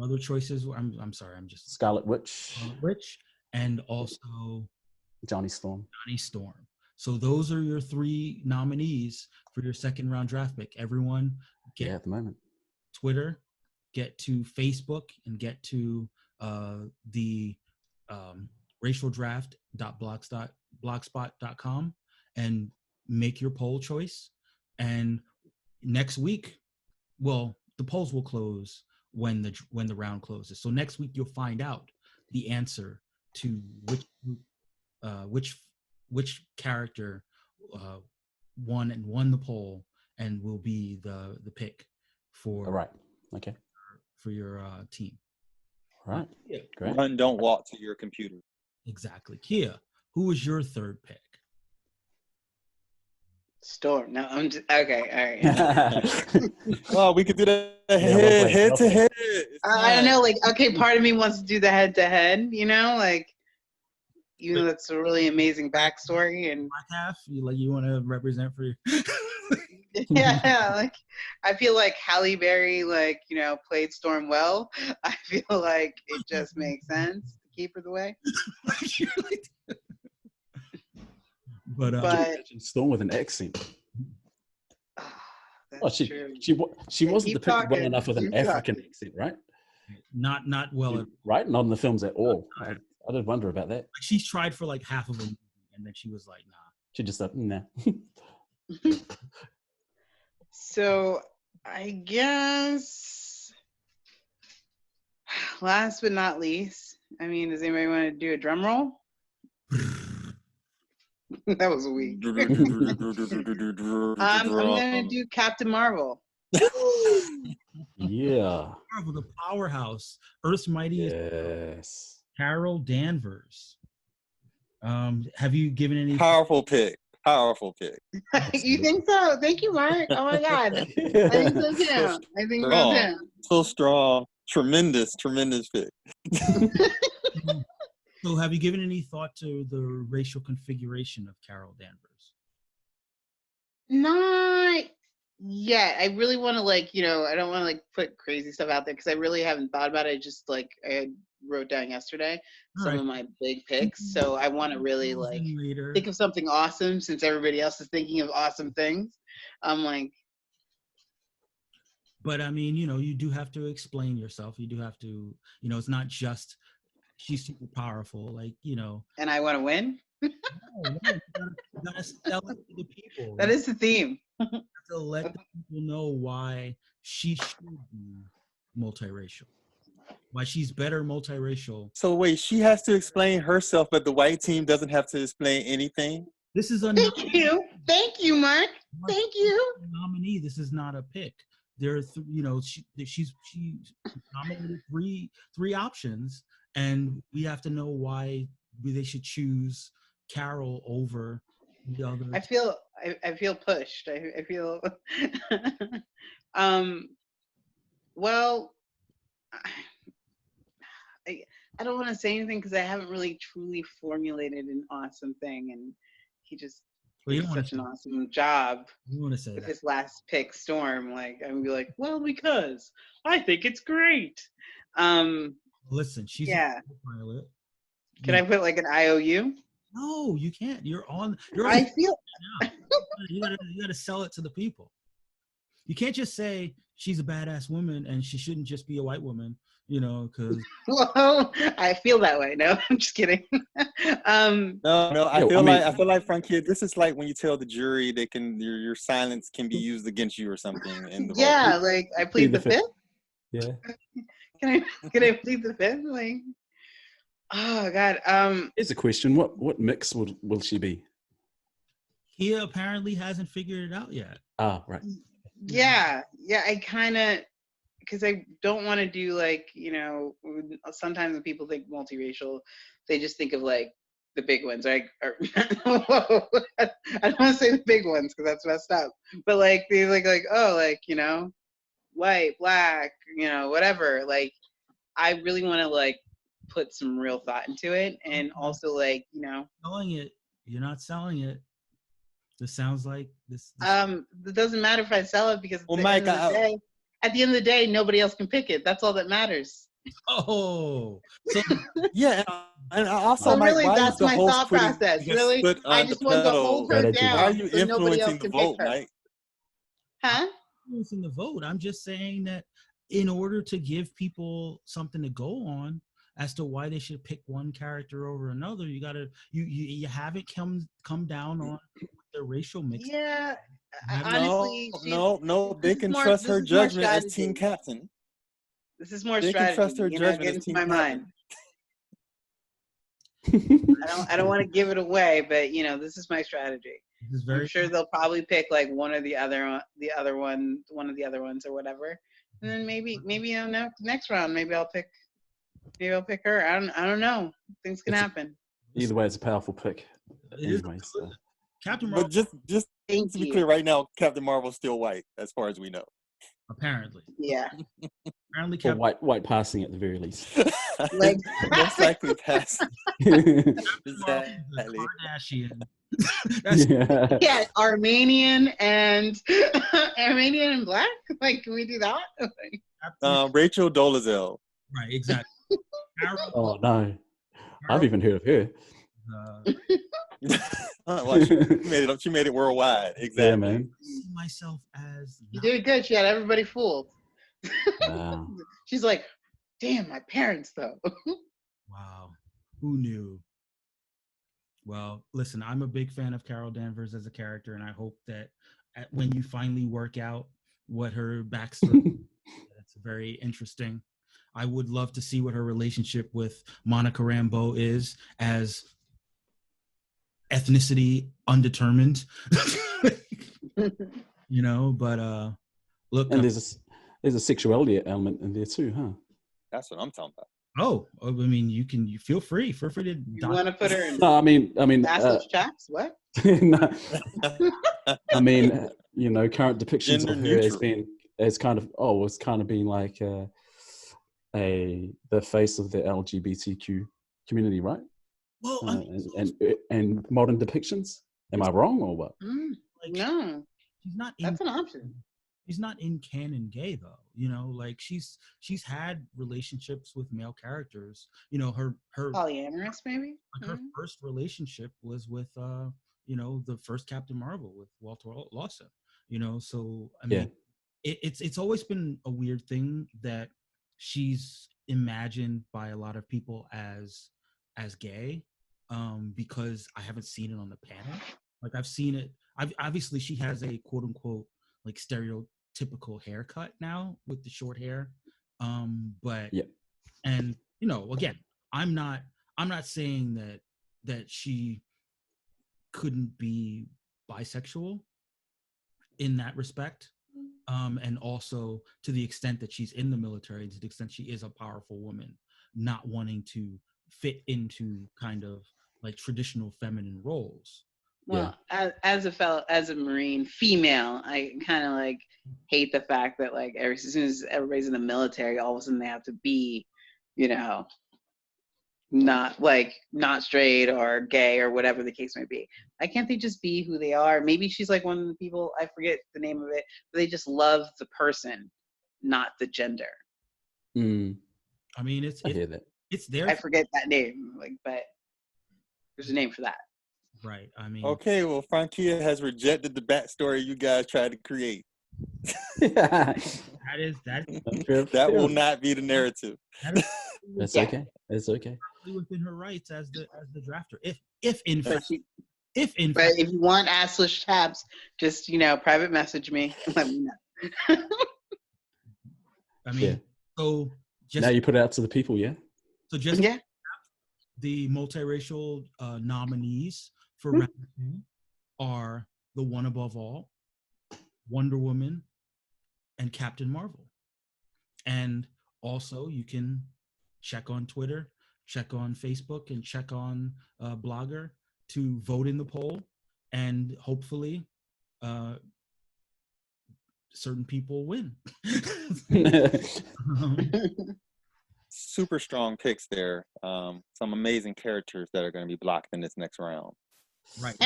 other choices. I'm sorry. I'm just Scarlet Witch. And also Johnny Storm. So those are your three nominees for your second round draft pick. Everyone get at the moment Twitter, get to Facebook, and get to the racialdraft.blogspot.com and make your poll choice. And next week, the polls will close when the round closes. So next week you'll find out the answer to which character won the poll and will be the pick for All right. Okay. for your team. All right. Yeah, Great. Run, don't walk to your computer. exactly. Kia, who was your third pick? Storm. No, I'm just okay. All right. Well, we could do that Yeah, well played, head well to played. head. I don't know. Like, okay, part of me wants to do the head-to-head. You know, like, even though that's a really amazing backstory, and Black half, you want to represent for your yeah, like I feel like Halle Berry, like, you know, played Storm well. I feel like it just makes sense to keep her the way. But But Storm with an accent. that's Oh, true. she Yeah, wasn't keep depicted well talking, enough with an keep African talking. accent, right? not well. Right? Not in the films at all. I did wonder about that. She's tried for like half of them, and then she was like, "Nah." She just said, nah. So I guess last but not least, I mean, does anybody want to do a drum roll? That was weak. I'm gonna do Captain Marvel. Yeah. Marvel, the powerhouse, Earth's mightiest, Yes. Carol Danvers. Have you given any? Powerful pick. Powerful pick. You think so? Thank you, Mark. Oh my God. I think so too. I think so too. So strong. Tremendous pick. So, have you given any thought to the racial configuration of Carol Danvers? Not yet. I really want to, like, you know, I don't want to like put crazy stuff out there because I really haven't thought about it. Just like I wrote down yesterday some of my big picks. So I want to really like think of something awesome since everybody else is thinking of awesome things. I'm like, but I mean, you know, you do have to explain yourself. You do have to, you know, it's not just she's super powerful, like, you know. and I want to win. You gotta sell it to the people. That is the theme. You have to let the people know why she should be multiracial. Why she's better multiracial. So wait, she has to explain herself, but the white team doesn't have to explain anything? This is a Thank you, Mark. Thank you. nominee. This is not a pick. There are, you know, she's nominated three options, and we have to know why they should choose Carol over the other. I feel pushed. I feel well, I don't want to say anything because I haven't really truly formulated an awesome thing, and he just did such an awesome job with his last pick, Storm. Like, I'm gonna be like, well, because I think it's great. Listen, she's yeah. a pilot. Can I put like an IOU? No, you can't. You're on. I feel. You gotta sell it to the people. You can't just say she's a badass woman and she shouldn't just be a white woman. You know, because well, I feel that way. No, I'm just kidding. No, I feel like Frankie, this is like when you tell the jury they can your silence can be used against you or something in the vote. Like I plead the fifth. Yeah. Can I plead the fifth? Like, oh God. Here's a question: What mix will she be? He apparently hasn't figured it out yet. Ah, right. Yeah. I kind of. Because I don't want to do like, you know, sometimes when people think multiracial, they just think of like the big ones, right? I don't want to say the big ones because that's messed up. But like they like oh, like, you know, white, black, you know, whatever. Like I really want to like put some real thought into it, and also like, you know, selling it. You're not selling it. This sounds like this. It doesn't matter if I sell it because at the end of the day, nobody else can pick it. That's all that matters. Oh, so, yeah, and also, so really, that's my thought process. Really, I just want to hold her down. Why are you influencing the vote, Mike? Huh? Influencing the vote. I'm just saying that in order to give people something to go on as to why they should pick one character over another, you gotta you have it come down on their racial mix. Yeah. Honestly, no, they can trust her judgment as team captain. This is more They can strategy. trust her Get judgment as into Team my Captain. mind. I don't want to give it away, but this is my strategy. This is I'm very sure they'll probably pick like one of the other ones or whatever, and then maybe next round maybe I'll pick her. I don't know. Things can happen. Either way, it's a powerful pick. It is Anyway, so. Captain Marvel. But just Thank to be you. clear, right now, Captain Marvel's still white, as far as we know. Apparently, Yeah. apparently, Or Captain white passing at the very least. Like Most likely pass. Marvel is a Exactly. Kardashian. That's Yeah. yeah, Armenian and black. Like, can we do that? Rachel Dolezal. right, exactly. Carol, Oh no, Carol, I've even heard of her. Well, she made it up. She made it worldwide. Exactly. Yeah, man. see myself as You not- did good. She had everybody fooled. Wow. She's like, damn, my parents though. wow. Who knew? Well, listen, I'm a big fan of Carol Danvers as a character, and I hope that when you finally work out what her backstory, that's very interesting. I would love to see what her relationship with Monica Rambeau is as ethnicity undetermined. But look, And there's a sexuality element in there too, huh? That's what I'm talking about. I mean, you feel free to You want to put her in No, I mean, assless chaps? What? no, I mean, current depictions Gender of her neutral. as kind of being like the face of the LGBTQ community, right? well, I mean, And modern depictions. Am I wrong or what? like, No, she's not in that's an option. she's not in canon gay though. Like she's had relationships with male characters. Her Polyamorous, maybe. like her first relationship was with the first Captain Marvel with Walter Lawson. So I mean, it's always been a weird thing that she's imagined by a lot of people as gay, because I haven't seen it on the panel. Like I've seen it. Obviously she has a quote unquote like stereotypical haircut now with the short hair, but Yeah. and again, I'm not saying that she couldn't be bisexual in that respect, and also to the extent that she's in the military, to the extent she is a powerful woman, not wanting to fit into kind of like traditional feminine roles. Well, as a Marine female, I kind of like hate the fact that like as soon as everybody's in the military, all of a sudden they have to be, not straight or gay or whatever the case may be. Why can't they just be who they are? Maybe she's like one of the people, I forget the name of it, but they just love the person, not the gender. I mean, I hear that. it's there. I forget that name, but there's a name for that. Right. I mean, Okay, well, Frankia has rejected the backstory you guys tried to create. that That will not be the narrative. That's okay. It's okay. within her rights as the drafter. If in But fact, if you want assless chaps, just private message me. Let me know. I mean, so just Now you put it out to the people, yeah? so just Yeah. the multiracial nominees for round 2 are The One Above All, Wonder Woman, and Captain Marvel. And also you can check on Twitter, check on Facebook, and check on Blogger to vote in the poll, and hopefully certain people win. Super strong picks there. Some amazing characters that are going to be blocked in this next round. Right.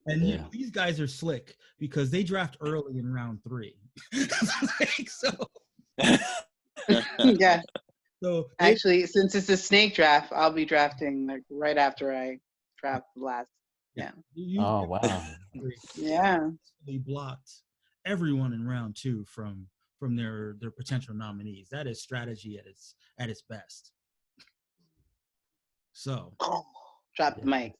And these guys are slick because they draft early in round 3. Yeah. So Actually, since it's a snake draft, I'll be drafting like right after I draft the last. Yeah. Oh, wow. Yeah. They blocked everyone in round 2 from their potential nominees. That is strategy at its best. So Drop the mic.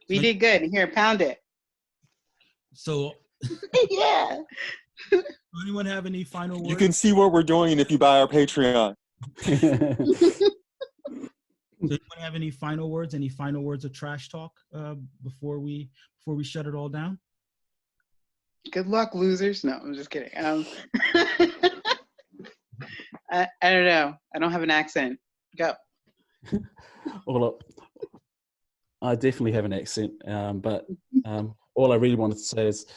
We did good. Here, pound it. So Yeah. Does anyone have any final words? You can see what we're doing if you buy our Patreon. Does anyone have any final words? Any final words of trash talk before we shut it all down? Good luck, losers. No, I'm just kidding. I don't know. I don't have an accent. Go. Well, I definitely have an accent, but all I really wanted to say is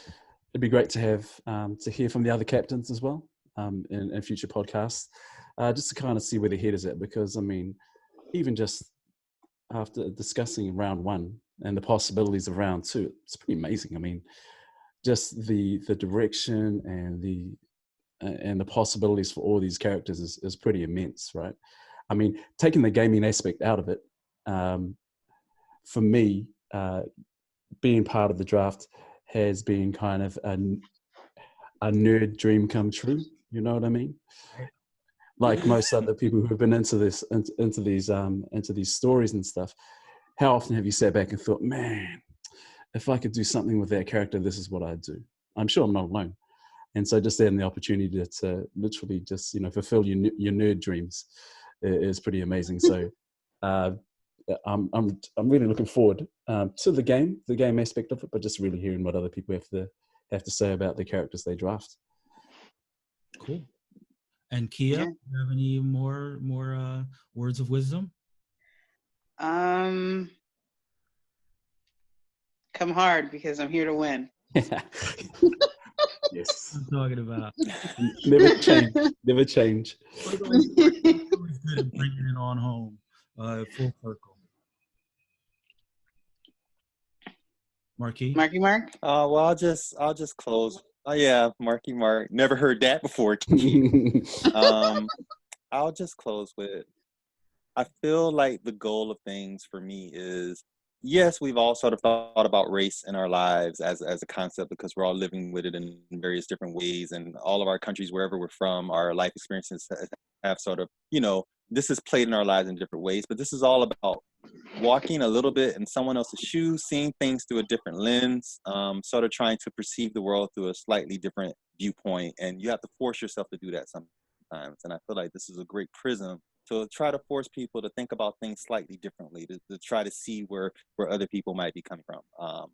it'd be great to have to hear from the other captains as well in future podcasts, just to kind of see where their head is at. Because I mean, even just after discussing round one and the possibilities of round two, it's pretty amazing. I mean, just the direction and the possibilities for all these characters is pretty immense, right? I mean, taking the gaming aspect out of it, for me, being part of the draft has been kind of a nerd dream come true. You know what I mean? Like most other people who have been into this, into these stories and stuff. How often have you sat back and thought, man, if I could do something with that character, this is what I'd do. I'm sure I'm not alone. And so just having the opportunity to literally just, fulfill your nerd dreams is pretty amazing. So I'm really looking forward to the game aspect of it, but just really hearing what other people have to say about the characters they draft. Cool. And Kia, do you have any more words of wisdom? Come hard because I'm here to win. Yes. I'm talking about. Never change. It's always good at bringing it on home, full circle. Marquis? Mark? Well, I'll just close. Oh yeah, Marky Mark. Never heard that before. I'll just close with, I feel like the goal of things for me is, yes, we've all sort of thought about race in our lives as a concept because we're all living with it in various different ways, and all of our countries, wherever we're from, our life experiences have sort of, this is played in our lives in different ways. But this is all about walking a little bit in someone else's shoes, seeing things through a different lens, sort of trying to perceive the world through a slightly different viewpoint. And you have to force yourself to do that sometimes. And I feel like this is a great prism to try to force people to think about things slightly differently, to try to see where other people might be coming from.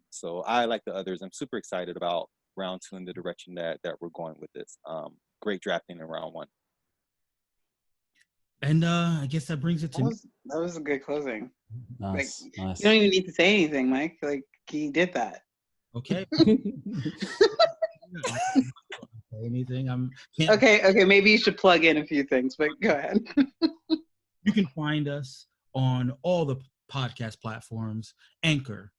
So I, like the others, I'm super excited about round two and the direction that we're going with this. Great drafting in round one. And I guess that brings it to that was a good closing. Nice. You don't even need to say anything, Mike. Like, he did that. Okay. Anything? Okay. Maybe you should plug in a few things, but go ahead. You can find us on all the podcast platforms: Anchor,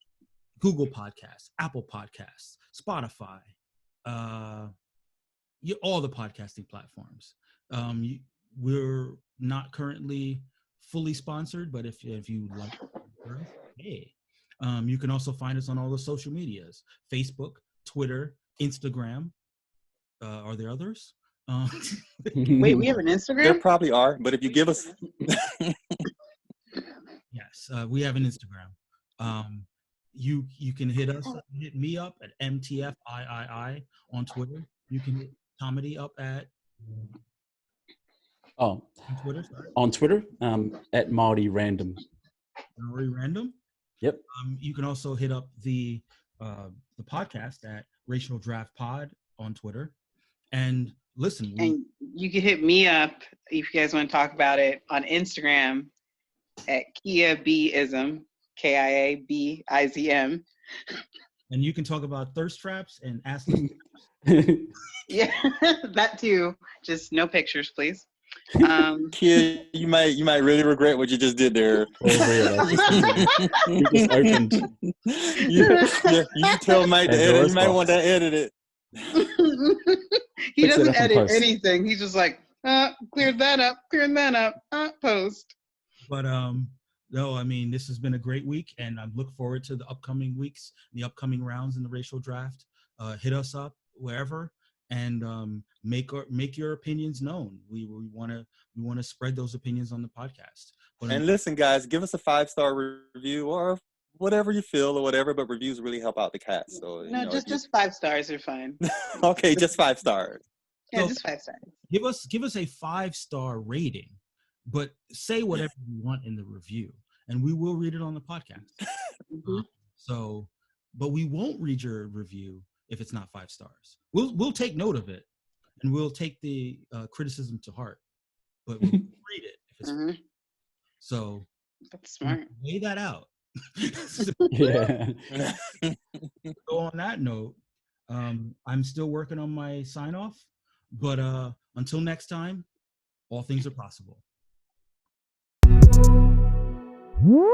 Google Podcasts, Apple Podcasts, Spotify, all the podcasting platforms. We're not currently fully sponsored, but if you like, hey, you can also find us on all the social medias: Facebook, Twitter, Instagram. Are there others? Wait, we have an Instagram? There probably are, but if you give us... Yes, we have an Instagram. You can hit me up at MTFIII on Twitter. You can hit Tomedy up at... on Twitter, sorry. On Twitter, at Maori Random. Maori Random? Yep. You can also hit up the podcast at Racial Draft Pod on Twitter. And listen. And you can hit me up if you guys want to talk about it on Instagram at KiaBism, KIABIZM. And you can talk about thirst traps and ass lips. Yeah, that too. Just no pictures, please. Kia, you might really regret what you just did there. You just opened. You tell Mike to edit. You might want to edit it. He doesn't edit anything. He's just like, cleared that up, post. But no, I mean, this has been a great week, and I look forward to the upcoming weeks, the upcoming rounds in the racial draft. Hit us up wherever, and make your opinions known. We want to spread those opinions on the podcast. And listen, guys, give us a 5-star review or whatever you feel or whatever, but reviews really help out the cast. So No, just 5 stars are fine. okay, just 5 stars. Yeah, So- just 5 stars. Give us a 5-star rating, but say whatever you want in the review, and we will read it on the podcast. Mhm. So, but we won't read your review if it's not 5 stars. We'll take note of it, and we'll take the criticism to heart, but we'll read it if it's Mhm. so. That's smart. Weigh that out. So, Yeah. so on that note, I'm still working on my sign off, but until next time, all things are possible. Woo!